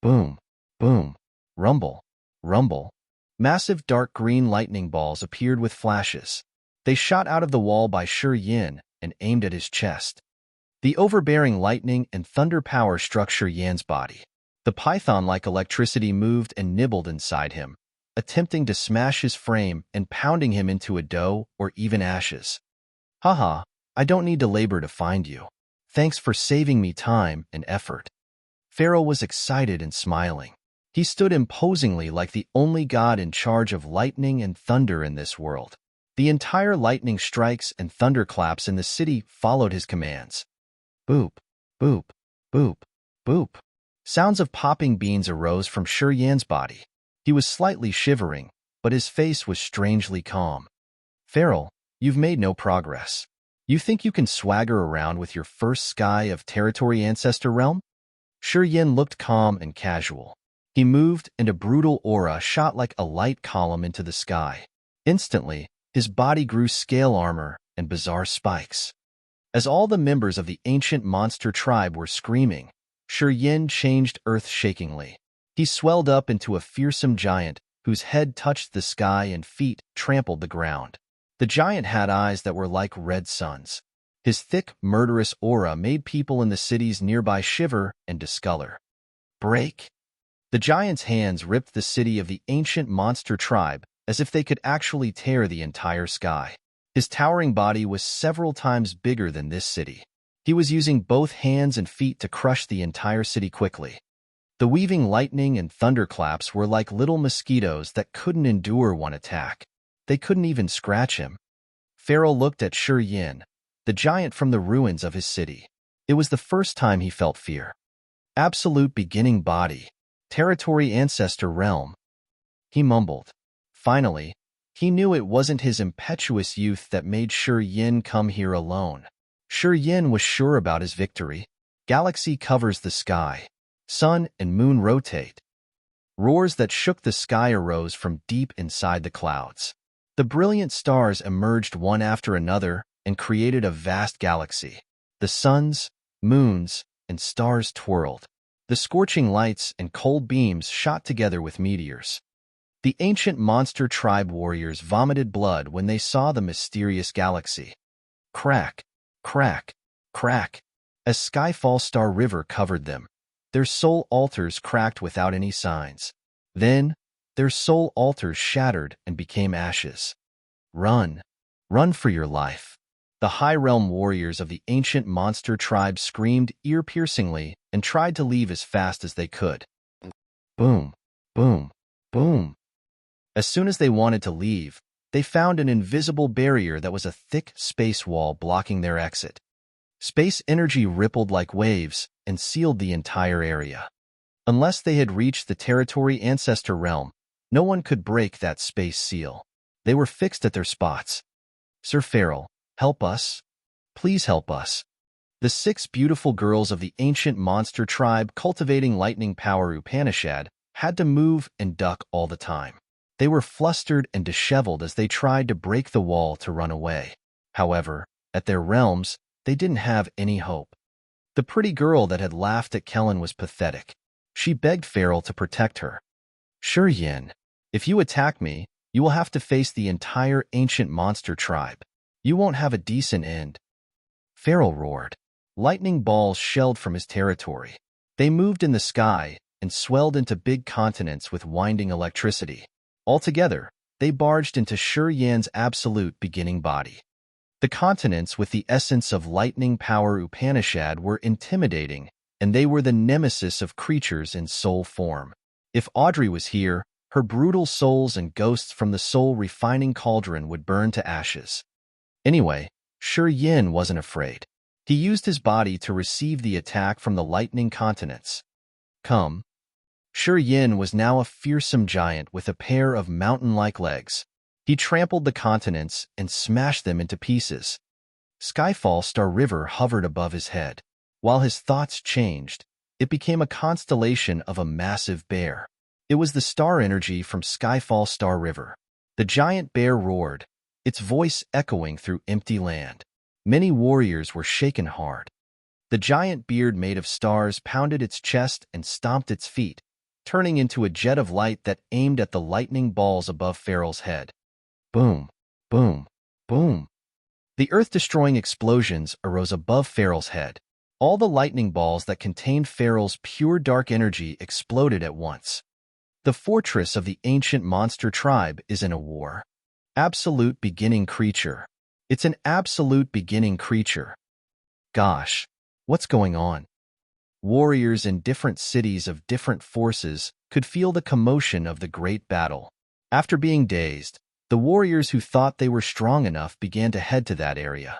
Boom, boom, rumble, rumble. Massive dark green lightning balls appeared with flashes. They shot out of the wall by Yin and aimed at his chest. The overbearing lightning and thunder power struck Yin's body. The python-like electricity moved and nibbled inside him, attempting to smash his frame and pounding him into a dough or even ashes. Haha, I don't need to labor to find you. Thanks for saving me time and effort. Farrell was excited and smiling. He stood imposingly like the only god in charge of lightning and thunder in this world. The entire lightning strikes and thunderclaps in the city followed his commands. Boop, boop, boop, boop. Sounds of popping beans arose from Yin's body. He was slightly shivering, but his face was strangely calm. Farrell, you've made no progress. You think you can swagger around with your first sky of territory Ancestor realm? Yin looked calm and casual. He moved, and a brutal aura shot like a light column into the sky. Instantly, his body grew scale armor and bizarre spikes. As all the members of the ancient monster tribe were screaming, Yin changed earth-shakingly. He swelled up into a fearsome giant whose head touched the sky and feet trampled the ground. The giant had eyes that were like red suns. His thick, murderous aura made people in the cities nearby shiver and discolor. Break! The giant's hands ripped the city of the ancient monster tribe as if they could actually tear the entire sky. His towering body was several times bigger than this city. He was using both hands and feet to crush the entire city quickly. The weaving lightning and thunderclaps were like little mosquitoes that couldn't endure one attack. They couldn't even scratch him. Farrell looked at Yin, the giant from the ruins of his city. It was the first time he felt fear. Absolute beginning body. Territory Ancestor realm. He mumbled. Finally, he knew it wasn't his impetuous youth that made Yin come here alone. Yin was sure about his victory. Galaxy covers the sky. Sun and moon rotate. Roars that shook the sky arose from deep inside the clouds. The brilliant stars emerged one after another and created a vast galaxy. The suns, moons, and stars twirled. The scorching lights and cold beams shot together with meteors. The ancient monster tribe warriors vomited blood when they saw the mysterious galaxy. Crack, crack, crack. As Skyfall Star River covered them, Their soul altars cracked without any signs. Then, their soul altars shattered and became ashes. Run. Run for your life. The High Realm warriors of the ancient monster tribe screamed ear-piercingly and tried to leave as fast as they could. Boom, boom, boom. As soon as they wanted to leave, they found an invisible barrier that was a thick space wall blocking their exit. Space energy rippled like waves and sealed the entire area. Unless they had reached the territory Ancestor realm, no one could break that space seal. They were fixed at their spots. Sir Feral, help us. Please help us. The 6 beautiful girls of the ancient monster tribe cultivating lightning power Upanishad had to move and duck all the time. They were flustered and disheveled as they tried to break the wall to run away. However, at their realms, they didn't have any hope. The pretty girl that had laughed at Kellen was pathetic. She begged Feral to protect her. Sure, Yin. If you attack me, you will have to face the entire ancient monster tribe. You won't have a decent end. Feral roared. Lightning balls shelled from his territory. They moved in the sky and swelled into big continents with winding electricity. Altogether, they barged into Sure Yan's absolute beginning body. The continents with the essence of lightning power Upanishad were intimidating, and they were the nemesis of creatures in soul form. If Audrey was here, her brutal souls and ghosts from the soul-refining cauldron would burn to ashes. Anyway, Sure Yin wasn't afraid. He used his body to receive the attack from the lightning continents. Come. Sure Yin was now a fearsome giant with a pair of mountain-like legs. He trampled the continents and smashed them into pieces. Skyfall Star River hovered above his head. While his thoughts changed, it became a constellation of a massive bear. It was the star energy from Skyfall Star River. The giant bear roared, its voice echoing through empty land. Many warriors were shaken hard. The giant beard made of stars pounded its chest and stomped its feet, turning into a jet of light that aimed at the lightning balls above Feral's head. Boom, boom, boom. The earth-destroying explosions arose above Feral's head. All the lightning balls that contained Feral's pure dark energy exploded at once. The fortress of the ancient monster tribe is in a war. Absolute beginning creature. It's an absolute beginning creature. Gosh, what's going on? Warriors in different cities of different forces could feel the commotion of the great battle. After being dazed, the warriors who thought they were strong enough began to head to that area.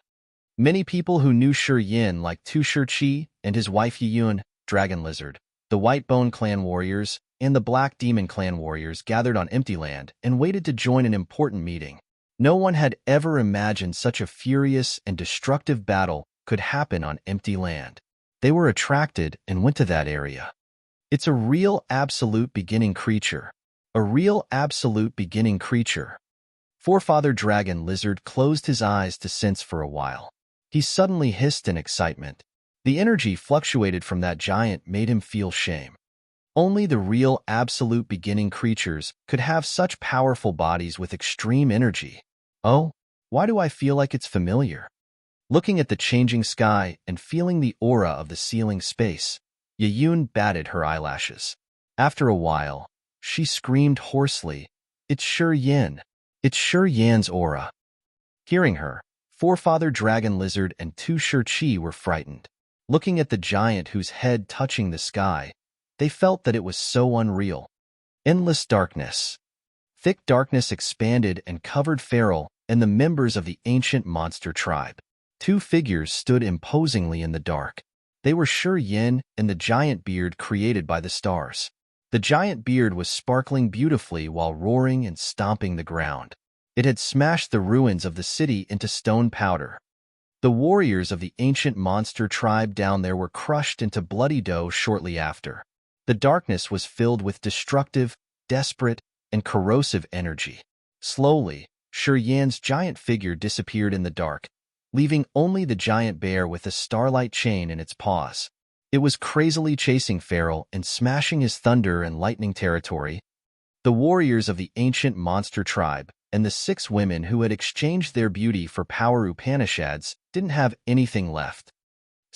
Many people who knew Sure Yin, like Tu Shih and his wife Yiyun, Dragon Lizard, the White Bone Clan warriors, and the Black Demon Clan warriors gathered on Empty Land and waited to join an important meeting. No one had ever imagined such a furious and destructive battle could happen on Empty Land. They were attracted and went to that area. It's a real absolute beginning creature. A real absolute beginning creature. Forefather Dragon Lizard closed his eyes to sense for a while. He suddenly hissed in excitement. The energy fluctuated from that giant made him feel shame. Only the real absolute beginning creatures could have such powerful bodies with extreme energy. Oh, why do I feel like it's familiar? Looking at the changing sky and feeling the aura of the sealing space, Yiyun batted her eyelashes. After a while, she screamed hoarsely, "It's Sure Yin. It's Sure Yan's aura." Hearing her, Forefather Dragon Lizard and Tu Shih were frightened. Looking at the giant whose head touching the sky, they felt that it was so unreal. Endless darkness. Thick darkness expanded and covered Feral and the members of the ancient monster tribe. 2 figures stood imposingly in the dark. They were Sure Yin and the giant beard created by the stars. The giant beard was sparkling beautifully while roaring and stomping the ground. It had smashed the ruins of the city into stone powder. The warriors of the ancient monster tribe down there were crushed into bloody dough shortly after. The darkness was filled with destructive, desperate, and corrosive energy. Slowly, Sure Yan's giant figure disappeared in the dark, leaving only the giant bear with a starlight chain in its paws. It was crazily chasing Feral and smashing his thunder and lightning territory. The warriors of the ancient monster tribe and the 6 women who had exchanged their beauty for power Upanishads didn't have anything left.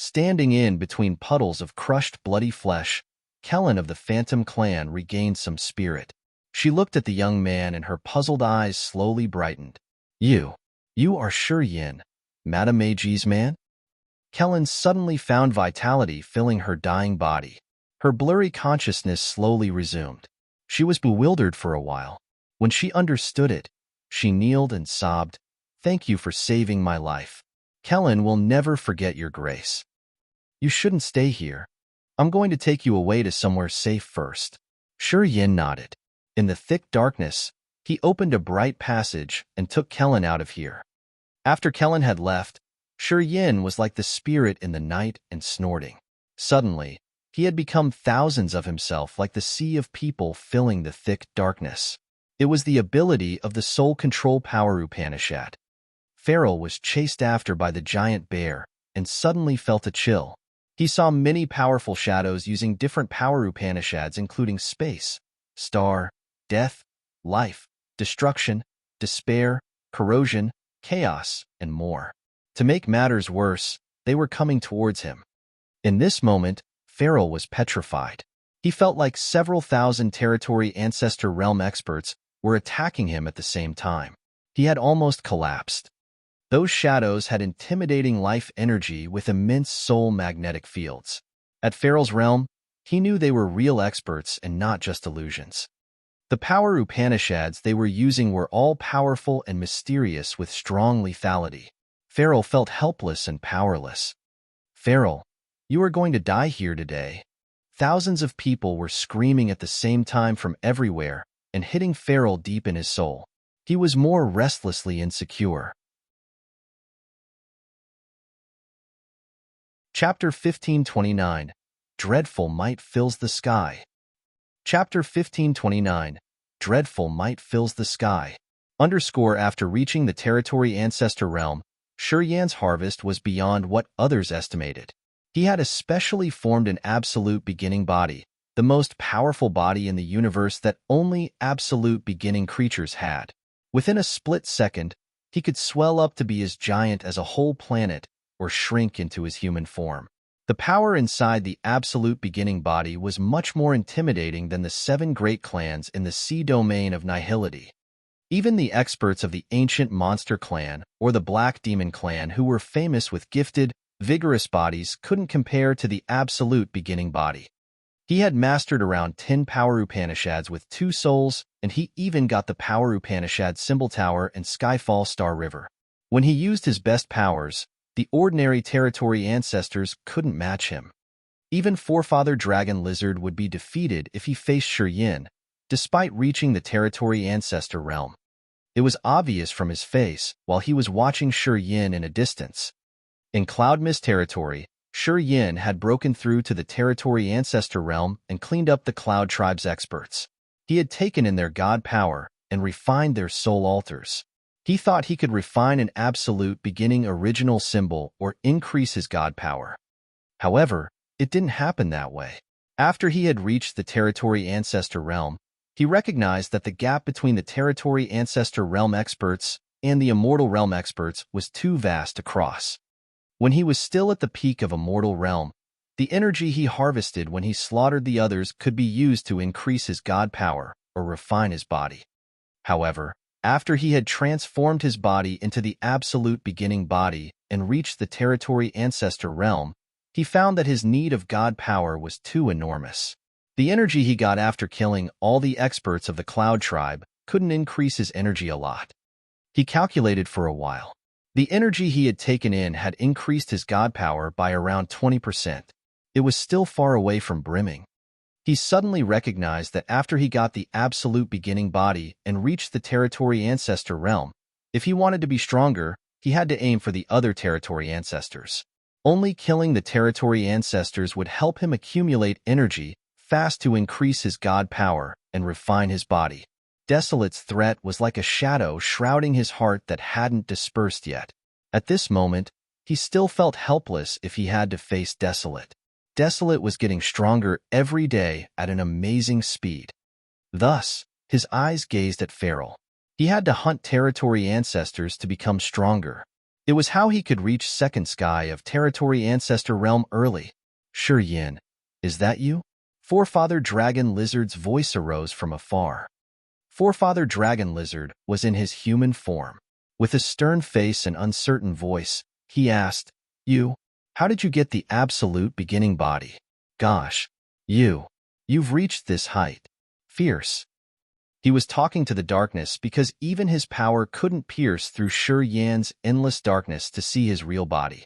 Standing in between puddles of crushed bloody flesh, Kellen of the Phantom Clan regained some spirit. She looked at the young man and her puzzled eyes slowly brightened. You are Shi Yin, Madame Meiji's man? Kellen suddenly found vitality filling her dying body. Her blurry consciousness slowly resumed. She was bewildered for a while. When she understood it, she kneeled and sobbed, "Thank you for saving my life. Kellen will never forget your grace. You shouldn't stay here. I'm going to take you away to somewhere safe first." Shi Yin nodded. In the thick darkness, he opened a bright passage and took Kellen out of here. After Kellen had left, Shi Yin was like the spirit in the night and snorting. Suddenly, he had become thousands of himself like the sea of people filling the thick darkness. It was the ability of the soul control power Upanishad. Feral was chased after by the giant bear and suddenly felt a chill. He saw many powerful shadows using different power Upanishads including space, star, death, life, destruction, despair, corrosion, chaos, and more. To make matters worse, they were coming towards him. In this moment, Feral was petrified. He felt like several thousand territory Ancestor realm experts were attacking him at the same time. He had almost collapsed. Those shadows had intimidating life energy with immense soul magnetic fields. At Feral's realm, he knew they were real experts and not just illusions. The power Upanishads they were using were all powerful and mysterious with strong lethality. Feral felt helpless and powerless. "Feral, you are going to die here today." Thousands of people were screaming at the same time from everywhere and hitting Feral deep in his soul. He was more restlessly insecure. Chapter 1529. Dreadful Might Fills the Sky. Chapter 1529. Dreadful Might Fills the Sky. After reaching the territory Ancestor realm, Shi Yan's harvest was beyond what others estimated. He had especially formed an absolute beginning body, the most powerful body in the universe that only absolute beginning creatures had. Within a split second, he could swell up to be as giant as a whole planet or shrink into his human form. The power inside the absolute beginning body was much more intimidating than the 7 great clans in the sea domain of nihility. Even the experts of the ancient monster clan or the black demon clan who were famous with gifted, vigorous bodies couldn't compare to the absolute beginning body. He had mastered around 10 power Upanishads with 2 souls, and he even got the power Upanishad Symbol Tower and Skyfall Star River. When he used his best powers, the ordinary territory ancestors couldn't match him. Even Forefather Dragon Lizard would be defeated if he faced Shi Yin, despite reaching the territory Ancestor realm. It was obvious from his face while he was watching Shi Yin in a distance. In Cloud Mist territory, Shi Yin had broken through to the territory Ancestor realm and cleaned up the Cloud Tribe's experts. He had taken in their god power and refined their soul altars. He thought he could refine an absolute beginning original symbol or increase his god power. However, it didn't happen that way. After he had reached the territory Ancestor realm, he recognized that the gap between the territory Ancestor realm experts and the immortal realm experts was too vast to cross. When he was still at the peak of immortal realm, the energy he harvested when he slaughtered the others could be used to increase his god power or refine his body. However, after he had transformed his body into the absolute beginning body and reached the territory Ancestor realm, he found that his need of god power was too enormous. The energy he got after killing all the experts of the Cloud Tribe couldn't increase his energy a lot. He calculated for a while. The energy he had taken in had increased his god power by around 20%. It was still far away from brimming. He suddenly recognized that after he got the absolute beginning body and reached the territory Ancestor realm, if he wanted to be stronger, he had to aim for the other territory ancestors. Only killing the territory ancestors would help him accumulate energy fast to increase his god power and refine his body. Desolate's threat was like a shadow shrouding his heart that hadn't dispersed yet. At this moment, he still felt helpless if he had to face Desolate. Desolate was getting stronger every day at an amazing speed. Thus, his eyes gazed at Feral. He had to hunt territory ancestors to become stronger. It was how he could reach second sky of territory Ancestor realm early. Sure Yin, is that you? Forefather Dragon Lizard's voice arose from afar. Forefather Dragon Lizard was in his human form. With a stern face and uncertain voice, he asked, how did you get the absolute beginning body? Gosh, you've reached this height. Fierce. He was talking to the darkness because even his power couldn't pierce through Shi Yan's endless darkness to see his real body.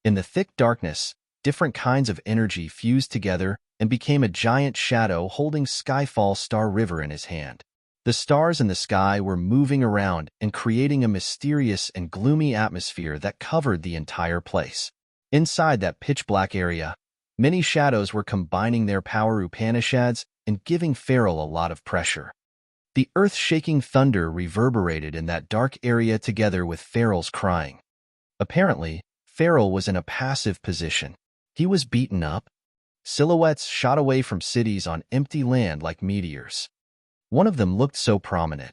In the thick darkness, different kinds of energy fused together and became a giant shadow holding Skyfall Star River in his hand. The stars in the sky were moving around and creating a mysterious and gloomy atmosphere that covered the entire place. Inside that pitch-black area, many shadows were combining their power Upanishads and giving Feral a lot of pressure. The earth-shaking thunder reverberated in that dark area together with Feral's crying. Apparently, Feral was in a passive position. He was beaten up. Silhouettes shot away from cities on empty land like meteors. One of them looked so prominent.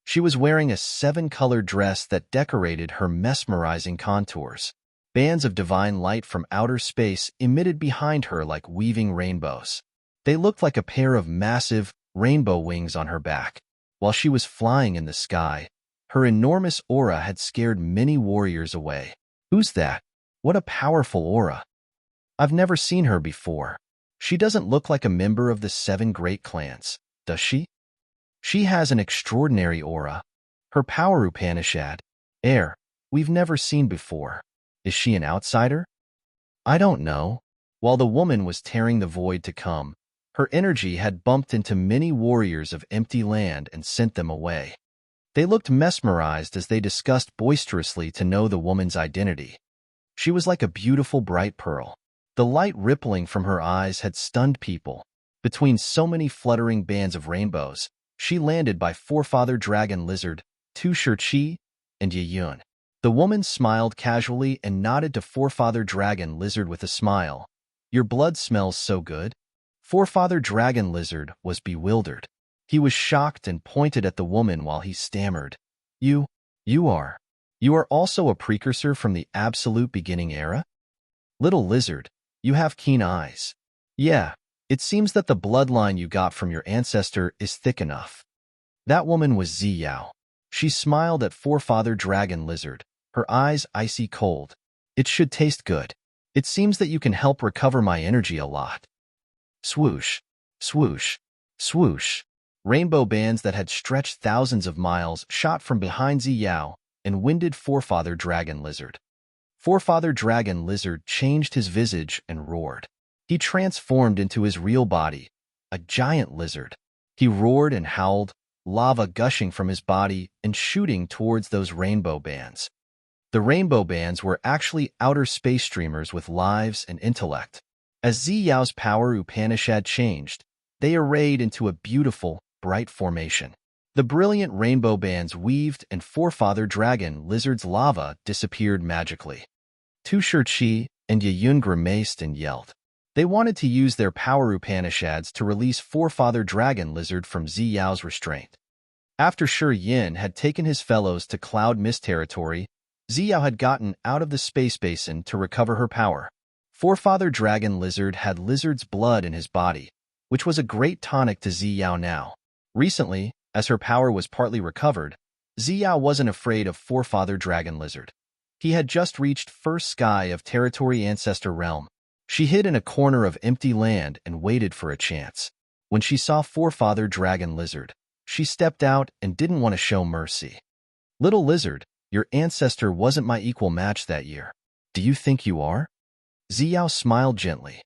She was wearing a 7-colored dress that decorated her mesmerizing contours. Bands of divine light from outer space emitted behind her like weaving rainbows. They looked like a pair of massive, rainbow wings on her back. While she was flying in the sky, her enormous aura had scared many warriors away. Who's that? What a powerful aura. I've never seen her before. She doesn't look like a member of the 7 great clans, does she? She has an extraordinary aura. Her power Upanishad, air, we've never seen before. Is she an outsider? I don't know. While the woman was tearing the void to come, her energy had bumped into many warriors of empty land and sent them away. They looked mesmerized as they discussed boisterously to know the woman's identity. She was like a beautiful bright pearl. The light rippling from her eyes had stunned people. Between so many fluttering bands of rainbows, she landed by Forefather Dragon Lizard, Tu Shi, and Yun. The woman smiled casually and nodded to Forefather Dragon Lizard with a smile. Your blood smells so good. Forefather Dragon Lizard was bewildered. He was shocked and pointed at the woman while he stammered. You are also a precursor from the absolute beginning era? Little lizard, you have keen eyes. Yeah, it seems that the bloodline you got from your ancestor is thick enough. That woman was Zi Yao. She smiled at Forefather Dragon Lizard, her eyes icy cold. It should taste good. It seems that you can help recover my energy a lot. Swoosh, swoosh, swoosh. Rainbow bands that had stretched thousands of miles shot from behind Zi Yao and winded Forefather Dragon Lizard. Forefather Dragon Lizard changed his visage and roared. He transformed into his real body, a giant lizard. He roared and howled, lava gushing from his body and shooting towards those rainbow bands. The rainbow bands were actually outer space streamers with lives and intellect. As Zi Yao's power Upanishad changed, they arrayed into a beautiful, bright formation. The brilliant rainbow bands weaved and Forefather Dragon Lizard's lava disappeared magically. Tu Shi and Yun grimaced and yelled. They wanted to use their power Upanishads to release Forefather Dragon Lizard from Zi Yao's restraint. After Shi Yin had taken his fellows to Cloud Mist territory, Zi Yao had gotten out of the space basin to recover her power. Forefather Dragon Lizard had lizard's blood in his body, which was a great tonic to Zi Yao now. Recently, as her power was partly recovered, Zi Yao wasn't afraid of Forefather Dragon Lizard. He had just reached first sky of territory Ancestor realm. She hid in a corner of empty land and waited for a chance. When she saw Forefather Dragon Lizard, she stepped out and didn't want to show mercy. Little lizard, your ancestor wasn't my equal match that year. Do you think you are? Zi Yao smiled gently.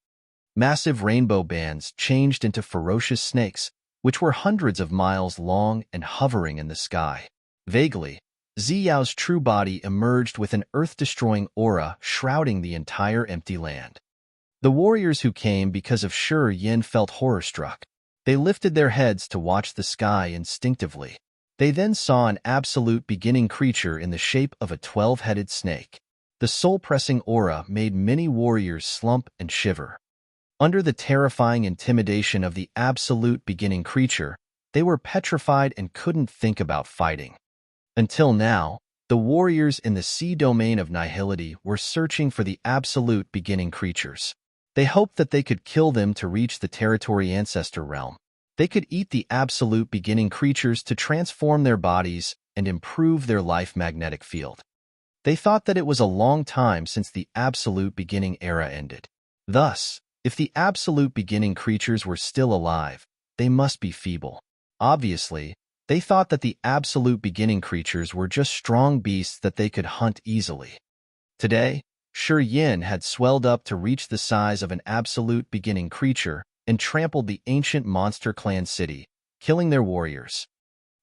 Massive rainbow bands changed into ferocious snakes, which were hundreds of miles long and hovering in the sky. Vaguely, Zi Yao's true body emerged with an earth-destroying aura shrouding the entire empty land. The warriors who came because of Shi Yin felt horror-struck. They lifted their heads to watch the sky instinctively. They then saw an absolute beginning creature in the shape of a 12-headed snake. The soul-pressing aura made many warriors slump and shiver. Under the terrifying intimidation of the absolute beginning creature, they were petrified and couldn't think about fighting. Until now, The warriors in the sea domain of nihility were searching for the absolute beginning creatures. They hoped that they could kill them to reach the territory Ancestor realm. They could eat the absolute beginning creatures to transform their bodies and improve their life magnetic field. They thought that it was a long time since the absolute beginning era ended. Thus, if the absolute beginning creatures were still alive, they must be feeble. Obviously, they thought that the absolute beginning creatures were just strong beasts that they could hunt easily. Today, Yin had swelled up to reach the size of an absolute beginning creature and trampled the ancient monster clan city, killing their warriors.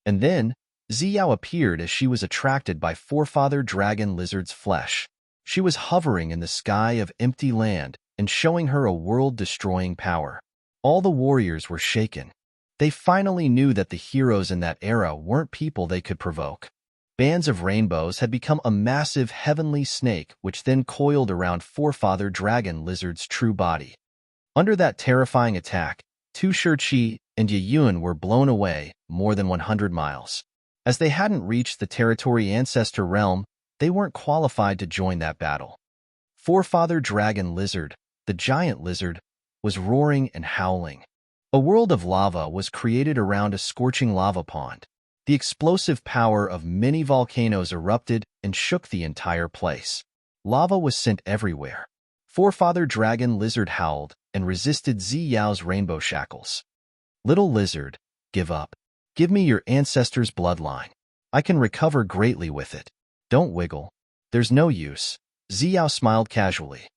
And then, Zi Yao appeared as she was attracted by forefather dragon lizard's flesh. She was hovering in the sky of empty land and showing her a world-destroying power. All the warriors were shaken. They finally knew that the heroes in that era weren't people they could provoke. Bands of rainbows had become a massive heavenly snake which then coiled around forefather dragon lizard's true body. Under that terrifying attack, Tu Shiqi and Yuan were blown away more than 100 miles. As they hadn't reached the territory Ancestor realm, they weren't qualified to join that battle. Forefather dragon lizard, the giant lizard, was roaring and howling. A world of lava was created around a scorching lava pond. The explosive power of many volcanoes erupted and shook the entire place. Lava was sent everywhere. Forefather dragon lizard howled and resisted Zi Yao's rainbow shackles. Little lizard, give up. Give me your ancestor's bloodline. I can recover greatly with it. Don't wiggle. There's no use. Zi Yao smiled casually.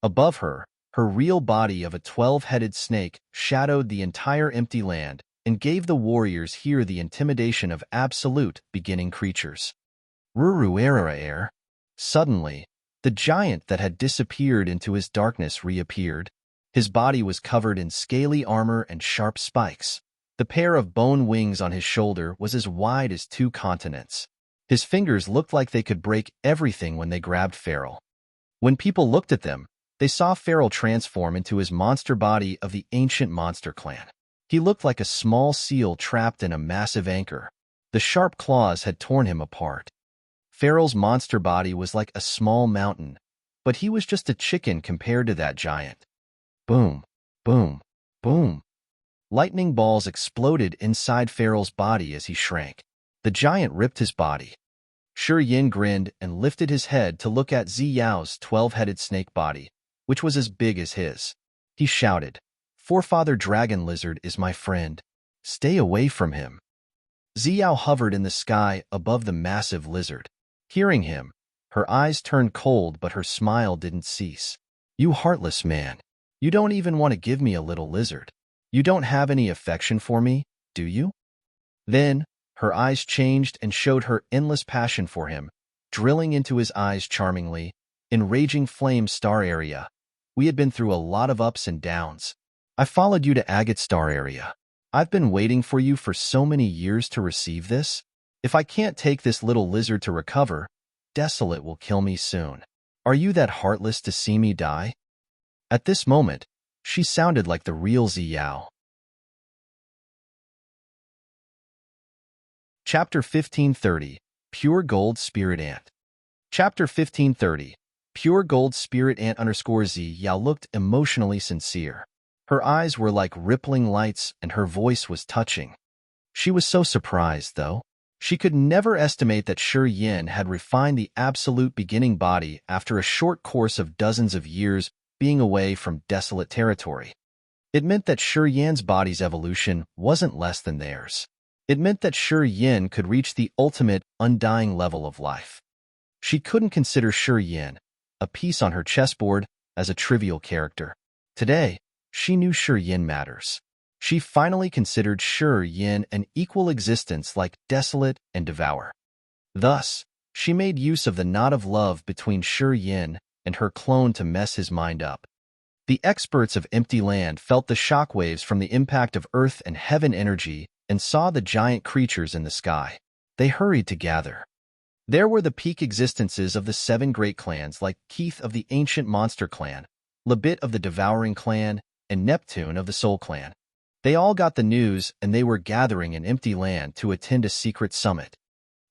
Above her, her real body of a 12-headed snake shadowed the entire empty land and gave the warriors here the intimidation of absolute beginning creatures. Rurueraer. Suddenly, the giant that had disappeared into his darkness reappeared. His body was covered in scaly armor and sharp spikes. The pair of bone wings on his shoulder was as wide as 2 continents. His fingers looked like they could break everything when they grabbed Feral. When people looked at them, they saw Feral transform into his monster body of the ancient monster clan. He looked like a small seal trapped in a massive anchor. The sharp claws had torn him apart. Feral's monster body was like a small mountain, but he was just a chicken compared to that giant. Boom, boom, boom. Lightning balls exploded inside Feral's body as he shrank. The giant ripped his body. Yin grinned and lifted his head to look at Zi Yao's 12-headed snake body, which was as big as his. He shouted, "Forefather dragon lizard is my friend. Stay away from him." Zi Yao hovered in the sky above the massive lizard. Hearing him, her eyes turned cold but her smile didn't cease. "You heartless man. You don't even want to give me a little lizard. You don't have any affection for me, do you?" Then, her eyes changed and showed her endless passion for him, drilling into his eyes charmingly. "In Raging Flame Star Area, we had been through a lot of ups and downs. I followed you to Agate Star Area. I've been waiting for you for so many years to receive this. If I can't take this little lizard to recover, Desolate will kill me soon. Are you that heartless to see me die?" At this moment, she sounded like the real Zi Yao. Chapter 1530, Pure Gold Spirit Ant. Chapter 1530, Pure Gold Spirit Ant _ Zi Yao looked emotionally sincere. Her eyes were like rippling lights and her voice was touching. She was so surprised, though. She could never estimate that Yin had refined the absolute beginning body after a short course of dozens of years being away from desolate territory. It meant that Yin's body's evolution wasn't less than theirs. It meant that Yin could reach the ultimate, undying level of life. She couldn't consider Yin, a piece on her chessboard, as a trivial character. Today, she knew Yin matters. She finally considered Yin an equal existence like Desolate and Devour. Thus, she made use of the knot of love between Yin and her clone to mess his mind up. The experts of Empty Land felt the shockwaves from the impact of earth and heaven energy and saw the giant creatures in the sky. They hurried to gather. There were the peak existences of the 7 great clans like Keith of the ancient monster clan, Labit of the devouring clan, and Neptune of the soul clan. They all got the news and they were gathering in Empty Land to attend a secret summit.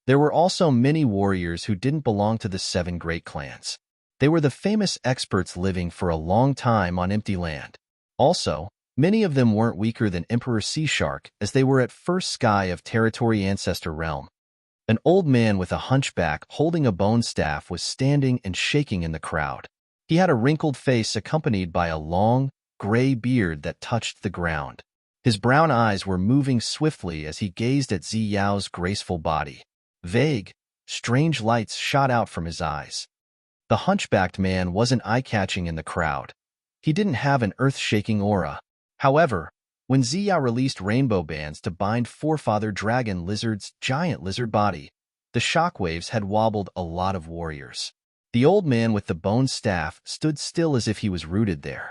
There were also many warriors who didn't belong to the 7 great clans. They were the famous experts living for a long time on empty land. Also, many of them weren't weaker than Emperor Sea Shark, as they were at first sky of territory Ancestor realm. An old man with a hunchback holding a bone staff was standing and shaking in the crowd. He had a wrinkled face accompanied by a long, gray beard that touched the ground. His brown eyes were moving swiftly as he gazed at Zi Yao's graceful body. Vague, strange lights shot out from his eyes. The hunchbacked man wasn't eye-catching in the crowd. He didn't have an earth-shaking aura. However, when Zi Yao released rainbow bands to bind Forefather Dragon Lizard's giant lizard body, the shockwaves had wobbled a lot of warriors. The old man with the bone staff stood still as if he was rooted there.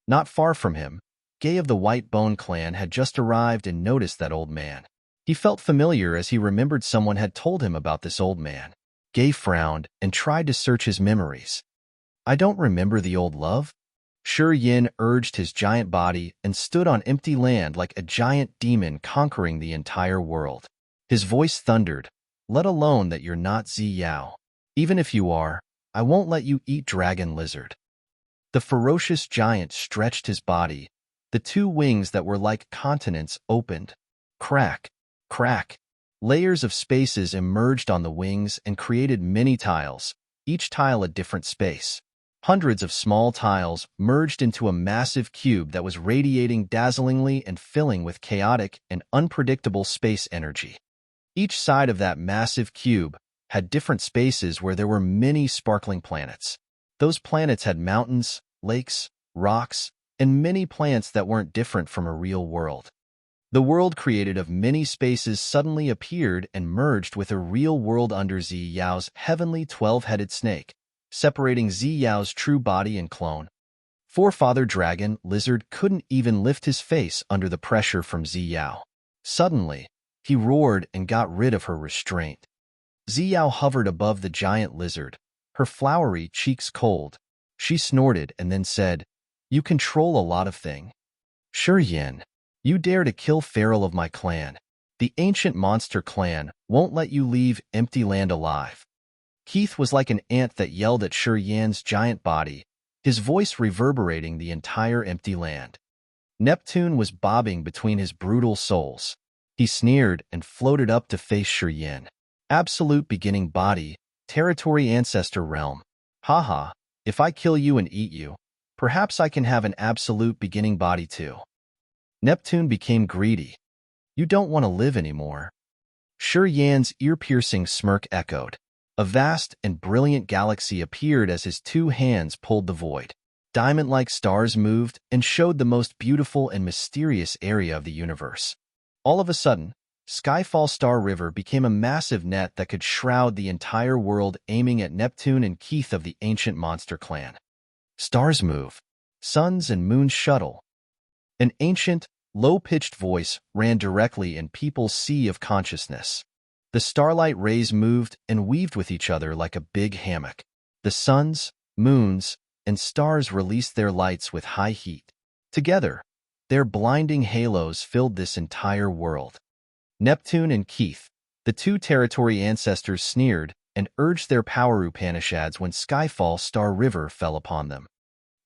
Not far from him, Gay of the White Bone clan had just arrived and noticed that old man. He felt familiar as he remembered someone had told him about this old man. Gay frowned and tried to search his memories. "I don't remember the old love?" Shi Yin urged his giant body and stood on empty land like a giant demon conquering the entire world. His voice thundered, "Let alone that you're not Zi Yao. Even if you are, I won't let you eat Dragon Lizard." The ferocious giant stretched his body. The 2 wings that were like continents opened. Crack, crack. Layers of spaces emerged on the wings and created many tiles, each tile a different space. Hundreds of small tiles merged into a massive cube that was radiating dazzlingly and filling with chaotic and unpredictable space energy. Each side of that massive cube had different spaces where there were many sparkling planets. Those planets had mountains, lakes, rocks, and many plants that weren't different from a real world. The world created of many spaces suddenly appeared and merged with a real world under Zi Yao's heavenly 12-headed snake, separating Zi Yao's true body and clone. Forefather Dragon Lizard couldn't even lift his face under the pressure from Zi Yao. Suddenly, he roared and got rid of her restraint. Zi Yao hovered above the giant lizard, her flowery cheeks cold. She snorted and then said, "You control a lot of things. Shi Yin, you dare to kill feral of my clan. The ancient monster clan won't let you leave empty land alive." Keith was like an ant that yelled at Shi Yin's giant body, his voice reverberating the entire empty land. Neptune was bobbing between his brutal souls. He sneered and floated up to face Shi Yin. "Absolute beginning body, territory Ancestor realm. Haha, if I kill you and eat you, perhaps I can have an absolute beginning body too." Neptune became greedy. "You don't want to live anymore." Shi Yin's ear-piercing smirk echoed. A vast and brilliant galaxy appeared as his 2 hands pulled the void. Diamond-like stars moved and showed the most beautiful and mysterious area of the universe. All of a sudden, Skyfall Star River became a massive net that could shroud the entire world, aiming at Neptune and Keith of the ancient monster clan. Stars move. Suns and moons shuttle. An ancient, low-pitched voice ran directly in people's sea of consciousness. The starlight rays moved and weaved with each other like a big hammock. The suns, moons, and stars released their lights with high heat. Together, their blinding halos filled this entire world. Neptune and Keith, the 2 territory ancestors, sneered and urged their power Upanishads when Skyfall Star River fell upon them.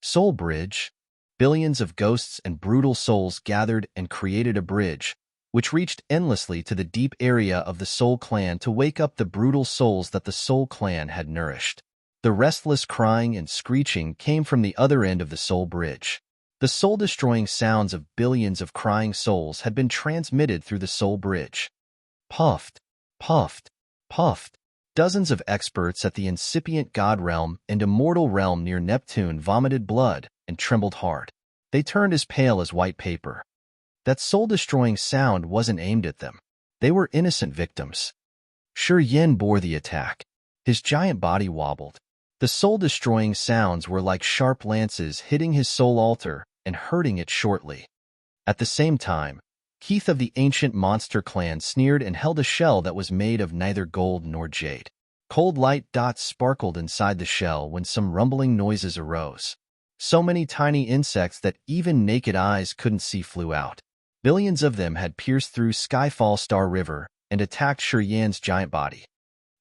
Soul Bridge. Billions of ghosts and brutal souls gathered and created a bridge, which reached endlessly to the deep area of the Soul Clan to wake up the brutal souls that the Soul Clan had nourished. The restless crying and screeching came from the other end of the Soul Bridge. The soul-destroying sounds of billions of crying souls had been transmitted through the Soul Bridge. Puffed, puffed, puffed. Dozens of experts at the incipient God realm and immortal realm near Neptune vomited blood and trembled hard. They turned as pale as white paper. That soul-destroying sound wasn't aimed at them. They were innocent victims. Shi Yin bore the attack. His giant body wobbled. The soul-destroying sounds were like sharp lances hitting his soul altar and hurting it shortly. At the same time, Keith of the ancient monster clan sneered and held a shell that was made of neither gold nor jade. Cold light dots sparkled inside the shell when some rumbling noises arose. So many tiny insects that even naked eyes couldn't see flew out. Billions of them had pierced through Skyfall Star River and attacked Shi Yan's giant body.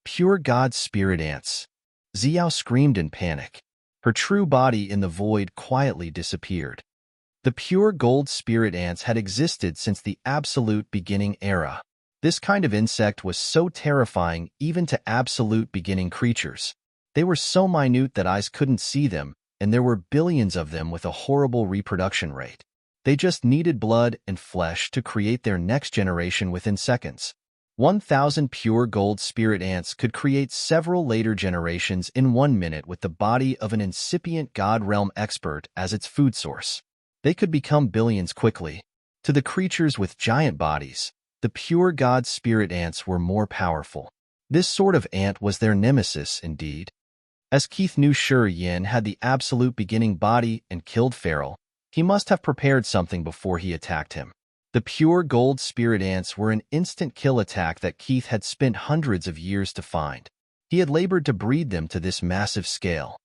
Pure God Spirit Ants. Zi Yao screamed in panic. Her true body in the void quietly disappeared. The pure gold spirit ants had existed since the absolute beginning era. This kind of insect was so terrifying even to absolute beginning creatures. They were so minute that eyes couldn't see them, and there were billions of them with a horrible reproduction rate. They just needed blood and flesh to create their next generation within seconds. 1,000 pure gold spirit ants could create several later generations in 1 minute with the body of an incipient god realm expert as its food source. They could become billions quickly. To the creatures with giant bodies, the pure god spirit ants were more powerful. This sort of ant was their nemesis, indeed. As Keith knew Yin had the absolute beginning body and killed Feral, he must have prepared something before he attacked him. The pure gold spirit ants were an instant kill attack that Keith had spent hundreds of years to find. He had labored to breed them to this massive scale.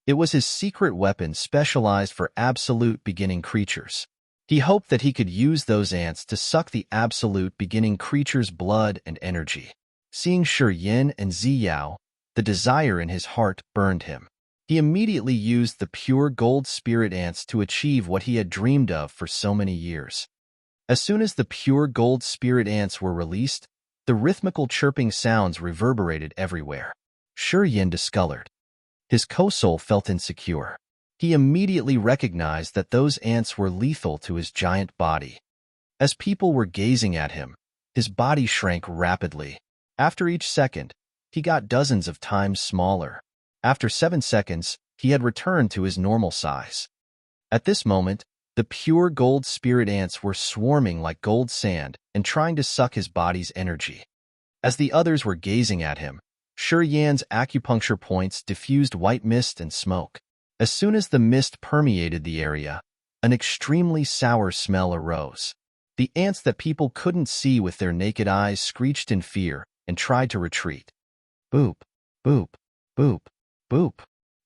It was his secret weapon specialized for absolute beginning creatures. He hoped that he could use those ants to suck the absolute beginning creature's blood and energy. Seeing Yin and Zi Yao, the desire in his heart burned him. He immediately used the pure gold spirit ants to achieve what he had dreamed of for so many years. As soon as the pure gold spirit ants were released, the rhythmical chirping sounds reverberated everywhere. Yin discolored. His co-soul felt insecure. He immediately recognized that those ants were lethal to his giant body. As people were gazing at him, his body shrank rapidly. After each second, he got dozens of times smaller. After 7 seconds, he had returned to his normal size. At this moment, the pure gold spirit ants were swarming like gold sand and trying to suck his body's energy. As the others were gazing at him, Yan's acupuncture points diffused white mist and smoke. As soon as the mist permeated the area, an extremely sour smell arose. The ants that people couldn't see with their naked eyes screeched in fear and tried to retreat. Boop, boop, boop, boop.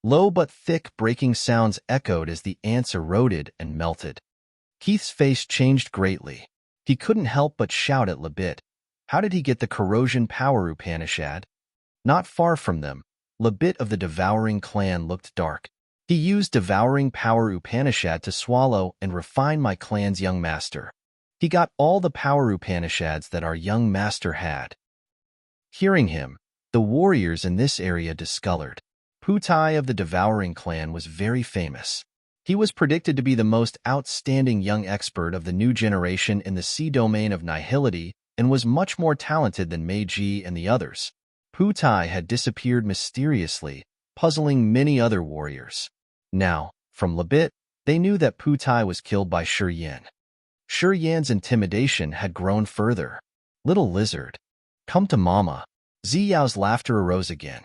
Low but thick breaking sounds echoed as the ants eroded and melted. Keith's face changed greatly. He couldn't help but shout at Labit. How did he get the corrosion power Upanishad? Not far from them, Labit of the Devouring clan looked dark. He used Devouring Power Upanishad to swallow and refine my clan's young master. He got all the power Upanishads that our young master had. Hearing him, the warriors in this area discolored. Putai of the Devouring clan was very famous. He was predicted to be the most outstanding young expert of the new generation in the sea domain of nihility and was much more talented than Meiji and the others. Putai had disappeared mysteriously, puzzling many other warriors. Now, from Labit, they knew that Putai was killed by Yin. Yan's intimidation had grown further. Little lizard, come to mama. Zi Yao's laughter arose again.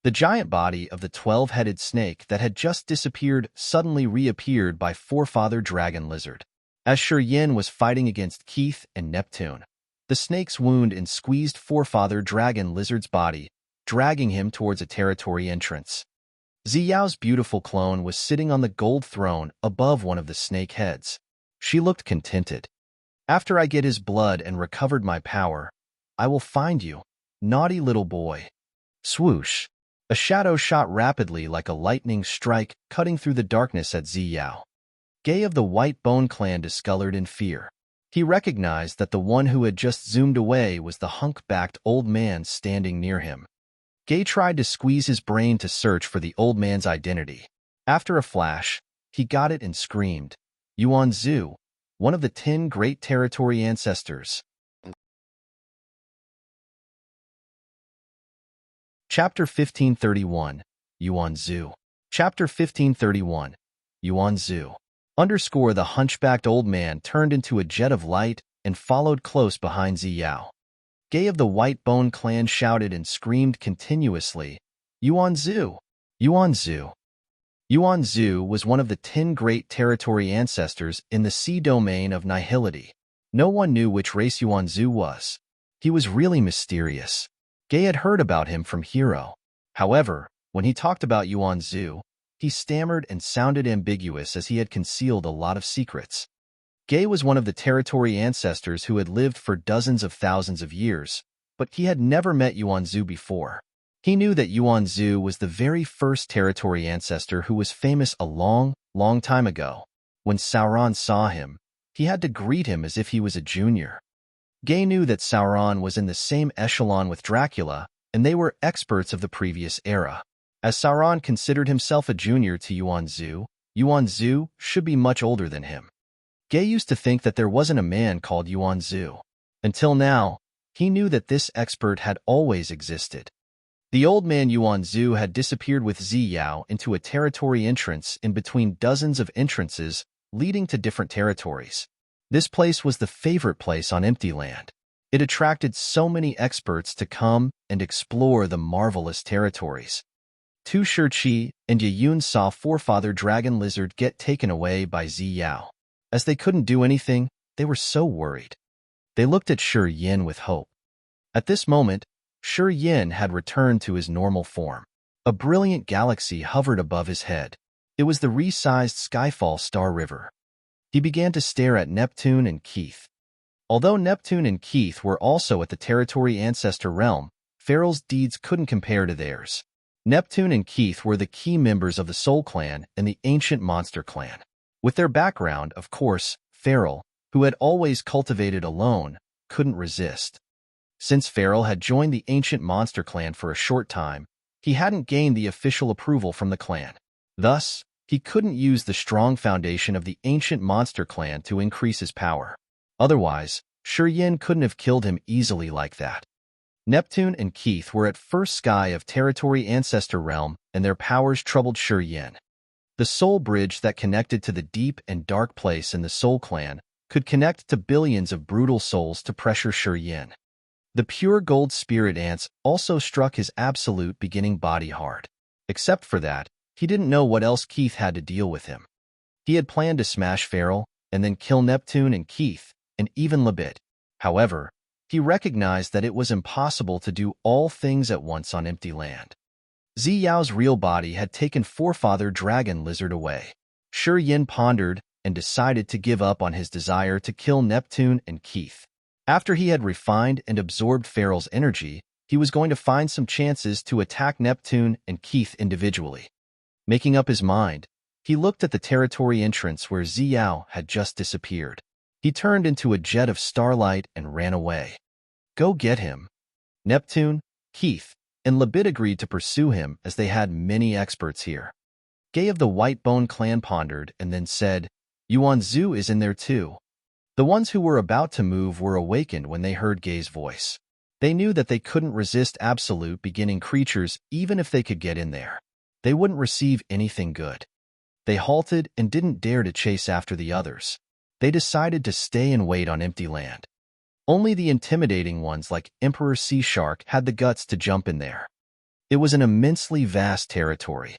The giant body of the 12-headed snake that had just disappeared suddenly reappeared by Forefather Dragon Lizard. As Yin was fighting against Keith and Neptune, the snake's wound and squeezed Forefather Dragon Lizard's body, dragging him towards a territory entrance. Zi Yao's beautiful clone was sitting on the gold throne above one of the snake heads. She looked contented. After I get his blood and recovered my power, I will find you, naughty little boy. Swoosh. A shadow shot rapidly like a lightning strike, cutting through the darkness at Zi Yao. Gay of the White Bone clan discolored in fear. He recognized that the one who had just zoomed away was the hunk-backed old man standing near him. Gay tried to squeeze his brain to search for the old man's identity. After a flash, he got it and screamed, Yuan Zu, one of the 10 great territory ancestors. Chapter 1531, Yuan Zu. Chapter 1531, Yuan Zu. Underscore the hunchbacked old man turned into a jet of light and followed close behind Zi Yao. Gay of the White Bone clan shouted and screamed continuously, Yuan Zu! Yuan Zu! Yuan Zu was one of the 10 great territory ancestors in the sea domain of nihility. No one knew which race Yuan Zu was. He was really mysterious. Gay had heard about him from Hero. However, when he talked about Yuan Zu, he stammered and sounded ambiguous as he had concealed a lot of secrets. Gay was one of the territory ancestors who had lived for dozens of thousands of years, but he had never met Yuan Zu before. He knew that Yuan Zu was the very first territory ancestor who was famous a long, long time ago. When Sauron saw him, he had to greet him as if he was a junior. Gay knew that Sauron was in the same echelon with Dracula, and they were experts of the previous era. As Sauron considered himself a junior to Yuan Zu should be much older than him. Gay used to think that there wasn't a man called Yuan Zu. Until now, he knew that this expert had always existed. The old man Yuan Zu had disappeared with Zi Yao into a territory entrance in between dozens of entrances leading to different territories. This place was the favorite place on Empty Land. It attracted so many experts to come and explore the marvelous territories. Tu Shiqi and Yun saw Forefather Dragon Lizard get taken away by Zi Yao. As they couldn't do anything, they were so worried. They looked at Shi Yin with hope. At this moment, Shi Yin had returned to his normal form. A brilliant galaxy hovered above his head. It was the resized Skyfall star river. He began to stare at Neptune and Keith. Although Neptune and Keith were also at the territory ancestor realm, Farrell's deeds couldn't compare to theirs. Neptune and Keith were the key members of the Soul Clan and the Ancient Monster Clan. With their background, of course, Farrell, who had always cultivated alone, couldn't resist. Since Farrell had joined the Ancient Monster Clan for a short time, he hadn't gained the official approval from the clan. Thus, he couldn't use the strong foundation of the Ancient Monster Clan to increase his power. Otherwise, Shi Yin couldn't have killed him easily like that. Neptune and Keith were at first sky of territory ancestor realm, and their powers troubled Shi Yin. The soul bridge that connected to the deep and dark place in the Soul Clan could connect to billions of brutal souls to pressure Shi Yin. The pure gold spirit ants also struck his absolute beginning body hard. Except for that, he didn't know what else Keith had to deal with him. He had planned to smash Farrell and then kill Neptune and Keith, and even Lebit. However, he recognized that it was impossible to do all things at once on Empty Land. Zi Yao's real body had taken Forefather Dragon Lizard away. Shi Yin pondered and decided to give up on his desire to kill Neptune and Keith. After he had refined and absorbed Farrell's energy, he was going to find some chances to attack Neptune and Keith individually. Making up his mind, he looked at the territory entrance where Zi Yao had just disappeared. He turned into a jet of starlight and ran away. Go get him. Neptune, Keith, and Lebit agreed to pursue him as they had many experts here. Gay of the Whitebone clan pondered and then said, Yuan Zu is in there too. The ones who were about to move were awakened when they heard Gay's voice. They knew that they couldn't resist absolute beginning creatures even if they could get in there. They wouldn't receive anything good. They halted and didn't dare to chase after the others. They decided to stay and wait on Empty Land. Only the intimidating ones like Emperor Sea Shark had the guts to jump in there. It was an immensely vast territory.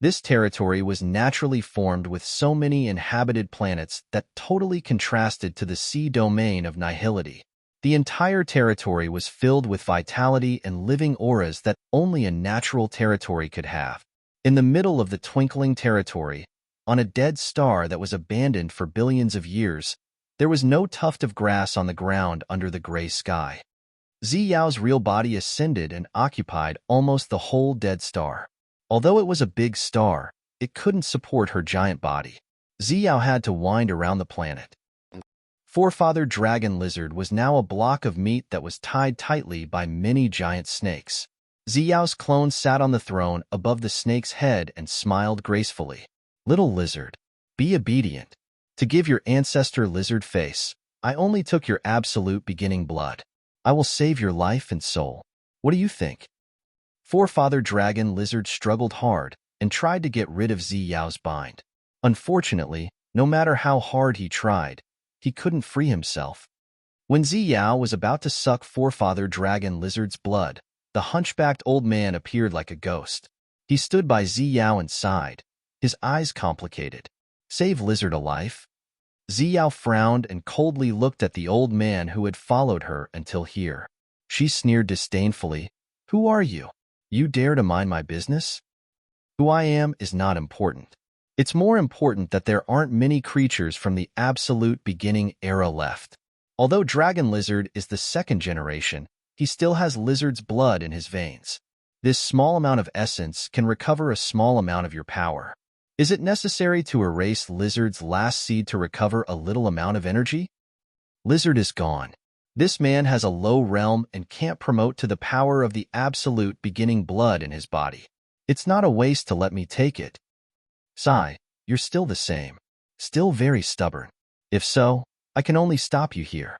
This territory was naturally formed with so many inhabited planets that totally contrasted to the sea domain of nihility. The entire territory was filled with vitality and living auras that only a natural territory could have. In the middle of the twinkling territory, on a dead star that was abandoned for billions of years, there was no tuft of grass on the ground under the gray sky. Zi Yao's real body ascended and occupied almost the whole dead star. Although it was a big star, it couldn't support her giant body. Zi Yao had to wind around the planet. Forefather Dragon Lizard was now a block of meat that was tied tightly by many giant snakes. Zi Yao's clone sat on the throne above the snake's head and smiled gracefully. Little lizard, be obedient. To give your ancestor lizard face, I only took your absolute beginning blood. I will save your life and soul. What do you think? Forefather Dragon Lizard struggled hard and tried to get rid of Zi Yao's bind. Unfortunately, no matter how hard he tried, he couldn't free himself. When Zi Yao was about to suck Forefather Dragon Lizard's blood, the hunchbacked old man appeared like a ghost. He stood by Zi Yao and sighed, his eyes complicated. Save Lizard a life? Zi Yao frowned and coldly looked at the old man who had followed her until here. She sneered disdainfully, Who are you? You dare to mind my business? Who I am is not important. It's more important that there aren't many creatures from the absolute beginning era left. Although Dragon Lizard is the second generation, he still has lizard's blood in his veins. This small amount of essence can recover a small amount of your power. Is it necessary to erase lizard's last seed to recover a little amount of energy? Lizard is gone. This man has a low realm and can't promote to the power of the absolute beginning blood in his body. It's not a waste to let me take it. Zi, you're still the same. Still very stubborn. If so, I can only stop you here.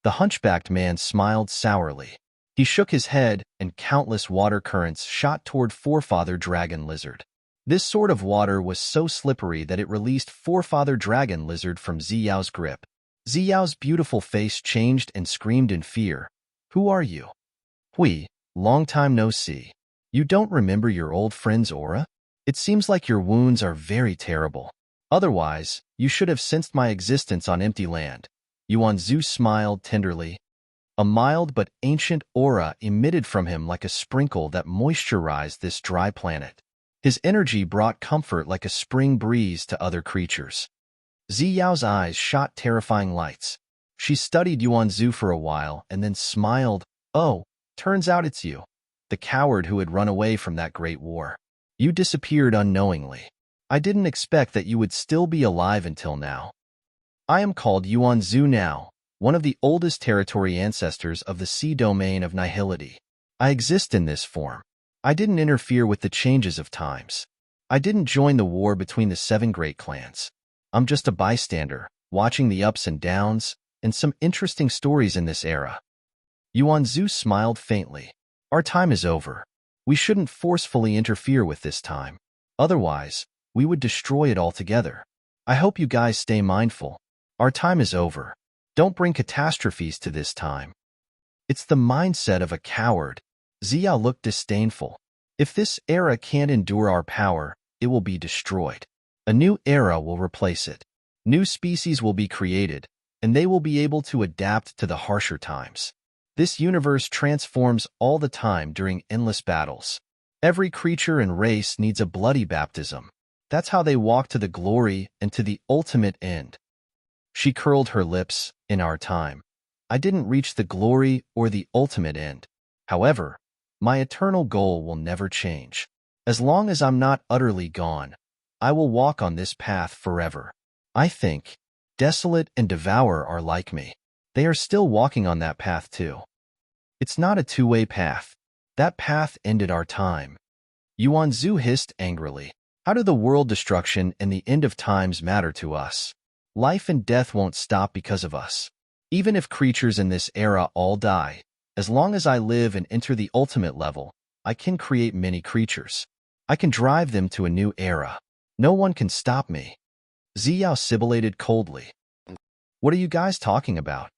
The hunchbacked man smiled sourly. He shook his head, and countless water currents shot toward Forefather Dragon Lizard. This sort of water was so slippery that it released Forefather Dragon Lizard from Zi Yao's grip. Zi Yao's beautiful face changed and screamed in fear. Who are you? Hui, long time no see. You don't remember your old friend's aura? It seems like your wounds are very terrible. Otherwise, you should have sensed my existence on empty land. Yuan Zu smiled tenderly. A mild but ancient aura emitted from him like a sprinkle that moisturized this dry planet. His energy brought comfort like a spring breeze to other creatures. Zi Yao's eyes shot terrifying lights. She studied Yuan Zu for a while and then smiled. Oh, turns out it's you, the coward who had run away from that great war. You disappeared unknowingly. I didn't expect that you would still be alive until now. I am called Yuan Zu now, one of the oldest territory ancestors of the sea domain of nihility. I exist in this form. I didn't interfere with the changes of times. I didn't join the war between the 7 great clans. I'm just a bystander, watching the ups and downs, and some interesting stories in this era. Yuan Zu smiled faintly. Our time is over. We shouldn't forcefully interfere with this time. Otherwise, we would destroy it altogether. I hope you guys stay mindful. Our time is over. Don't bring catastrophes to this time. It's the mindset of a coward. Zi Yao looked disdainful. If this era can't endure our power, it will be destroyed. A new era will replace it. New species will be created, and they will be able to adapt to the harsher times. This universe transforms all the time during endless battles. Every creature and race needs a bloody baptism. That's how they walk to the glory and to the ultimate end. She curled her lips. In our time, I didn't reach the glory or the ultimate end. However, my eternal goal will never change. As long as I'm not utterly gone, I will walk on this path forever. I think Desolate and Devour are like me. They are still walking on that path too. It's not a two-way path. That path ended our time. Yuan Zu hissed angrily. How do the world destruction and the end of times matter to us? Life and death won't stop because of us. Even if creatures in this era all die, as long as I live and enter the ultimate level, I can create many creatures. I can drive them to a new era. No one can stop me. Zi Yao sibilated coldly. What are you guys talking about?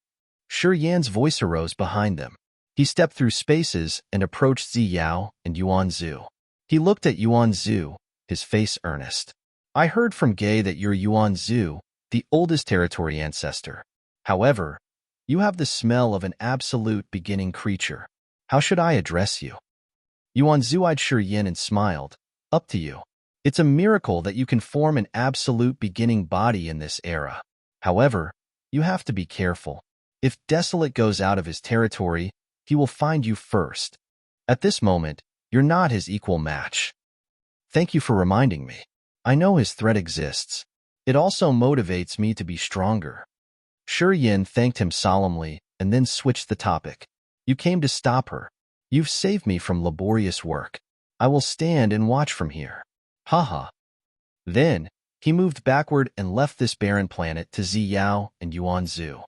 Shi Yan's voice arose behind them. He stepped through spaces and approached Zi Yao and Yuan Zu. He looked at Yuan Zu, his face earnest. I heard from Gay that you're Yuan Zu, the oldest territory ancestor. However, you have the smell of an absolute beginning creature. How should I address you? Yuan Zu eyed Shi Yan and smiled. Up to you. It's a miracle that you can form an absolute beginning body in this era. However, you have to be careful. If Desolate goes out of his territory, he will find you first. At this moment, you're not his equal match. Thank you for reminding me. I know his threat exists. It also motivates me to be stronger. Shi Yan thanked him solemnly and then switched the topic. You came to stop her. You've saved me from laborious work. I will stand and watch from here. Haha. Then, he moved backward and left this barren planet to Zi Yao and Yuan Zu.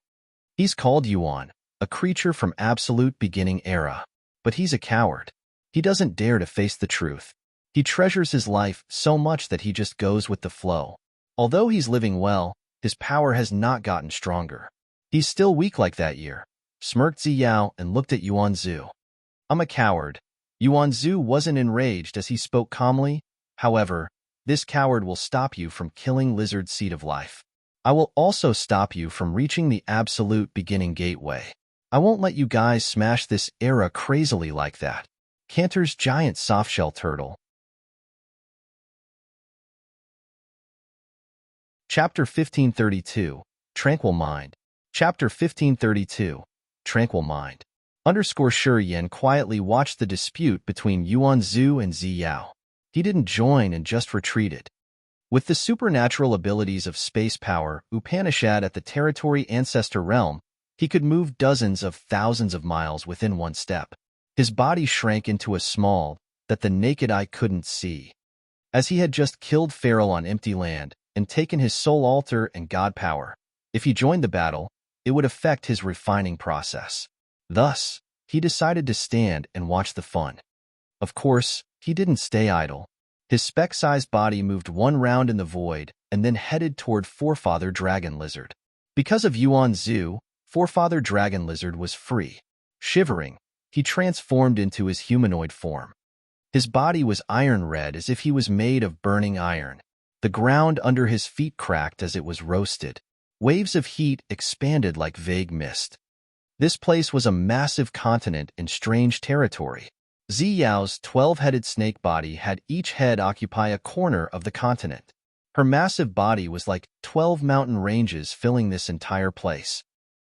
He's called Yuan, a creature from absolute beginning era. But he's a coward. He doesn't dare to face the truth. He treasures his life so much that he just goes with the flow. Although he's living well, his power has not gotten stronger. He's still weak like that year, smirked Zi Yao and looked at Yuan Zu. I'm a coward. Yuan Zu wasn't enraged as he spoke calmly. However, this coward will stop you from killing Lizard's Seed of Life. I will also stop you from reaching the absolute beginning gateway. I won't let you guys smash this era crazily like that. Cantor's giant softshell turtle. Chapter 1532, Tranquil Mind. Chapter 1532, Tranquil Mind. Sure Yin quietly watched the dispute between Yuan Zu and Zi Yao. He didn't join and just retreated. With the supernatural abilities of space power, Upanishad at the territory Ancestor realm, he could move dozens of thousands of miles within one step. His body shrank into a small that the naked eye couldn't see. As he had just killed Feral on empty land and taken his soul altar and god power, if he joined the battle, it would affect his refining process. Thus, he decided to stand and watch the fun. Of course, he didn't stay idle. His speck-sized body moved one round in the void and then headed toward Forefather Dragon Lizard. Because of Yuan Zu, Forefather Dragon Lizard was free. Shivering, he transformed into his humanoid form. His body was iron-red as if he was made of burning iron. The ground under his feet cracked as it was roasted. Waves of heat expanded like vague mist. This place was a massive continent in strange territory. Zi Yao's 12-headed snake body had each head occupy a corner of the continent. Her massive body was like 12 mountain ranges filling this entire place.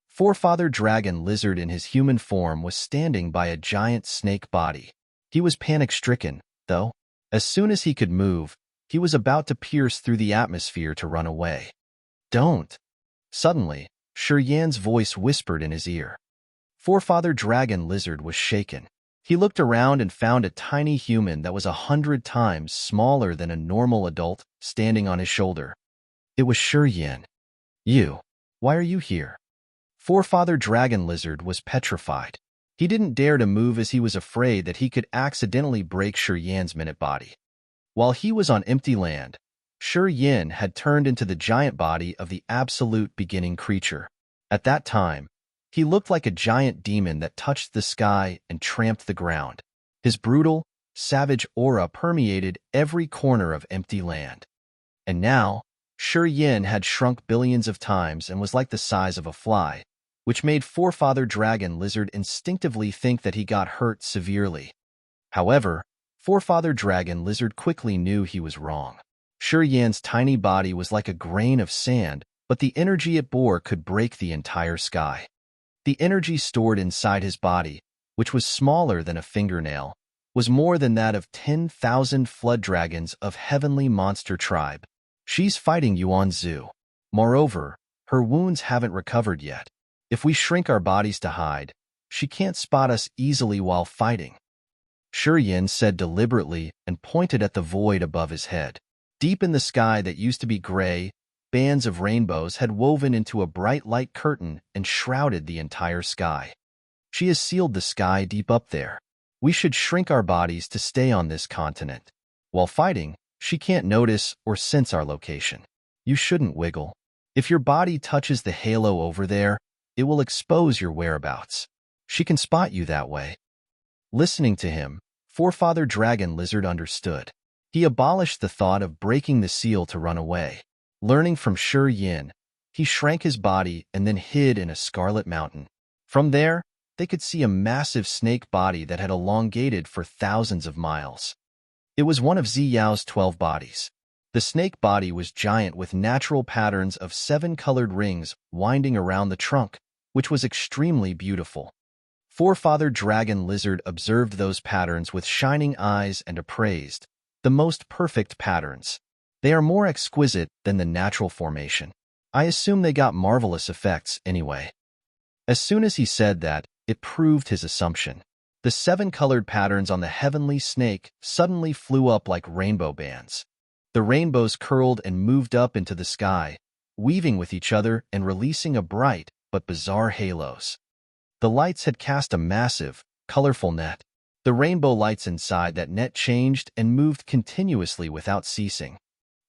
Forefather Dragon Lizard in his human form was standing by a giant snake body. He was panic-stricken, though. As soon as he could move, he was about to pierce through the atmosphere to run away. "Don't!" Suddenly, Sure Yan's voice whispered in his ear. Forefather Dragon Lizard was shaken. He looked around and found a tiny human that was 100 times smaller than a normal adult standing on his shoulder. It was Sure Yan. Why are you here?" Forefather Dragon Lizard was petrified. He didn't dare to move as he was afraid that he could accidentally break Sure Yan's minute body. While he was on empty land, Sure Yin had turned into the giant body of the absolute beginning creature. At that time, he looked like a giant demon that touched the sky and tramped the ground. His brutal, savage aura permeated every corner of empty land. And now, Sure Yin had shrunk billions of times and was like the size of a fly, which made Forefather Dragon Lizard instinctively think that he got hurt severely. However, Forefather Dragon Lizard quickly knew he was wrong. Sure Yan's tiny body was like a grain of sand, but the energy it bore could break the entire sky. The energy stored inside his body, which was smaller than a fingernail, was more than that of 10,000 flood dragons of heavenly monster tribe. She's fighting Yuan Zu. Moreover, her wounds haven't recovered yet. If we shrink our bodies to hide, she can't spot us easily while fighting. Sure Yin said deliberately and pointed at the void above his head. Deep in the sky that used to be gray, bands of rainbows had woven into a bright light curtain and shrouded the entire sky. She has sealed the sky deep up there. We should shrink our bodies to stay on this continent. While fighting, she can't notice or sense our location. You shouldn't wiggle. If your body touches the halo over there, it will expose your whereabouts. She can spot you that way. Listening to him, Forefather Dragon Lizard understood. He abolished the thought of breaking the seal to run away. Learning from Sure Yin, he shrank his body and then hid in a scarlet mountain. From there, they could see a massive snake body that had elongated for thousands of miles. It was one of Zi Yao's 12 bodies. The snake body was giant with natural patterns of 7 colored rings winding around the trunk, which was extremely beautiful. Forefather Dragon Lizard observed those patterns with shining eyes and appraised the most perfect patterns. They are more exquisite than the natural formation. I assume they got marvelous effects anyway. As soon as he said that, it proved his assumption. The 7 colored patterns on the heavenly snake suddenly flew up like rainbow bands. The rainbows curled and moved up into the sky, weaving with each other and releasing a bright but bizarre halos. The lights had cast a massive, colorful net. The rainbow lights inside that net changed and moved continuously without ceasing.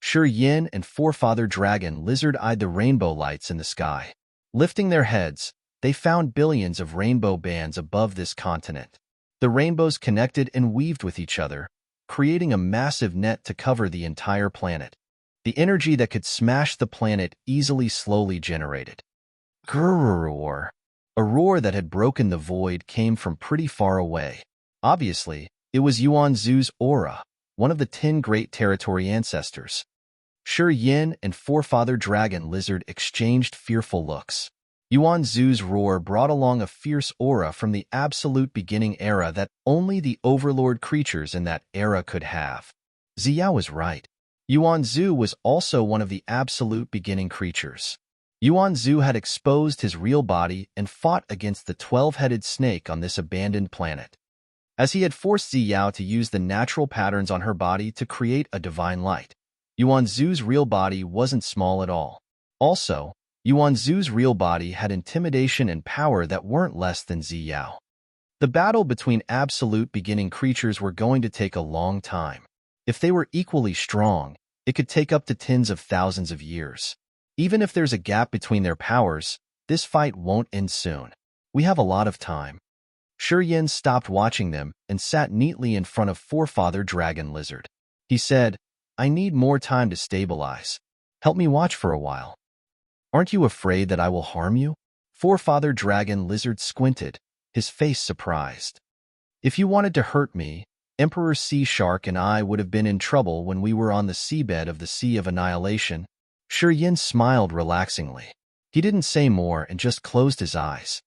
Sure Yin and Forefather Dragon Lizard eyed the rainbow lights in the sky. Lifting their heads, they found billions of rainbow bands above this continent. The rainbows connected and weaved with each other, creating a massive net to cover the entire planet. The energy that could smash the planet easily slowly generated. Grrrr. A roar that had broken the void came from pretty far away. Obviously, it was Yuan Zu's aura, one of the 10 great territory ancestors. Sure Yin and Forefather Dragon Lizard exchanged fearful looks. Yuan Zu's roar brought along a fierce aura from the absolute beginning era that only the overlord creatures in that era could have. Zi Yao was right. Yuan Zu was also one of the absolute beginning creatures. Yuan Zu had exposed his real body and fought against the 12-headed snake on this abandoned planet. As he had forced Zi Yao to use the natural patterns on her body to create a divine light, Yuan Zu's real body wasn't small at all. Also, Yuan Zu's real body had intimidation and power that weren't less than Zi Yao. The battle between absolute beginning creatures were going to take a long time. If they were equally strong, it could take up to tens of thousands of years. Even if there's a gap between their powers, this fight won't end soon. We have a lot of time. Yin stopped watching them and sat neatly in front of Forefather Dragon Lizard. He said, "I need more time to stabilize. Help me watch for a while." "Aren't you afraid that I will harm you?" Forefather Dragon Lizard squinted, his face surprised. "If you wanted to hurt me, Emperor Sea Shark and I would have been in trouble when we were on the seabed of the Sea of Annihilation." Yin smiled relaxingly. He didn't say more and just closed his eyes.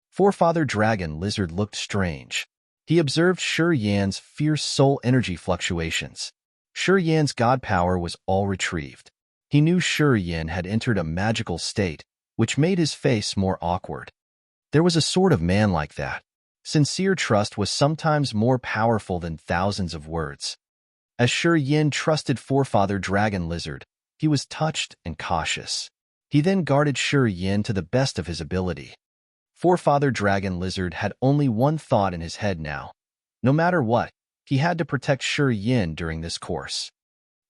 Forefather Dragon Lizard looked strange. He observed Yan's fierce soul energy fluctuations. Yan's god power was all retrieved. He knew Yan had entered a magical state, which made his face more awkward. There was a sort of man like that. Sincere trust was sometimes more powerful than thousands of words. As Yin trusted Forefather Dragon Lizard, he was touched and cautious. He then guarded Yin to the best of his ability. Forefather Dragon Lizard had only one thought in his head now. No matter what, he had to protect Yin during this course.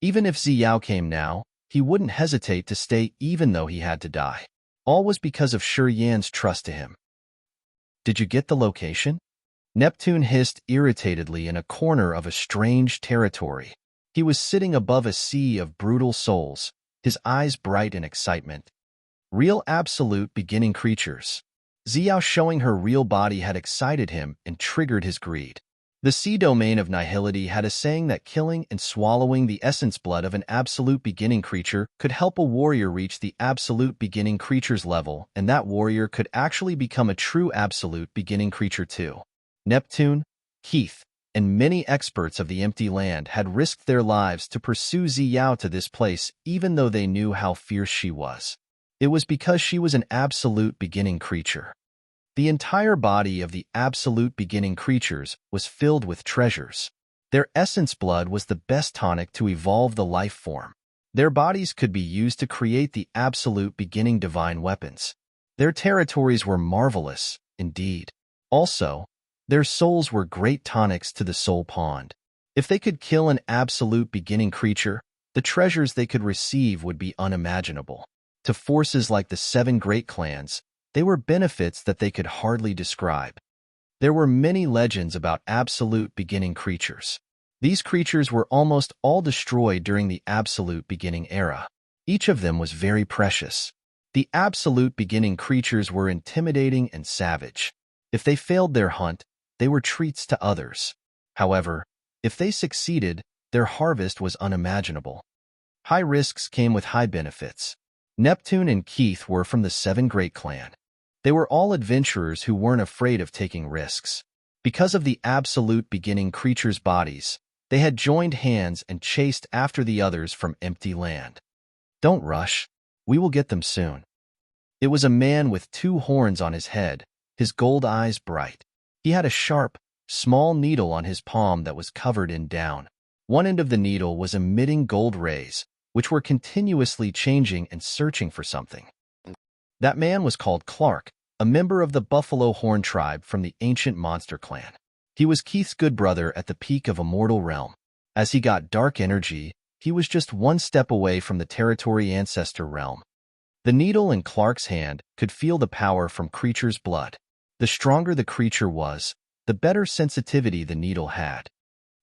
Even if Zi Yao came now, he wouldn't hesitate to stay even though he had to die. All was because of Yan's trust to him. "Did you get the location?" Neptune hissed irritatedly in a corner of a strange territory. He was sitting above a sea of brutal souls, his eyes bright in excitement. Real absolute beginning creatures. Zi Yao showing her real body had excited him and triggered his greed. The sea domain of nihility had a saying that killing and swallowing the essence blood of an absolute beginning creature could help a warrior reach the absolute beginning creature's level, and that warrior could actually become a true absolute beginning creature too. Neptune, Keith, and many experts of the empty land had risked their lives to pursue Zi Yao to this place even though they knew how fierce she was. It was because she was an absolute beginning creature. The entire body of the absolute beginning creatures was filled with treasures. Their essence blood was the best tonic to evolve the life form. Their bodies could be used to create the absolute beginning divine weapons. Their territories were marvelous, indeed. Also, their souls were great tonics to the soul pond. If they could kill an absolute beginning creature, the treasures they could receive would be unimaginable. To forces like the 7 great clans, they were benefits that they could hardly describe. There were many legends about absolute beginning creatures. These creatures were almost all destroyed during the absolute beginning era. Each of them was very precious. The absolute beginning creatures were intimidating and savage. If they failed their hunt, they were treats to others. However, if they succeeded, their harvest was unimaginable. High risks came with high benefits. Neptune and Keith were from the 7 great clan. They were all adventurers who weren't afraid of taking risks. Because of the absolute beginning creatures' bodies, they had joined hands and chased after the others from empty land. "Don't rush. We will get them soon." It was a man with 2 horns on his head, his gold eyes bright. He had a sharp, small needle on his palm that was covered in down. One end of the needle was emitting gold rays, which were continuously changing and searching for something. That man was called Clark, a member of the Buffalo Horn tribe from the ancient monster clan. He was Keith's good brother at the peak of Immortal Realm. As he got dark energy, he was just one step away from the territory Ancestor realm. The needle in Clark's hand could feel the power from creature's blood. The stronger the creature was, the better sensitivity the needle had.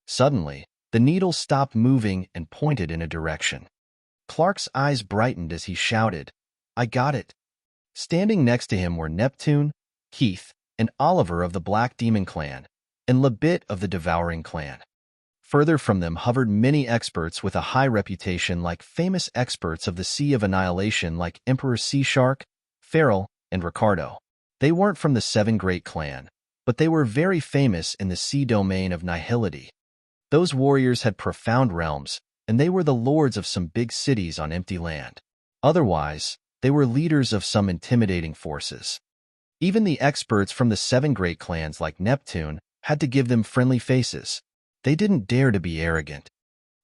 Suddenly, the needle stopped moving and pointed in a direction. Clark's eyes brightened as he shouted, "I got it." Standing next to him were Neptune, Keith, and Oliver of the Black Demon clan, and Labit of the Devouring clan. Further from them hovered many experts with a high reputation, like famous experts of the Sea of Annihilation like Emperor Sea Shark, Feral, and Ricardo. They weren't from the Seven Great Clan, but they were very famous in the sea domain of nihility. Those warriors had profound realms, and they were the lords of some big cities on empty land. Otherwise, they were leaders of some intimidating forces. Even the experts from the Seven Great Clans like Neptune had to give them friendly faces. They didn't dare to be arrogant.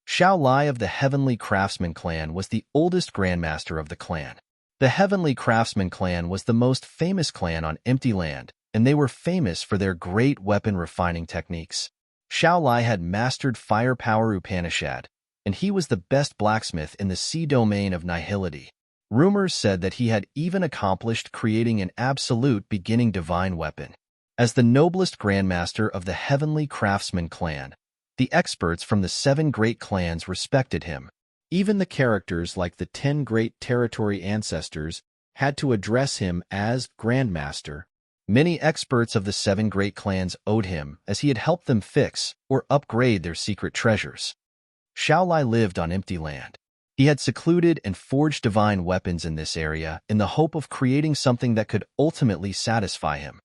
Xiao Lai of the Heavenly Craftsman clan was the oldest grandmaster of the clan. The Heavenly Craftsman clan was the most famous clan on empty land, and they were famous for their great weapon refining techniques. Xiao Lai had mastered firepower Upanishad, and he was the best blacksmith in the sea domain of nihility. Rumors said that he had even accomplished creating an absolute beginning divine weapon. As the noblest grandmaster of the Heavenly Craftsman clan, the experts from the Seven Great Clans respected him. Even the characters like the 10 Great Territory Ancestors had to address him as Grandmaster. Many experts of the Seven Great Clans owed him, as he had helped them fix or upgrade their secret treasures. Xiao Lai lived on empty land. He had secluded and forged divine weapons in this area in the hope of creating something that could ultimately satisfy him.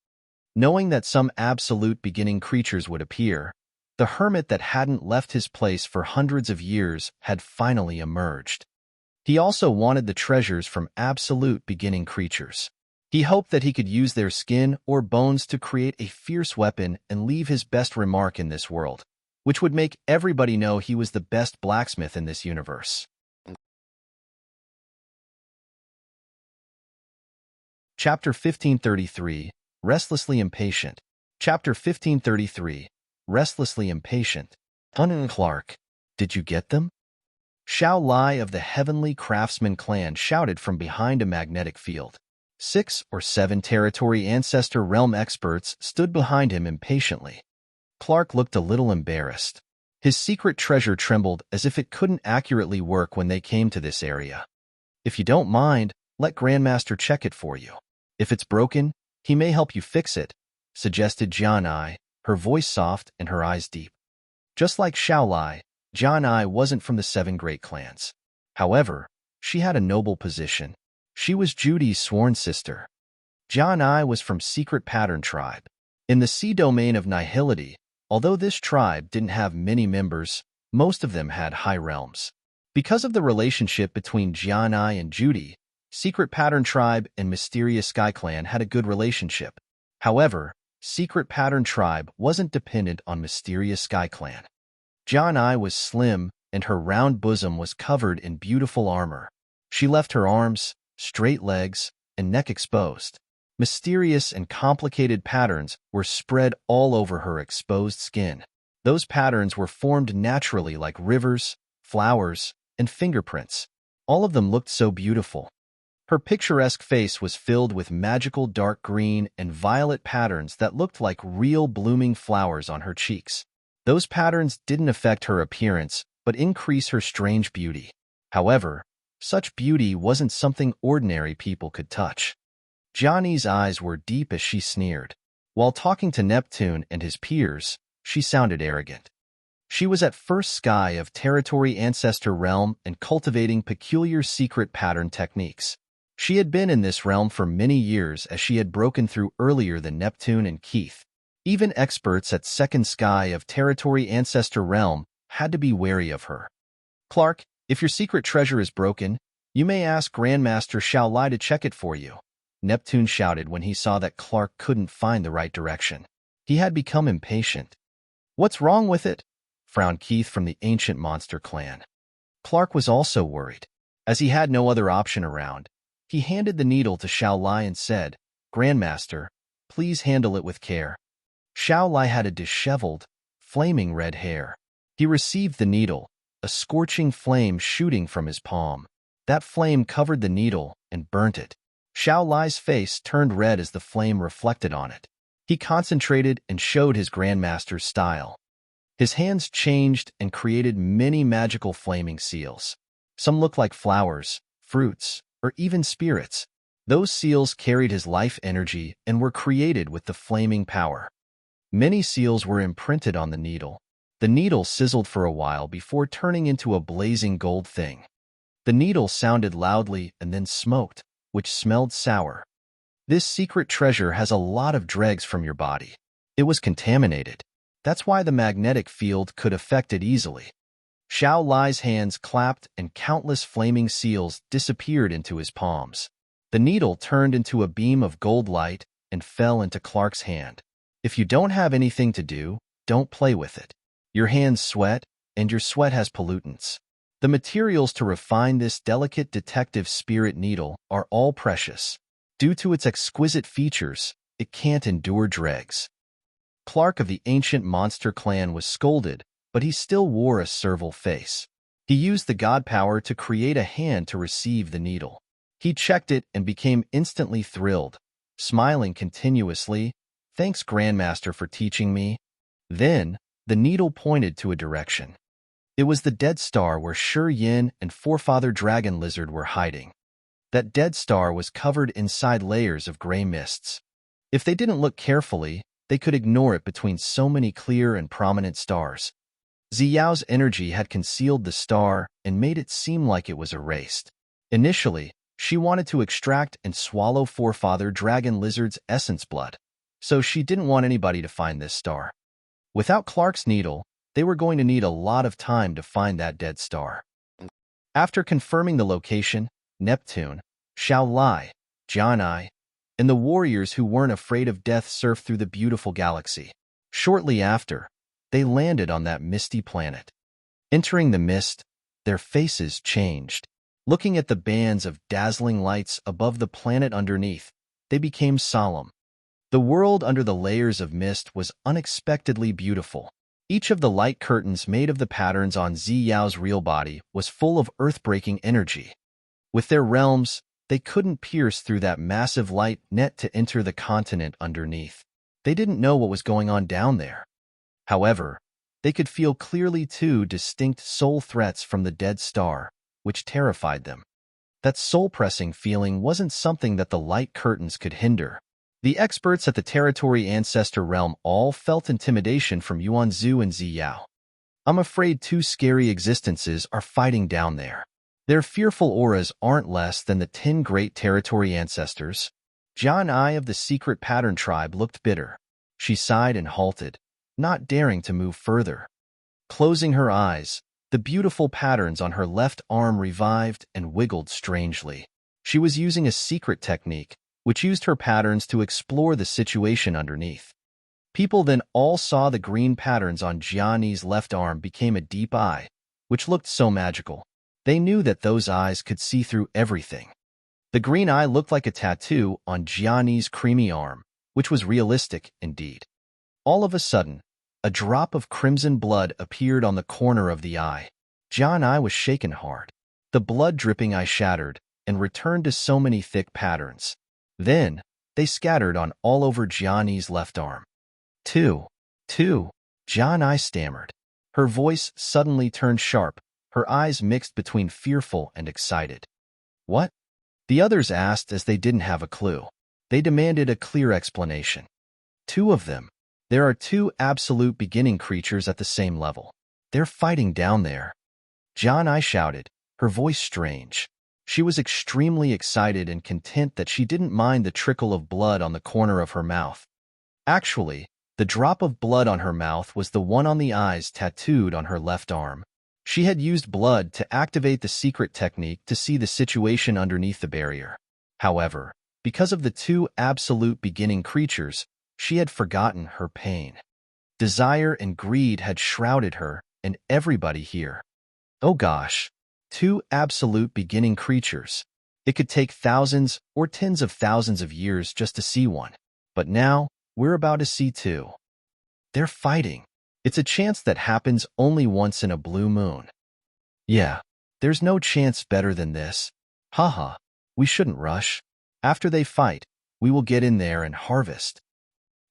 Knowing that some absolute beginning creatures would appear, the hermit that hadn't left his place for hundreds of years had finally emerged. He also wanted the treasures from absolute beginning creatures. He hoped that he could use their skin or bones to create a fierce weapon and leave his best remark in this world, which would make everybody know he was the best blacksmith in this universe. Chapter 1533, Restlessly Impatient. Chapter 1533, Restlessly Impatient. Clark, did you get them? Xiao Lai of the Heavenly Craftsman clan shouted from behind a magnetic field. 6 or 7 territory ancestor realm experts stood behind him impatiently. Clark looked a little embarrassed. His secret treasure trembled as if it couldn't accurately work when they came to this area. If you don't mind, let Grandmaster check it for you. If it's broken, he may help you fix it, suggested Jianai, her voice soft and her eyes deep. Just like Xiao Lai, Jianai wasn't from the Seven Great Clans. However, she had a noble position. She was Judy's sworn sister. Jianai was from Secret Pattern Tribe. In the sea domain of nihility, although this tribe didn't have many members, most of them had high realms. Because of the relationship between Jianai and Judy, Secret Pattern Tribe and Mysterious Sky Clan had a good relationship. However, Secret Pattern Tribe wasn't dependent on Mysterious Sky Clan. Jianai was slim, and her round bosom was covered in beautiful armor. She left her arms, straight legs, and neck exposed. Mysterious and complicated patterns were spread all over her exposed skin. Those patterns were formed naturally like rivers, flowers, and fingerprints. All of them looked so beautiful. Her picturesque face was filled with magical dark green and violet patterns that looked like real blooming flowers on her cheeks. Those patterns didn't affect her appearance, but increase her strange beauty. However, such beauty wasn't something ordinary people could touch. Johnny's eyes were deep as she sneered. While talking to Neptune and his peers, she sounded arrogant. She was at first sky of territory ancestor realm and cultivating peculiar secret pattern techniques. She had been in this realm for many years as she had broken through earlier than Neptune and Keith. Even experts at second sky of territory ancestor realm had to be wary of her. Clark, if your secret treasure is broken, you may ask Grandmaster Xiao Lai to check it for you, Neptune shouted when he saw that Clark couldn't find the right direction. He had become impatient. What's wrong with it? Frowned Keith from the Ancient Monster clan. Clark was also worried. As he had no other option around, he handed the needle to Xiao Lai and said, Grandmaster, please handle it with care. Xiao Lai had a disheveled, flaming red hair. He received the needle, a scorching flame shooting from his palm. That flame covered the needle and burnt it. Xiao Lai's face turned red as the flame reflected on it. He concentrated and showed his Grandmaster's style. His hands changed and created many magical flaming seals. Some looked like flowers, fruits, or even spirits. Those seals carried his life energy and were created with the flaming power. Many seals were imprinted on the needle. The needle sizzled for a while before turning into a blazing gold thing. The needle sounded loudly and then smoked, which smelled sour. This secret treasure has a lot of dregs from your body. It was contaminated. That's why the magnetic field could affect it easily. Xiao Lai's hands clapped and countless flaming seals disappeared into his palms. The needle turned into a beam of gold light and fell into Clark's hand. If you don't have anything to do, don't play with it. Your hands sweat, and your sweat has pollutants. The materials to refine this delicate detective spirit needle are all precious. Due to its exquisite features, it can't endure dregs. Clark of the ancient monster clan was scolded, but he still wore a servile face. He used the god power to create a hand to receive the needle. He checked it and became instantly thrilled, smiling continuously. "Thanks, Grandmaster, for teaching me." Then, the needle pointed to a direction. It was the dead star where Shi Yin and Forefather Dragon Lizard were hiding. That dead star was covered inside layers of gray mists. If they didn't look carefully, they could ignore it between so many clear and prominent stars. Zi Yao's energy had concealed the star and made it seem like it was erased. Initially, she wanted to extract and swallow Forefather Dragon Lizard's essence blood, so she didn't want anybody to find this star. Without Clark's needle, they were going to need a lot of time to find that dead star. After confirming the location, Neptune, Xiao Lai, Jianai, and the warriors who weren't afraid of death surfed through the beautiful galaxy. Shortly after, they landed on that misty planet. Entering the mist, their faces changed. Looking at the bands of dazzling lights above the planet underneath, they became solemn. The world under the layers of mist was unexpectedly beautiful. Each of the light curtains made of the patterns on Zi Yao's real body was full of earth-breaking energy. With their realms, they couldn't pierce through that massive light net to enter the continent underneath. They didn't know what was going on down there. However, they could feel clearly two distinct soul threats from the dead star, which terrified them. That soul-pressing feeling wasn't something that the light curtains could hinder. The experts at the Territory Ancestor realm all felt intimidation from Yuan Zu and Zi Yao. "I'm afraid two scary existences are fighting down there. Their fearful auras aren't less than the 10 great Territory Ancestors." Jian Ai of the Secret Pattern Tribe looked bitter. She sighed and halted, not daring to move further. Closing her eyes, the beautiful patterns on her left arm revived and wiggled strangely. She was using a secret technique, which used her patterns to explore the situation underneath. People then all saw the green patterns on Jiani's left arm became a deep eye, which looked so magical. They knew that those eyes could see through everything. The green eye looked like a tattoo on Jiani's creamy arm, which was realistic indeed. All of a sudden, a drop of crimson blood appeared on the corner of the eye. Jiani was shaken hard. The blood-dripping eye shattered and returned to so many thick patterns. Then, they scattered on all over Jiani's left arm. Two, Jiani stammered. Her voice suddenly turned sharp, her eyes mixed between fearful and excited. "What?" the others asked as they didn't have a clue. They demanded a clear explanation. "Two of them. There are two absolute beginning creatures at the same level. They're fighting down there." Jiani shouted, her voice strange. She was extremely excited and content that she didn't mind the trickle of blood on the corner of her mouth. Actually, the drop of blood on her mouth was the one on the eyes tattooed on her left arm. She had used blood to activate the secret technique to see the situation underneath the barrier. However, because of the two absolute beginning creatures, she had forgotten her pain. Desire and greed had shrouded her and everybody here. Oh gosh. Two absolute beginning creatures. It could take thousands or tens of thousands of years just to see one. But now, we're about to see two. They're fighting. It's a chance that happens only once in a blue moon. Yeah, there's no chance better than this. Haha, we shouldn't rush. After they fight, we will get in there and harvest.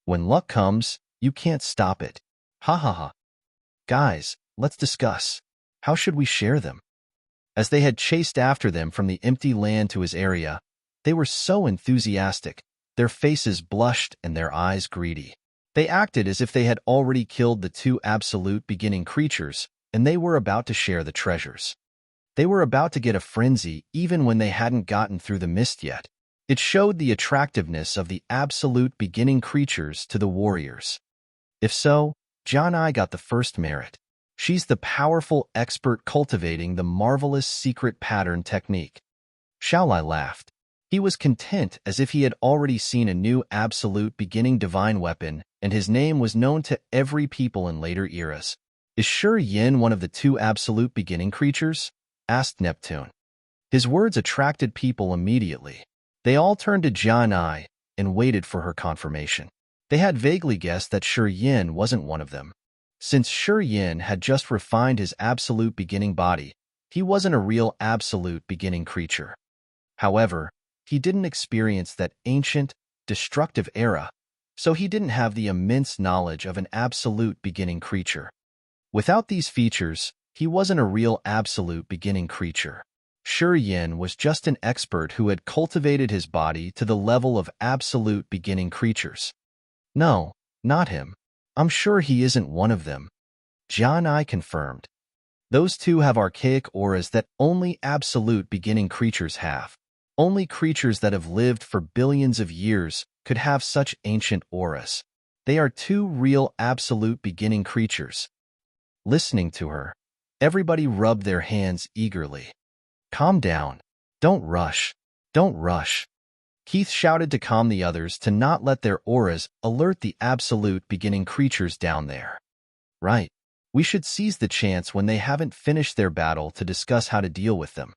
When luck comes, you can't stop it. Ha ha ha. Guys, let's discuss. How should we share them? As they had chased after them from the empty land to his area, they were so enthusiastic, their faces blushed and their eyes greedy. They acted as if they had already killed the two absolute beginning creatures, and they were about to share the treasures. They were about to get a frenzy even when they hadn't gotten through the mist yet. It showed the attractiveness of the absolute beginning creatures to the warriors. If so, Janai got the first merit. She's the powerful expert cultivating the marvelous secret pattern technique. Xiaolai laughed. He was content as if he had already seen a new absolute beginning divine weapon, and his name was known to every people in later eras. Is Shi Yin one of the two absolute beginning creatures? Asked Neptune. His words attracted people immediately. They all turned to Janai and waited for her confirmation. They had vaguely guessed that Shi Yin wasn't one of them. Since Shi Yin had just refined his absolute beginning body, he wasn't a real absolute beginning creature. However, he didn't experience that ancient, destructive era, so he didn't have the immense knowledge of an absolute beginning creature. Without these features, he wasn't a real absolute beginning creature. Shi Yin was just an expert who had cultivated his body to the level of absolute beginning creatures. No, not him. I'm sure he isn't one of them. Janai confirmed. Those two have archaic auras that only absolute beginning creatures have. Only creatures that have lived for billions of years could have such ancient auras. They are two real absolute beginning creatures. Listening to her, everybody rubbed their hands eagerly. Calm down. Don't rush. Don't rush. Keith shouted to calm the others to not let their auras alert the absolute beginning creatures down there. Right. We should seize the chance when they haven't finished their battle to discuss how to deal with them.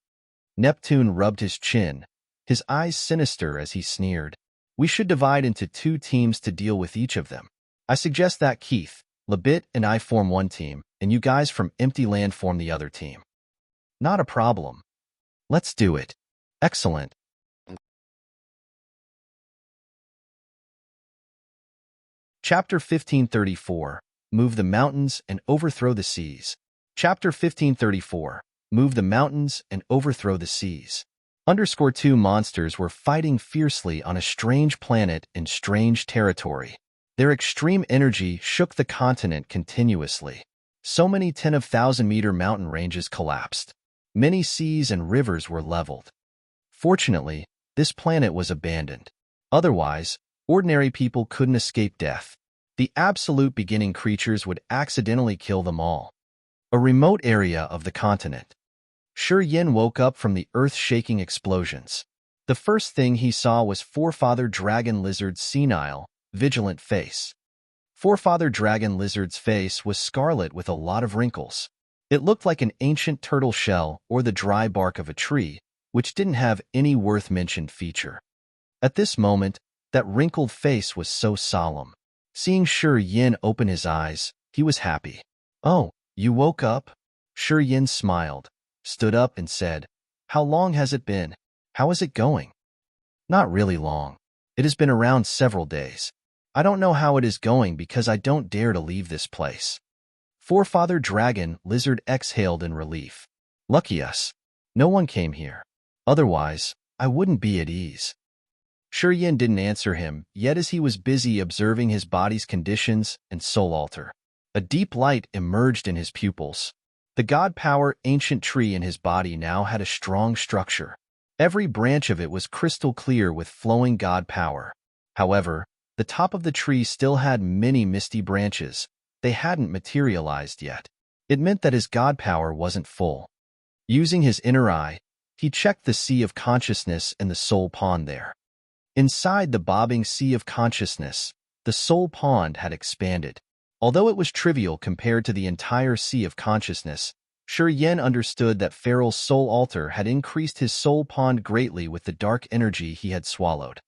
Neptune rubbed his chin, his eyes sinister as he sneered. We should divide into two teams to deal with each of them. I suggest that Keith, Labit, and I form one team, and you guys from Empty Land form the other team. Not a problem. Let's do it. Excellent. Chapter 1534. Move the mountains and overthrow the seas. Chapter 1534. Move the mountains and overthrow the seas. Two monsters were fighting fiercely on a strange planet in strange territory. Their extreme energy shook the continent continuously. So many 10,000-meter mountain ranges collapsed. Many seas and rivers were leveled. Fortunately, this planet was abandoned. Otherwise, ordinary people couldn't escape death. The absolute beginning creatures would accidentally kill them all. A remote area of the continent. Shi Yin woke up from the earth-shaking explosions. The first thing he saw was Forefather Dragon Lizard's senile, vigilant face. Forefather Dragon Lizard's face was scarlet with a lot of wrinkles. It looked like an ancient turtle shell or the dry bark of a tree, which didn't have any worth-mentioned feature. At this moment, that wrinkled face was so solemn. Seeing Shi Yin open his eyes, he was happy. Oh, you woke up? Shi Yin smiled, stood up and said, How long has it been? How is it going? Not really long. It has been around several days. I don't know how it is going because I don't dare to leave this place. Forefather Dragon Lizard exhaled in relief. Lucky us. No one came here. Otherwise, I wouldn't be at ease. Shi Yin didn't answer him, yet as he was busy observing his body's conditions and soul altar. A deep light emerged in his pupils. The god power ancient tree in his body now had a strong structure. Every branch of it was crystal clear with flowing god power. However, the top of the tree still had many misty branches. They hadn't materialized yet. It meant that his god power wasn't full. Using his inner eye, he checked the sea of consciousness and the soul pond there. Inside the bobbing sea of consciousness, the soul pond had expanded. Although it was trivial compared to the entire sea of consciousness, Shi Yin understood that Farrell's soul altar had increased his soul pond greatly with the dark energy he had swallowed.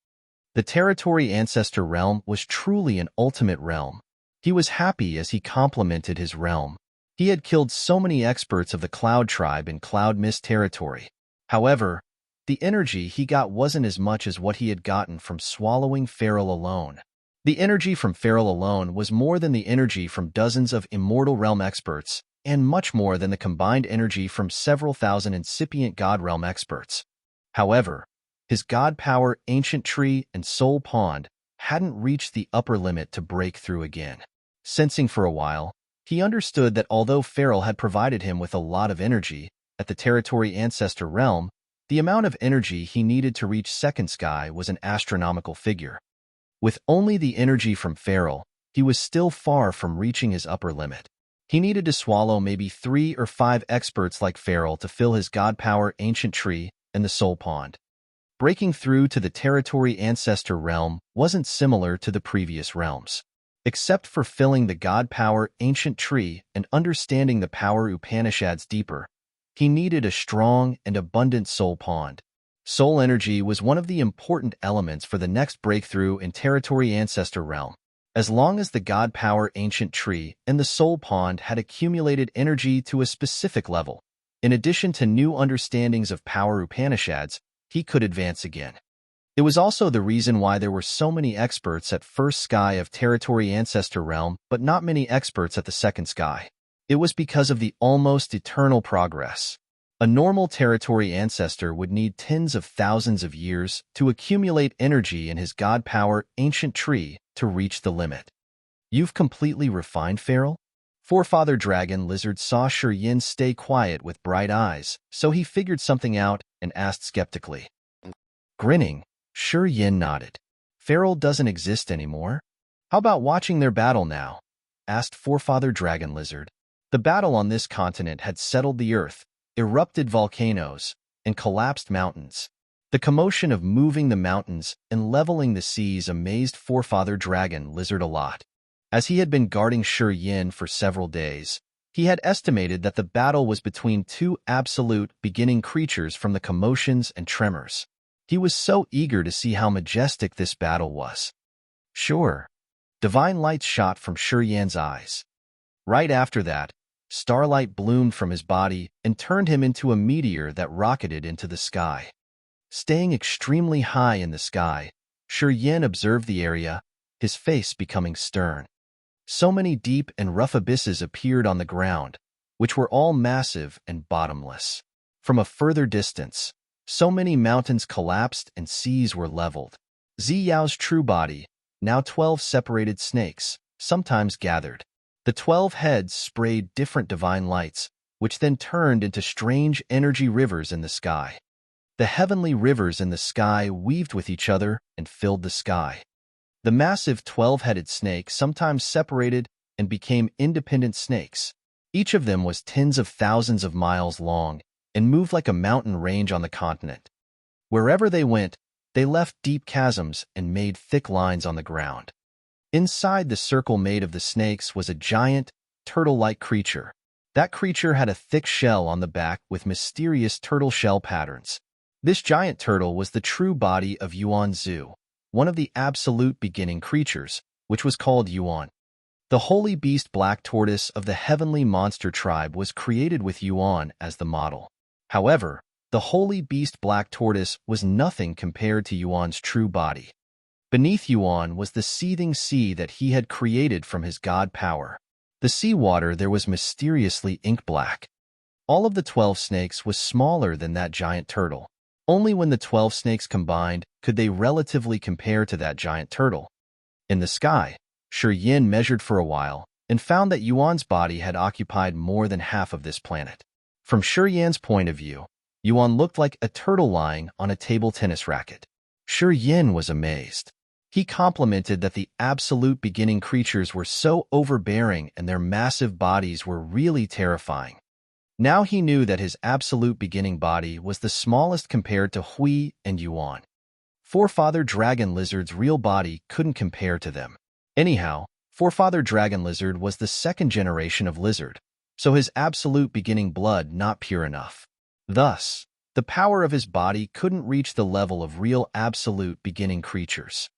The territory Ancestor realm was truly an ultimate realm. He was happy as he complimented his realm. He had killed so many experts of the Cloud Tribe in Cloud Mist territory. However, the energy he got wasn't as much as what he had gotten from swallowing Farrell alone. The energy from Farrell alone was more than the energy from dozens of Immortal Realm experts, and much more than the combined energy from several thousand incipient God Realm experts. However, his God Power Ancient Tree and Soul Pond hadn't reached the upper limit to break through again. Sensing for a while, he understood that although Farrell had provided him with a lot of energy, at the territory Ancestor realm, The amount of energy he needed to reach second sky was an astronomical figure. With only the energy from Feral, he was still far from reaching his upper limit. He needed to swallow maybe 3 or 5 experts like Feral to fill his god power ancient tree and the soul pond. Breaking through to the territory Ancestor realm wasn't similar to the previous realms. Except for filling the god power ancient tree and understanding the power Upanishads deeper, he needed a strong and abundant soul pond. Soul energy was one of the important elements for the next breakthrough in territory Ancestor realm. As long as the god power ancient tree and the soul pond had accumulated energy to a specific level, in addition to new understandings of power Upanishads, he could advance again. It was also the reason why there were so many experts at first sky of territory Ancestor realm, but not many experts at the second sky. It was because of the almost eternal progress. A normal territory Ancestor would need tens of thousands of years to accumulate energy in his god power ancient tree to reach the limit. You've completely refined, Feral? Forefather Dragon Lizard saw Shi Yin stay quiet with bright eyes, so he figured something out and asked skeptically. Grinning, Shi Yin nodded. Feral doesn't exist anymore? How about watching their battle now? Asked Forefather Dragon Lizard. The battle on this continent had settled the earth, erupted volcanoes, and collapsed mountains. The commotion of moving the mountains and leveling the seas amazed Forefather Dragon Lizard a lot. As he had been guarding Shi Yin for several days, he had estimated that the battle was between 2 absolute beginning creatures from the commotions and tremors. He was so eager to see how majestic this battle was. Sure. Divine light shot from Shi Yin's eyes. Right after that, starlight bloomed from his body and turned him into a meteor that rocketed into the sky. Staying extremely high in the sky, Shi Yin observed the area, his face becoming stern. So many deep and rough abysses appeared on the ground, which were all massive and bottomless. From a further distance, so many mountains collapsed and seas were leveled. Zi Yao's true body, now 12 separated snakes, sometimes gathered. The 12 heads sprayed different divine lights, which then turned into strange energy rivers in the sky. The heavenly rivers in the sky weaved with each other and filled the sky. The massive 12-headed snake sometimes separated and became independent snakes. Each of them was tens of thousands of miles long and moved like a mountain range on the continent. Wherever they went, they left deep chasms and made thick lines on the ground. Inside the circle made of the snakes was a giant, turtle-like creature. That creature had a thick shell on the back with mysterious turtle shell patterns. This giant turtle was the true body of Yuan Zu, one of the absolute beginning creatures, which was called Yuan. The holy beast black tortoise of the heavenly monster tribe was created with Yuan as the model. However, the holy beast black tortoise was nothing compared to Yuan's true body. Beneath Yuan was the seething sea that he had created from his god power. The sea water there was mysteriously ink black. All of the 12 snakes was smaller than that giant turtle. Only when the 12 snakes combined could they relatively compare to that giant turtle. In the sky, Shi Yin measured for a while and found that Yuan's body had occupied more than half of this planet. From Shi Yin's point of view, Yuan looked like a turtle lying on a table tennis racket. Shi Yin was amazed. He complimented that the absolute beginning creatures were so overbearing and their massive bodies were really terrifying. Now he knew that his absolute beginning body was the smallest compared to Hui and Yuan. Forefather Dragon Lizard's real body couldn't compare to them. Anyhow, Forefather Dragon Lizard was the second generation of lizard, so his absolute beginning blood not pure enough. Thus, the power of his body couldn't reach the level of real absolute beginning creatures.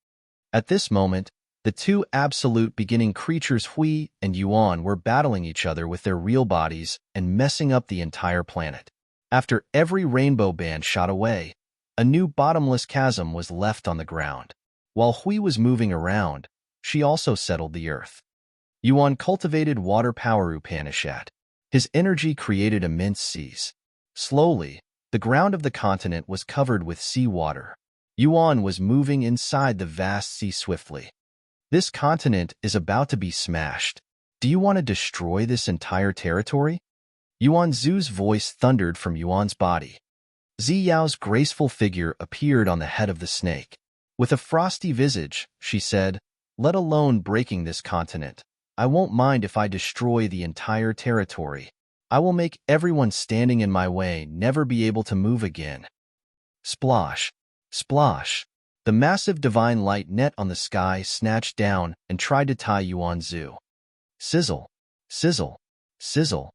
At this moment, the 2 absolute beginning creatures Hui and Yuan were battling each other with their real bodies and messing up the entire planet. After every rainbow band shot away, a new bottomless chasm was left on the ground. While Hui was moving around, she also settled the earth. Yuan cultivated water power Upanishad. His energy created immense seas. Slowly, the ground of the continent was covered with sea water. Yuan was moving inside the vast sea swiftly. This continent is about to be smashed. Do you want to destroy this entire territory? Yuan Zu's voice thundered from Yuan's body. Zi Yao's graceful figure appeared on the head of the snake. With a frosty visage, she said, "Let alone breaking this continent, I won't mind if I destroy the entire territory. I will make everyone standing in my way never be able to move again." Splosh! Splosh! The massive divine light net on the sky snatched down and tried to tie Yuan Zu. Sizzle! Sizzle! Sizzle!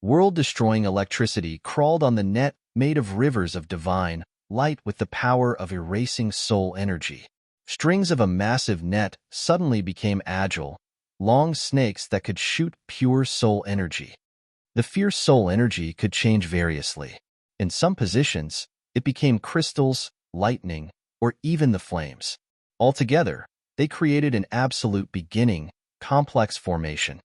World-destroying electricity crawled on the net made of rivers of divine light with the power of erasing soul energy. Strings of a massive net suddenly became agile, long snakes that could shoot pure soul energy. The fierce soul energy could change variously. In some positions, it became crystals, lightning, or even the flames. Altogether, they created an absolute beginning, complex formation.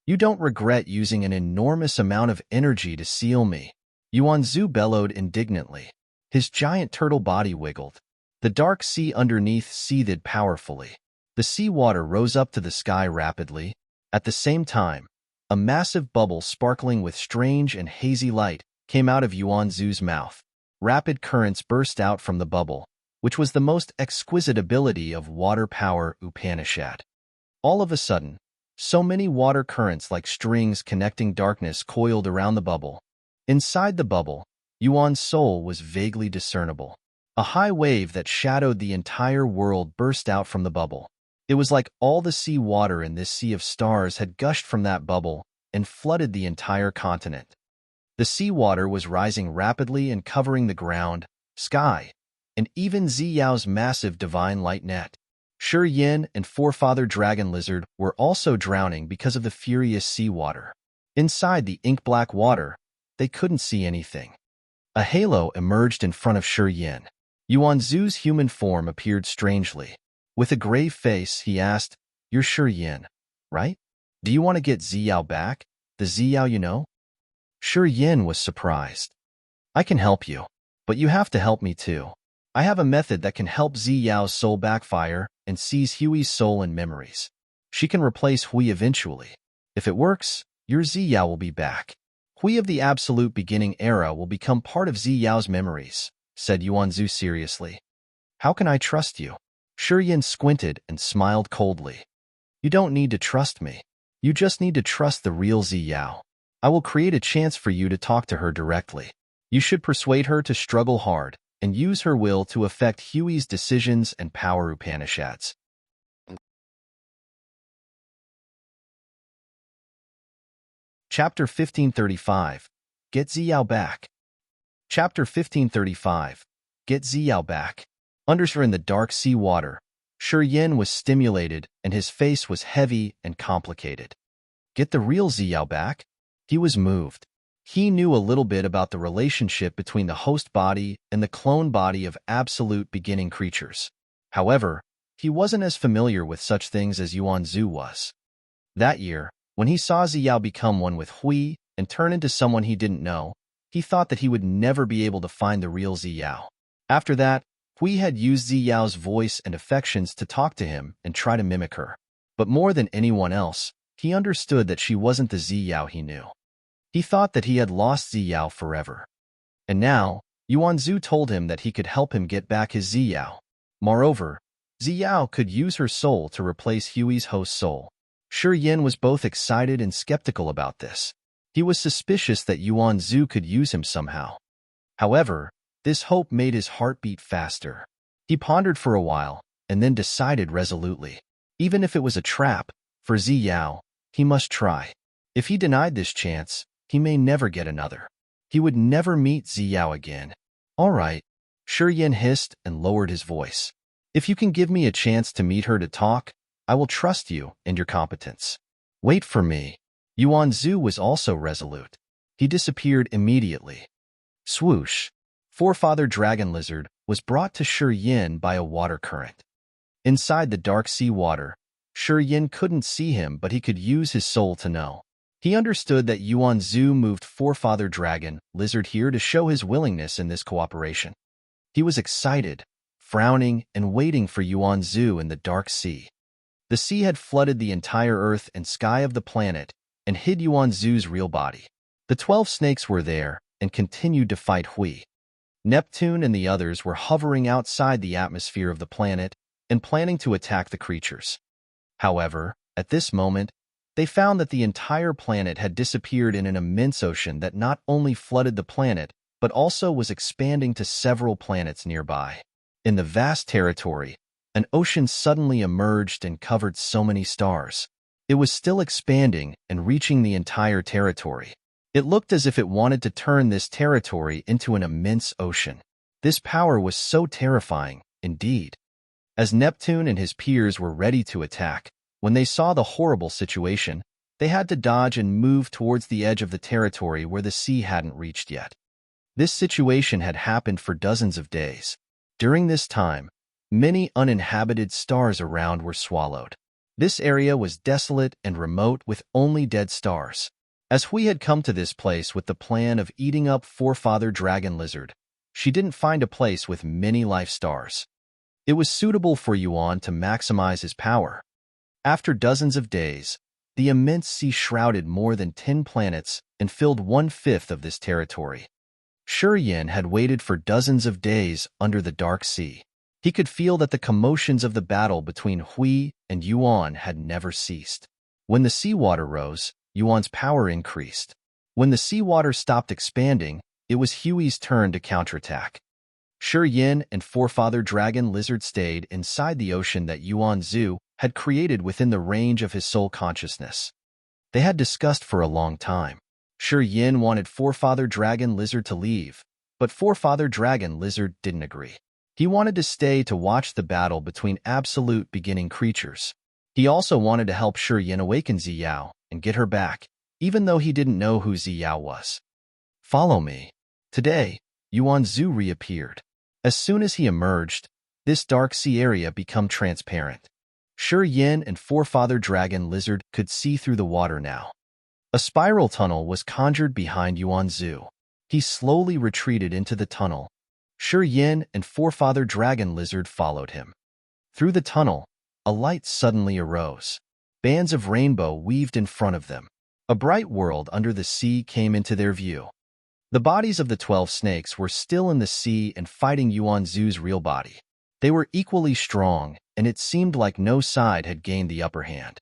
"You don't regret using an enormous amount of energy to seal me," Yuan Zu bellowed indignantly. His giant turtle body wiggled. The dark sea underneath seethed powerfully. The seawater rose up to the sky rapidly. At the same time, a massive bubble sparkling with strange and hazy light came out of Yuan Zu's mouth. Rapid currents burst out from the bubble, which was the most exquisite ability of water power Upanishad. All of a sudden, so many water currents like strings connecting darkness coiled around the bubble. Inside the bubble, Yuan's soul was vaguely discernible. A high wave that shadowed the entire world burst out from the bubble. It was like all the sea water in this sea of stars had gushed from that bubble and flooded the entire continent. The seawater was rising rapidly and covering the ground, sky, and even Zi Yao's massive divine light net. Shi Yin and Forefather Dragon Lizard were also drowning because of the furious seawater. Inside the ink-black water, they couldn't see anything. A halo emerged in front of Shi Yin. Yuan Zu's human form appeared strangely. With a grave face, he asked, "You're Shi Yin, right? Do you want to get Zi Yao back, the Zi Yao you know?" Shi Yin was surprised. "I can help you, but you have to help me too. I have a method that can help Zi Yao's soul backfire and seize Hui's soul and memories. She can replace Hui eventually. If it works, your Zi Yao will be back. Hui of the absolute beginning era will become part of Zi Yao's memories," said Yuan Zu seriously. "How can I trust you?" Shi Yin squinted and smiled coldly. "You don't need to trust me. You just need to trust the real Zi Yao. I will create a chance for you to talk to her directly. You should persuade her to struggle hard and use her will to affect Hui's decisions and power Upanishads." Chapter 1535. Get Zi Yao Back. Chapter 1535. Get Zi Yao Back. Under her in the dark sea water, Shi Yin was stimulated and his face was heavy and complicated. Get the real Zi Yao back? He was moved. He knew a little bit about the relationship between the host body and the clone body of absolute beginning creatures. However, he wasn't as familiar with such things as Yuan Zu was. That year, when he saw Zi Yao become one with Hui and turn into someone he didn't know, he thought that he would never be able to find the real Zi Yao. After that, Hui had used Zi Yao's voice and affections to talk to him and try to mimic her. But more than anyone else, he understood that she wasn't the Zi Yao he knew. He thought that he had lost Zi Yao forever. And now, Yuan Zu told him that he could help him get back his Zi Yao. Moreover, Zi Yao could use her soul to replace Hui's host soul. Shi Yin was both excited and skeptical about this. He was suspicious that Yuan Zu could use him somehow. However, this hope made his heart beat faster. He pondered for a while, and then decided resolutely. Even if it was a trap, for Zi Yao, he must try. If he denied this chance, he may never get another. He would never meet Zi Yao again. "All right," Shi Yin hissed and lowered his voice. "If you can give me a chance to meet her to talk, I will trust you and your competence. Wait for me." Yuan Zu was also resolute. He disappeared immediately. Swoosh! Forefather Dragon Lizard was brought to Shi Yin by a water current. Inside the dark sea water, Shi Yin couldn't see him, but he could use his soul to know. He understood that Yuan Zu moved Forefather Dragon Lizard here to show his willingness in this cooperation. He was excited, frowning, and waiting for Yuan Zu in the dark sea. The sea had flooded the entire earth and sky of the planet and hid Yuan Zu's real body. The 12 snakes were there and continued to fight Hui. Neptune and the others were hovering outside the atmosphere of the planet and planning to attack the creatures. However, at this moment, they found that the entire planet had disappeared in an immense ocean that not only flooded the planet, but also was expanding to several planets nearby. In the vast territory, an ocean suddenly emerged and covered so many stars. It was still expanding and reaching the entire territory. It looked as if it wanted to turn this territory into an immense ocean. This power was so terrifying, indeed. As Neptune and his peers were ready to attack, when they saw the horrible situation, they had to dodge and move towards the edge of the territory where the sea hadn't reached yet. This situation had happened for dozens of days. During this time, many uninhabited stars around were swallowed. This area was desolate and remote with only dead stars. As Hui had come to this place with the plan of eating up Forefather Dragon Lizard, she didn't find a place with many life stars. It was suitable for Yuan to maximize his power. After dozens of days, the immense sea shrouded more than 10 planets and filled 1/5 of this territory. Yin had waited for dozens of days under the dark sea. He could feel that the commotions of the battle between Hui and Yuan had never ceased. When the seawater rose, Yuan's power increased. When the seawater stopped expanding, it was Hui's turn to counterattack. Yin and Forefather Dragon Lizard stayed inside the ocean that Yuan Zu had created within the range of his soul consciousness. They had discussed for a long time. Yin wanted Forefather Dragon Lizard to leave, but Forefather Dragon Lizard didn't agree. He wanted to stay to watch the battle between absolute beginning creatures. He also wanted to help Yin awaken Zi Yao and get her back, even though he didn't know who Zi Yao was. Follow me. Today, Yuan Zu reappeared. As soon as he emerged, this dark sea area became transparent. Yin and Forefather Dragon Lizard could see through the water now. A spiral tunnel was conjured behind Yuan Zu. He slowly retreated into the tunnel. Yin and Forefather Dragon Lizard followed him. Through the tunnel, a light suddenly arose. Bands of rainbow weaved in front of them. A bright world under the sea came into their view. The bodies of the 12 snakes were still in the sea and fighting Yuan Zu's real body. They were equally strong, and it seemed like no side had gained the upper hand.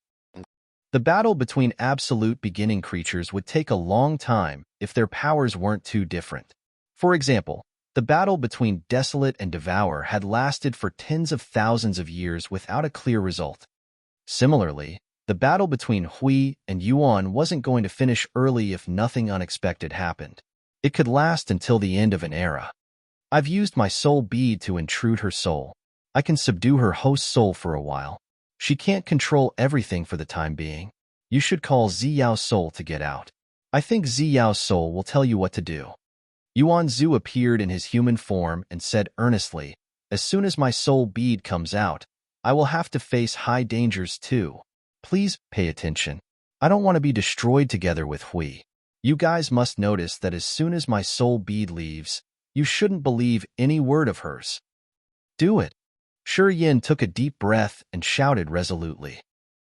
The battle between absolute beginning creatures would take a long time if their powers weren't too different. For example, the battle between Desolate and Devour had lasted for tens of thousands of years without a clear result. Similarly, the battle between Hui and Yuan wasn't going to finish early if nothing unexpected happened. It could last until the end of an era. I've used my soul bead to intrude her soul. I can subdue her host soul for a while. She can't control everything for the time being. You should call Zi Yao's soul to get out. I think Zi Yao's soul will tell you what to do. Yuan Zu appeared in his human form and said earnestly, as soon as my soul bead comes out, I will have to face high dangers too. Please pay attention. I don't want to be destroyed together with Hui. You guys must notice that as soon as my soul bead leaves, you shouldn't believe any word of hers. Do it. Yin took a deep breath and shouted resolutely.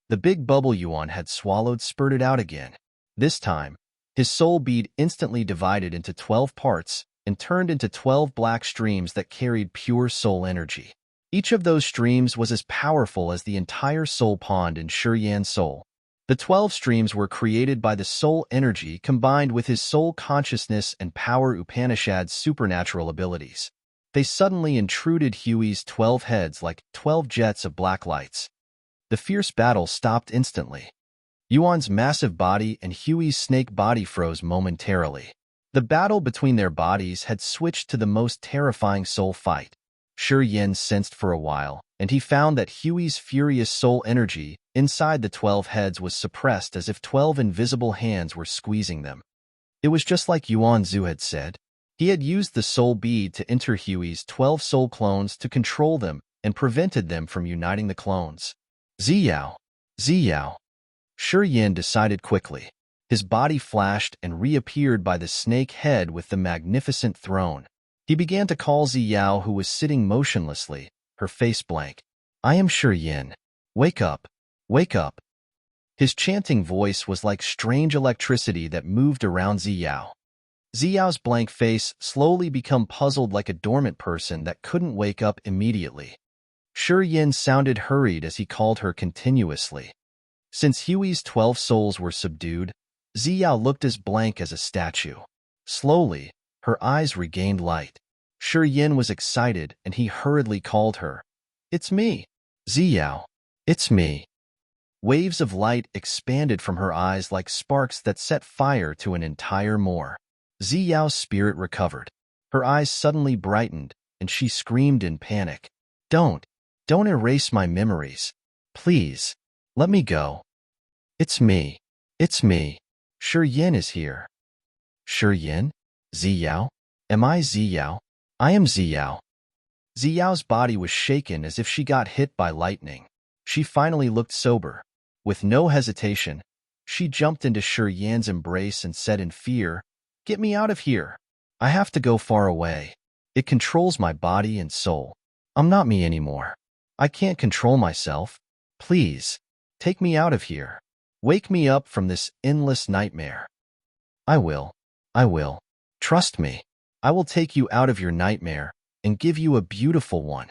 The big bubble Yuan had swallowed spurted out again. This time, his soul bead instantly divided into 12 parts and turned into 12 black streams that carried pure soul energy. Each of those streams was as powerful as the entire soul pond in Yan's soul. The 12 streams were created by the soul energy combined with his soul consciousness and power Upanishad's supernatural abilities. They suddenly intruded Hui's 12 heads like 12 jets of black lights. The fierce battle stopped instantly. Yuan's massive body and Hui's snake body froze momentarily. The battle between their bodies had switched to the most terrifying soul fight. Yin sensed for a while, and he found that Hui's furious soul energy inside the 12 heads was suppressed as if 12 invisible hands were squeezing them. It was just like Yuan Zu had said. He had used the soul bead to enter Hui's 12 soul clones to control them and prevented them from uniting the clones. Zi Yao. Zi Yao. Yin decided quickly. His body flashed and reappeared by the snake head with the magnificent throne. He began to call Zi Yao, who was sitting motionlessly, her face blank. I am Yin. Wake up. Wake up. His chanting voice was like strange electricity that moved around Zi Yao. Zi Yao's blank face slowly became puzzled like a dormant person that couldn't wake up immediately. Shi Yin sounded hurried as he called her continuously. Since Huey's 12 souls were subdued, Zi Yao looked as blank as a statue. Slowly, her eyes regained light. Shi Yin was excited and he hurriedly called her. "It's me, Zi Yao. It's me." Waves of light expanded from her eyes like sparks that set fire to an entire moor. Zi Yao's spirit recovered. Her eyes suddenly brightened, and she screamed in panic. Don't erase my memories. Please, let me go. It's me. It's me. Shi Yin is here." "Shi Yin? Zi Yao? Am I Zi Yao? I am Zi Yao." Zi Yao's body was shaken as if she got hit by lightning. She finally looked sober. With no hesitation, she jumped into Shi Yin's embrace and said in fear, "Get me out of here. I have to go far away. It controls my body and soul. I'm not me anymore. I can't control myself. Please, take me out of here. Wake me up from this endless nightmare." I will. Trust me. I will take you out of your nightmare and give you a beautiful one."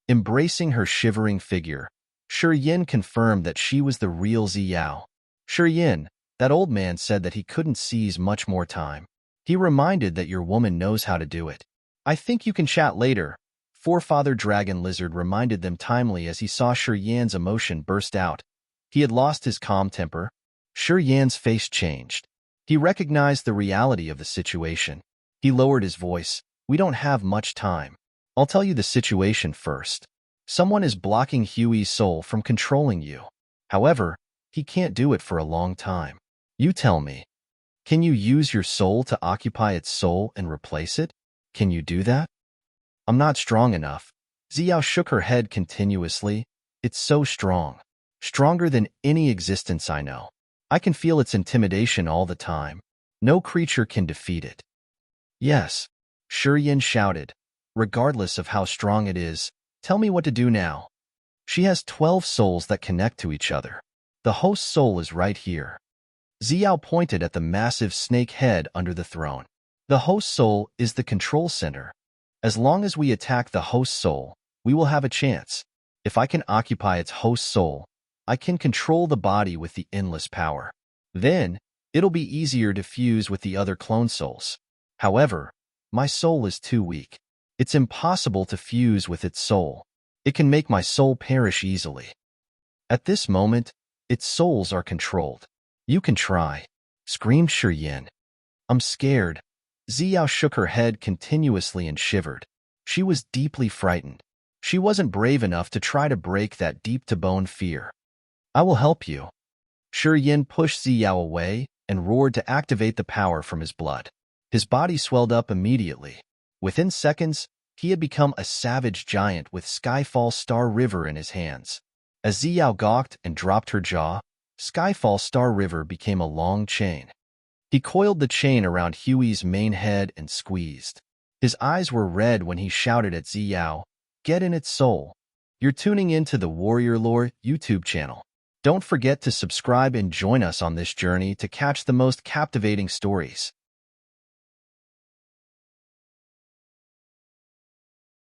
Embracing her shivering figure, Shi Yin confirmed that she was the real Zi Yao. "Shi Yin, that old man said that he couldn't seize much more time. He reminded that your woman knows how to do it. I think you can chat later." Forefather Dragon Lizard reminded them timely as he saw Shi Yin's emotion burst out. He had lost his calm temper. Shi Yin's face changed. He recognized the reality of the situation. He lowered his voice. "We don't have much time. I'll tell you the situation first. Someone is blocking Huey's soul from controlling you. However, he can't do it for a long time. You tell me. Can you use your soul to occupy its soul and replace it? Can you do that?" "I'm not strong enough." Zi Yao shook her head continuously. "It's so strong. Stronger than any existence I know. I can feel its intimidation all the time. No creature can defeat it." "Yes," Shi Yin shouted. "Regardless of how strong it is, tell me what to do now." "She has 12 souls that connect to each other. The host soul is right here." Zi Yao pointed at the massive snake head under the throne. "The host soul is the control center. As long as we attack the host soul, we will have a chance. If I can occupy its host soul, I can control the body with the endless power. Then, it'll be easier to fuse with the other clone souls. However, my soul is too weak. It's impossible to fuse with its soul. It can make my soul perish easily. At this moment, its souls are controlled. You can try," screamed Shi Yin. "I'm scared." Zi Yao shook her head continuously and shivered. She was deeply frightened. She wasn't brave enough to try to break that deep-to-bone fear. "I will help you." Shi Yin pushed Zi Yao away and roared to activate the power from his blood. His body swelled up immediately. Within seconds, he had become a savage giant with Skyfall Star River in his hands. As Zi Yao gawked and dropped her jaw, Skyfall Star River became a long chain. He coiled the chain around Huey's main head and squeezed. His eyes were red when he shouted at Zi Yao, "Get in its soul." You're tuning into the Warrior Lore YouTube channel. Don't forget to subscribe and join us on this journey to catch the most captivating stories.